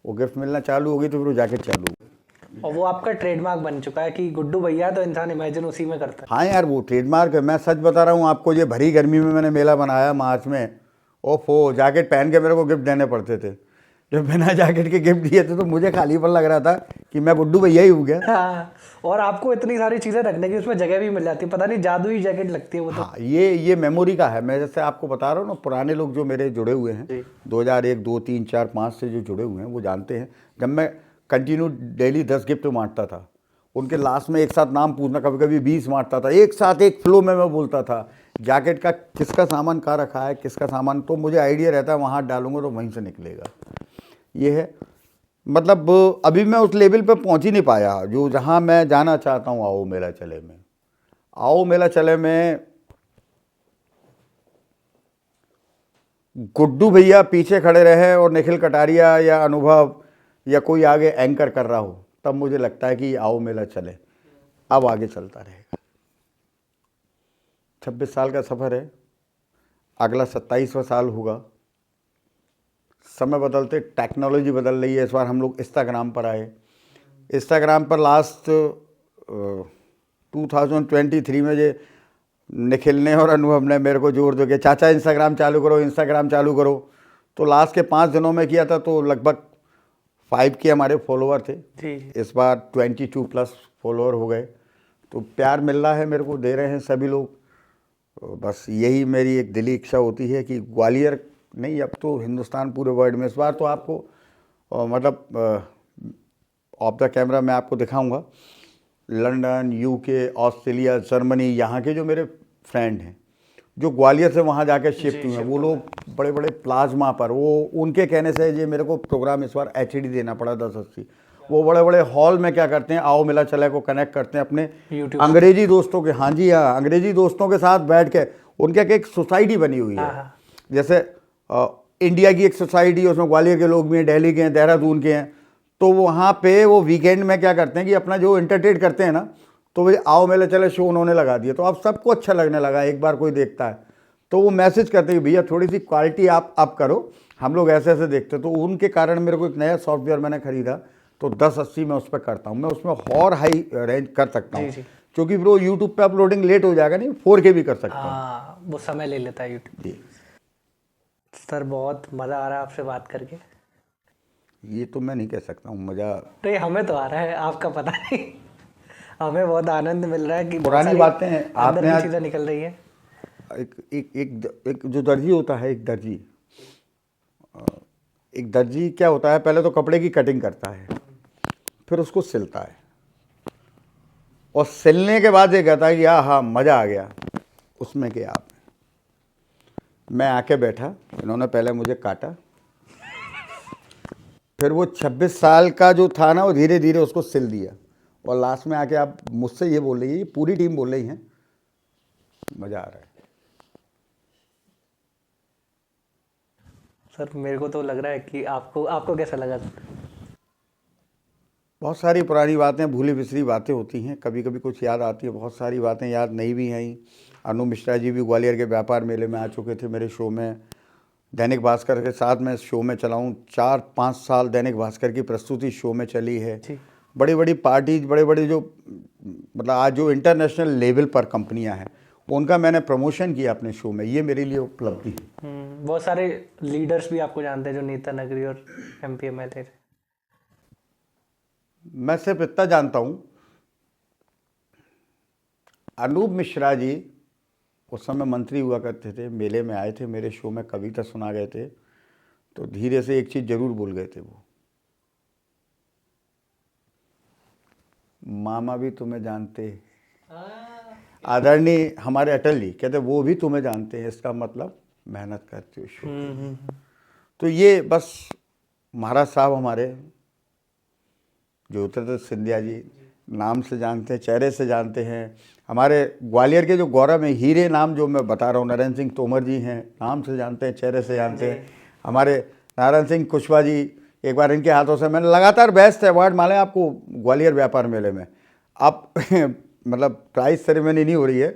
वो गिफ्ट मिलना चालू हो गई, तो फिर वो जैकेट चालू हो गई।
और वो आपका ट्रेडमार्क बन चुका है कि गुड्डू भैया तो इंसान इमेजिन उसी में करता है।
हाँ यार, वो ट्रेडमार्क है। मैं सच बता रहा हूँ आपको, ये भरी गर्मी में मैंने मेला बनाया मार्च में, ओफो, जैकेट पहन के मेरे को गिफ्ट देने पड़ते थे। जब बिना जैकेट के गिफ्ट दिए थे तो मुझे खालीपन लग रहा था कि मैं गुड्डू भैया ही हूँ क्या।
हाँ, और आपको इतनी सारी चीज़ें रखने की उसमें जगह भी मिल जाती है, पता नहीं जादू ही जैकेट लगती है वो तो।
हाँ, ये मेमोरी का है। मैं जैसे आपको बता रहा हूँ ना, पुराने लोग जो मेरे जुड़े हुए हैं 2001, 2, 3, 4, 5 से जो जुड़े हुए हैं वो जानते हैं, जब मैं कंटिन्यू डेली 10 गिफ्ट बांटता था, उनके लास्ट में एक साथ नाम पूछना, कभी कभी 20 बांटता था, एक साथ एक फ्लो में मैं बोलता था जैकेट का किसका सामान कहाँ रखा है, किसका सामान, तो मुझे आइडिया रहता है वहाँ डालूंगा तो वहीं से निकलेगा। ये है, मतलब अभी मैं उस लेवल पे पहुंच ही नहीं पाया जो जहां मैं जाना चाहता हूं। आओ मेला चले में, आओ मेला चले में गुड्डू भैया पीछे खड़े रहे और निखिल कटारिया या अनुभव या कोई आगे एंकर कर रहा हो, तब मुझे लगता है कि आओ मेला चले अब आगे चलता रहेगा। 26 साल का सफ़र है, अगला 27वां साल होगा। समय बदलते, टेक्नोलॉजी बदल रही है। इस बार हम लोग इंस्टाग्राम पर आए। इंस्टाग्राम पर लास्ट 2023 में जो निखिल ने और अनुभव ने मेरे को जोर दो कि चाचा इंस्टाग्राम चालू करो, इंस्टाग्राम चालू करो, तो लास्ट के 5 दिनों में किया था, तो लगभग 5 के हमारे फॉलोअर थे। इस बार 22+ फॉलोअर हो गए, तो प्यार मिल रहा है मेरे को, दे रहे हैं सभी लोग। बस यही मेरी एक दिली इच्छा होती है कि ग्वालियर नहीं, अब तो हिंदुस्तान पूरे वर्ल्ड में। इस बार तो आपको मतलब ऑफ द कैमरा मैं आपको दिखाऊंगा लंदन, यूके, ऑस्ट्रेलिया, जर्मनी, यहाँ के जो मेरे फ्रेंड हैं जो ग्वालियर से वहाँ जाके शिफ्ट हुए हैं, वो लोग बड़े बड़े प्लाज्मा पर, वो उनके कहने से ये मेरे को प्रोग्राम इस बार HD देना पड़ा 1080। वो बड़े बड़े हॉल में क्या करते हैं, आओ मिला चले को कनेक्ट करते हैं अपने
YouTube
अंग्रेजी दोस्तों के, हाँ जी हाँ, अंग्रेजी दोस्तों के साथ बैठ के। उनके एक सोसाइटी बनी हुई है, जैसे इंडिया की एक सोसाइटी, उसमें ग्वालियर के लोग भी हैं, दिल्ली के हैं, देहरादून के हैं। तो वहाँ पे वो वीकेंड में क्या करते हैं कि अपना जो एंटरटेन करते हैं ना, तो वो आओ मेले चले शो उन्होंने लगा दिया। तो अब सबको अच्छा लगने लगा, एक बार कोई देखता है तो वो मैसेज करते हैं कि भैया थोड़ी सी क्वालिटी आप अप करो, हम लोग ऐसे ऐसे देखते हैं। तो उनके कारण मेरे को एक नया सॉफ्टवेयर मैंने खरीदा, तो 1080 में उस पर करता हूँ मैं, उसमें और हाई रेंज कर सकता हूँ, क्योंकि वो यूट्यूब पे अपलोडिंग लेट हो जाएगा, नहीं 4K भी कर सकता हूँ।
हाँ, वो समय ले लेता है यूट्यूब।
जी
सर बहुत मज़ा आ रहा है आपसे बात करके।
ये तो मैं नहीं कह सकता हूँ मज़ा,
नहीं हमें तो आ रहा है, आपका पता नहीं। हमें बहुत आनंद मिल रहा है कि
पुरानी बातें आपने आज
चीज़ें निकल रही है।
एक जो दर्जी होता है, एक दर्जी क्या होता है, पहले तो कपड़े की कटिंग करता है, फिर उसको सिलता है, और सिलने के बाद ये कहता है कि हाँ मज़ा आ गया। उसमें क्या आप, मैं आके बैठा, इन्होंने पहले मुझे काटा, फिर वो 26 साल का जो था ना, वो धीरे धीरे उसको सिल दिया, और लास्ट में आके आप मुझसे ये बोल रही है, ये पूरी टीम बोल रही है मज़ा आ रहा है।
सर मेरे को तो लग रहा है कि आपको कैसा लगा?
बहुत सारी पुरानी बातें, भूली बिसरी बातें होती हैं, कभी कभी कुछ याद आती है, बहुत सारी बातें याद नहीं भी हैं। अनु मिश्रा जी भी ग्वालियर के व्यापार मेले में आ चुके थे मेरे शो में। दैनिक भास्कर के साथ मैं शो में चला हूँ, 4-5 साल दैनिक भास्कर की प्रस्तुति शो में चली है। बड़ी बड़ी पार्टीज, बड़े बड़े जो मतलब आज जो इंटरनेशनल लेवल पर कंपनियां हैं, उनका मैंने प्रमोशन किया अपने शो में, ये मेरे लिए उपलब्धि है।
बहुत सारे लीडर्स भी आपको जानते हैं जो नेता नगरी और MP MLA थे।
मैं सिर्फ इतना जानता हूँ, अनूप मिश्रा जी उस समय मंत्री हुआ करते थे, मेले में आए थे, मेरे शो में कविता सुना गए थे, तो धीरे से एक चीज़ जरूर बोल गए थे वो, मामा भी तुम्हें जानते। आदरणीय हमारे अटल जी कहते वो भी तुम्हें जानते हैं, इसका मतलब मेहनत करते हो शो। तो ये बस महाराज साहब हमारे ज्योतिरादित्य सिंधिया जी नाम से जानते हैं, चेहरे से जानते हैं। हमारे ग्वालियर के जो गौरव में हीरे नाम जो मैं बता रहा हूँ, नरेंद्र सिंह तोमर जी हैं, नाम से जानते हैं, चेहरे से जानते हैं। हमारे नारायण सिंह कुशवाहा जी, एक बार इनके हाथों से मैंने लगातार बेस्ट अवार्ड माले आपको ग्वालियर व्यापार मेले में। अब मतलब प्राइज सेरेमनी नहीं हो रही है,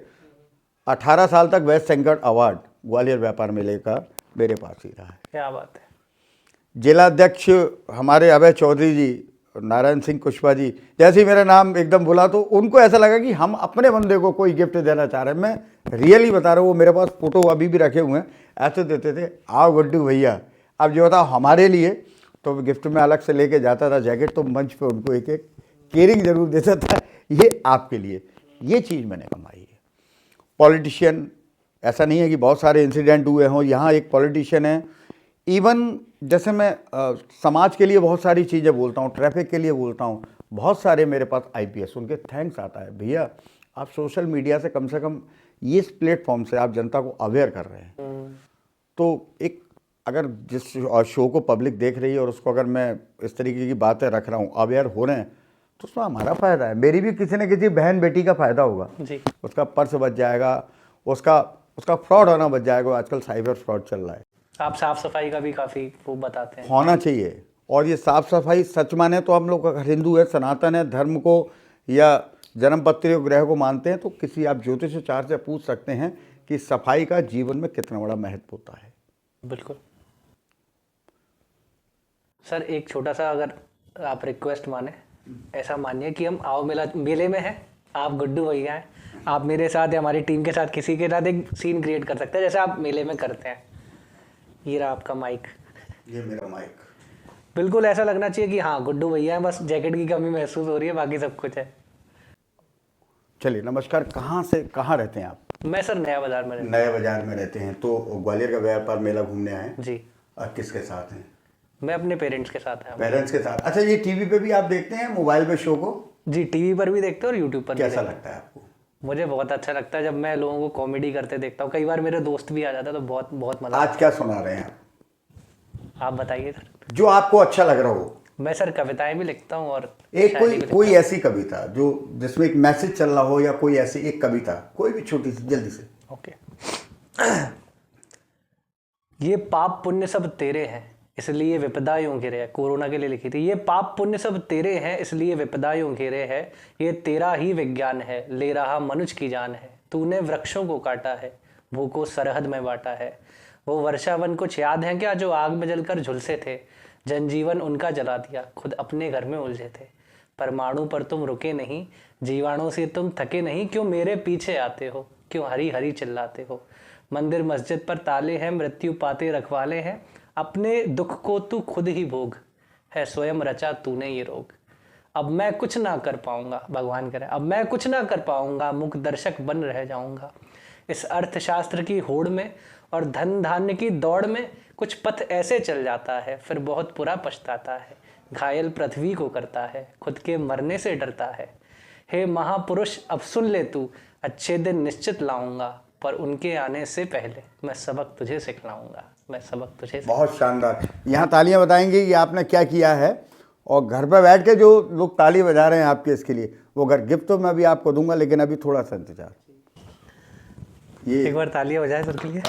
18 साल तक बेस्ट एंकर अवार्ड ग्वालियर व्यापार मेले का मेरे पास ही रहा है।
क्या बात है।
जिलाध्यक्ष हमारे अभय चौधरी जी, नारायण सिंह कुशवाहा जी, जैसे ही मेरा नाम एकदम बोला तो उनको ऐसा लगा कि हम अपने बंदे को कोई गिफ्ट देना चाह रहे हैं। मैं रियली बता रहा हूँ, वो मेरे पास फोटो अभी भी रखे हुए हैं, ऐसे देते थे, आओ गुड्डू भैया। अब जो बताओ हमारे लिए तो गिफ्ट में अलग से लेके जाता था जैकेट, तो मंच पे उनको एक एक केयरिंग जरूर देता था, ये आपके लिए, ये चीज़ मैंने कमाई है। पॉलिटिशियन, ऐसा नहीं है कि बहुत सारे इंसिडेंट हुए हों, यहाँ एक पॉलिटिशियन है, इवन जैसे मैं समाज के लिए बहुत सारी चीज़ें बोलता हूँ, ट्रैफिक के लिए बोलता हूँ, बहुत सारे मेरे पास IPS, उनके थैंक्स आता है, भैया आप सोशल मीडिया से कम ये इस प्लेटफॉर्म से आप जनता को अवेयर कर रहे हैं। तो एक अगर जिस शो को पब्लिक देख रही है और उसको अगर मैं इस तरीके की बातें रख रहा हूँ, अवेयर हो रहे हैं, तो उसमें हमारा फ़ायदा है, मेरी भी किसी न किसी बहन बेटी का फ़ायदा होगा
जी।
उसका पर्स बच जाएगा, उसका फ्रॉड होना बच जाएगा। आजकल साइबर फ्रॉड चल रहा है।
आप साफ सफाई का भी काफ़ी वो बताते हैं,
होना चाहिए। और ये साफ सफाई सच माने तो हम लोग अगर हिंदू है, सनातन है, धर्म को या जन्मपत्री ग्रह को मानते हैं, तो किसी आप ज्योतिषाचार्य से पूछ सकते हैं कि सफाई का जीवन में कितना बड़ा महत्व होता है।
बिल्कुल सर, एक छोटा सा अगर आप रिक्वेस्ट माने, ऐसा मानिए कि हम आओ मेले में हैं, आप गुड्डू भैया हैं, आप मेरे साथ या हमारी टीम के साथ किसी के साथ एक सीन क्रिएट कर सकते हैं जैसे आप मेले में करते हैं। ये रहा आपका माइक,
ये मेरा माइक।
बिल्कुल ऐसा लगना चाहिए कि हाँ गुड्डू भैया हैं, बस जैकेट की कमी महसूस हो रही है, बाकी सब कुछ है।
चलिए नमस्कार, कहाँ से कहाँ रहते हैं आप?
मैं सर नया बाजार में रहता हूँ।
नए बाजार में रहते हैं, तो ग्वालियर का व्यापार मेला घूमने आए
जी।
और किसके साथ हैं?
मैं अपने पेरेंट्स के साथ आया हूँ।
पेरेंट्स के साथ। अच्छा, ये टीवी पे भी आप देखते हैं, मोबाइल पे शो को?
जी, टीवी पर भी देखते हो और यूट्यूब पर भी
कैसा
देखते
लगता है आपको?
हो। मुझे बहुत अच्छा लगता है जब मैं लोगों को कॉमेडी करते देखता हूँ। कई बार मेरे दोस्त भी आ जाता है तो बहुत बहुत मजा
आज क्या सुना रहे हैं आप?
आप बताइए सर।
जो आपको अच्छा लग रहा हो।
मैं सर कविताएं भी लिखता हूँ और
एक
शायरी भी
कोई
लिखता
ऐसी कविता जो जिसमें एक मैसेज चल रहा हो, या कोई ऐसी एक कविता, कोई भी छोटी सी, जल्दी से।
हूँ। ओके। ये पाप पुण्य सब तेरे हैं इसलिए विपदा यूं घिरे है। कोरोना के लिए लिखी थी। ये पाप पुण्य सब तेरे हैं इसलिए विपदा यूं घिरे है। ये तेरा ही विज्ञान है ले रहा मनुष्य की जान है। तूने वृक्षों को काटा है भूखों सरहद में बांटा है। वो वर्षावन कुछ याद है क्या जो आग में जलकर झुलसे थे। जनजीवन उनका जला दिया खुद अपने घर में उलझे थे। परमाणु पर तुम रुके नहीं जीवाणु से तुम थके नहीं। क्यों मेरे पीछे आते हो क्यों हरी हरी चिल्लाते हो। मंदिर मस्जिद पर ताले हैं मृत्यु पाते रखवाले हैं। अपने दुख को तू खुद ही भोग है स्वयं रचा तूने ये रोग। अब मैं कुछ ना कर पाऊंगा भगवान करे अब मैं कुछ ना कर पाऊंगा मूक दर्शक बन रह जाऊंगा। इस अर्थशास्त्र की होड़ में और धन धान्य की दौड़ में कुछ पथ ऐसे चल जाता है फिर बहुत बुरा पछताता है। घायल पृथ्वी को करता है खुद के मरने से डरता है। हे महापुरुष अब सुन ले तू अच्छे दिन निश्चित लाऊंगा पर उनके आने से पहले मैं सबक तुझे सिखलाऊंगा। मैं सबक तुझे
बहुत शानदार। यहाँ तालियां बताएंगे कि आपने क्या किया है, और घर पर बैठ के जो लोग ताली बजा रहे हैं आपके इसके लिए, वो घर गिफ्ट तो मैं भी आपको दूंगा, लेकिन अभी थोड़ा सा इंतजार। ये
एक बार तालियां बजाए सर के लिए।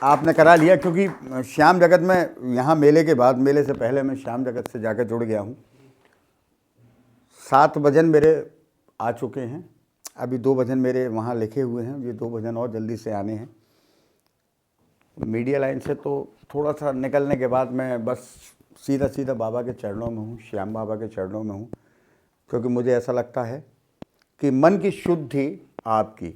आपने करा लिया, क्योंकि श्याम जगत में यहाँ मेले के बाद, मेले से पहले मैं श्याम जगत से जाकर जुड़ गया हूँ। 7 भजन मेरे आ चुके हैं, अभी 2 भजन मेरे वहाँ लिखे हुए हैं, ये 2 भजन और जल्दी से आने हैं। मीडिया लाइन से तो थोड़ा सा निकलने के बाद मैं बस सीधा सीधा बाबा के चरणों में हूँ, श्याम बाबा के चरणों में हूँ, क्योंकि मुझे ऐसा लगता है कि मन की शुद्धि आपकी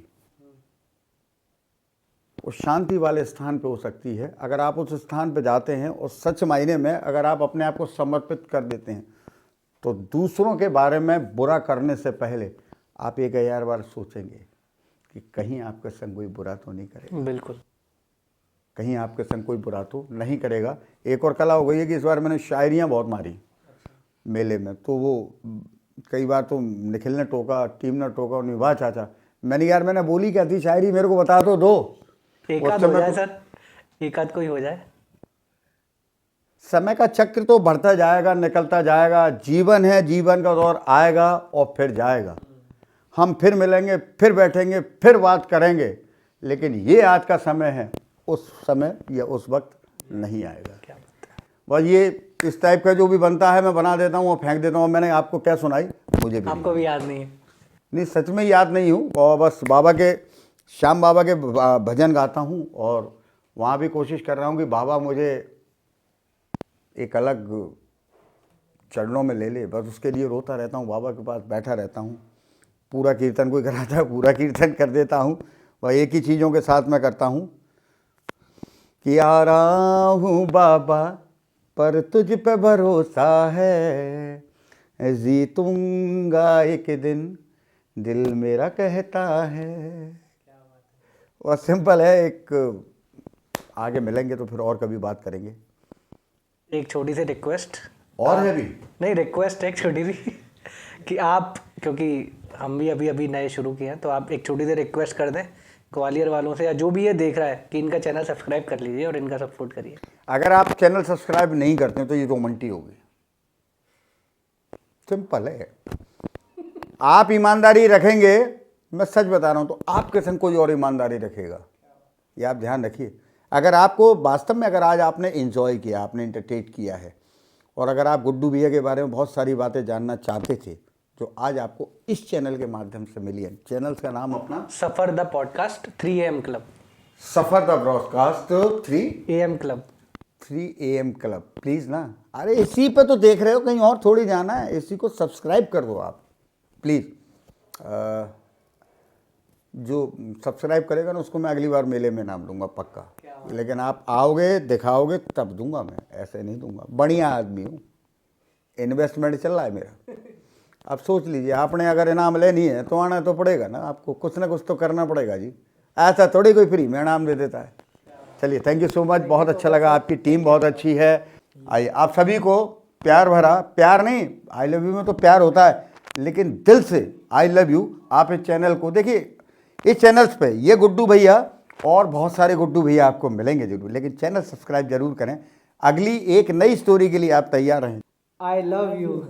उस शांति वाले स्थान पे हो सकती है। अगर आप उस स्थान पे जाते हैं और सच मायने में अगर आप अपने आप को समर्पित कर देते हैं, तो दूसरों के बारे में बुरा करने से पहले आप 1000 बार सोचेंगे कि कहीं आपके संग कोई बुरा तो नहीं करेगा।
बिल्कुल।
कहीं आपके संग कोई बुरा तो नहीं करेगा। एक और कला हो गई है कि इस बार मैंने शायरियाँ बहुत मारी मेले में, तो वो कई बार तो निखिल ने टोका, टीम ने टोका, और वाह चाचा मैंने यार मैंने बोली क्या थी शायरी, मेरे को बता तो दो।
एक आध हो जाए सर, एक आध कोई हो जाए।
समय का चक्र तो बढ़ता जाएगा, निकलता जाएगा। जीवन है, जीवन का दौर आएगा और फिर जाएगा। हम फिर मिलेंगे, फिर बैठेंगे, फिर बात करेंगे, लेकिन ये आज का समय है, उस समय या उस वक्त नहीं आएगा। बस ये इस टाइप का जो भी बनता है मैं बना देता हूँ और फेंक देता हूँ। मैंने आपको क्या सुनाई मुझे भी
आपको भी याद नहीं है?
नहीं, सच में याद नहीं हूँ। और बस बाबा के, श्याम बाबा के भजन गाता हूँ, और वहाँ भी कोशिश कर रहा हूँ कि बाबा मुझे एक अलग चरणों में ले ले। बस उसके लिए रोता रहता हूँ, बाबा के पास बैठा रहता हूँ। पूरा कीर्तन कोई कराता है, पूरा कीर्तन कर देता हूँ। वह एक ही चीज़ों के साथ मैं करता हूँ कि आ रहा हूँ बाबा पर तुझ पे भरोसा है, जीतूंगा एक दिन दिल मेरा कहता है। और सिंपल है। एक आगे मिलेंगे तो फिर और कभी बात करेंगे।
एक छोटी सी रिक्वेस्ट
और है भी
नहीं, रिक्वेस्ट एक छोटी सी कि आप, क्योंकि हम भी अभी नए शुरू किए हैं, तो आप एक छोटी सी रिक्वेस्ट कर दें ग्वालियर वालों से या जो भी ये देख रहा है कि इनका चैनल सब्सक्राइब कर लीजिए और इनका सपोर्ट करिए।
अगर आप चैनल सब्सक्राइब नहीं करते हैं तो ये रोमंटी होगी। सिंपल है। आप ईमानदारी रखेंगे, मैं सच बता रहा हूँ, तो आपके संग कोई और ईमानदारी रखेगा। ये आप ध्यान रखिए। अगर आपको वास्तव में, अगर आज आपने एंजॉय किया, आपने एंटरटेन किया है, और अगर आप गुड्डू भैया के बारे में बहुत सारी बातें जानना चाहते थे, जो आज आपको इस चैनल के माध्यम से मिली है। चैनल का नाम अपना
suffer the podcast 3 AM club.
Suffer the broadcast 3
AM club
3 AM club. Please ना, अरे इसी पे तो देख रहे हो, कहीं और थोड़ी जाना है। इसी को सब्सक्राइब कर दो आप प्लीज़। जो सब्सक्राइब करेगा ना उसको मैं अगली बार मेले में नाम दूंगा पक्का। लेकिन आप आओगे, दिखाओगे, तब दूंगा मैं, ऐसे नहीं दूंगा। बढ़िया आदमी हूँ, इन्वेस्टमेंट चल रहा है मेरा। अब सोच लीजिए, आपने अगर इनाम लेनी है तो आना तो पड़ेगा ना, आपको कुछ ना कुछ तो करना पड़ेगा जी। ऐसा थोड़ी कोई फ्री में इनाम दे देता है। चलिए, थैंक यू सो मच, बहुत अच्छा लगा। आपकी टीम बहुत अच्छी है। आइए, आप सभी को प्यार भरा, प्यार नहीं, आई लव यू में तो प्यार होता है, लेकिन दिल से आई लव यू। आप इस चैनल को देखिए, इस चैनल्स पे ये गुड्डू भैया और बहुत सारे गुड्डू भैया आपको मिलेंगे जरूर, लेकिन चैनल सब्सक्राइब जरूर करें। अगली एक नई स्टोरी के लिए आप तैयार रहें।
I love you.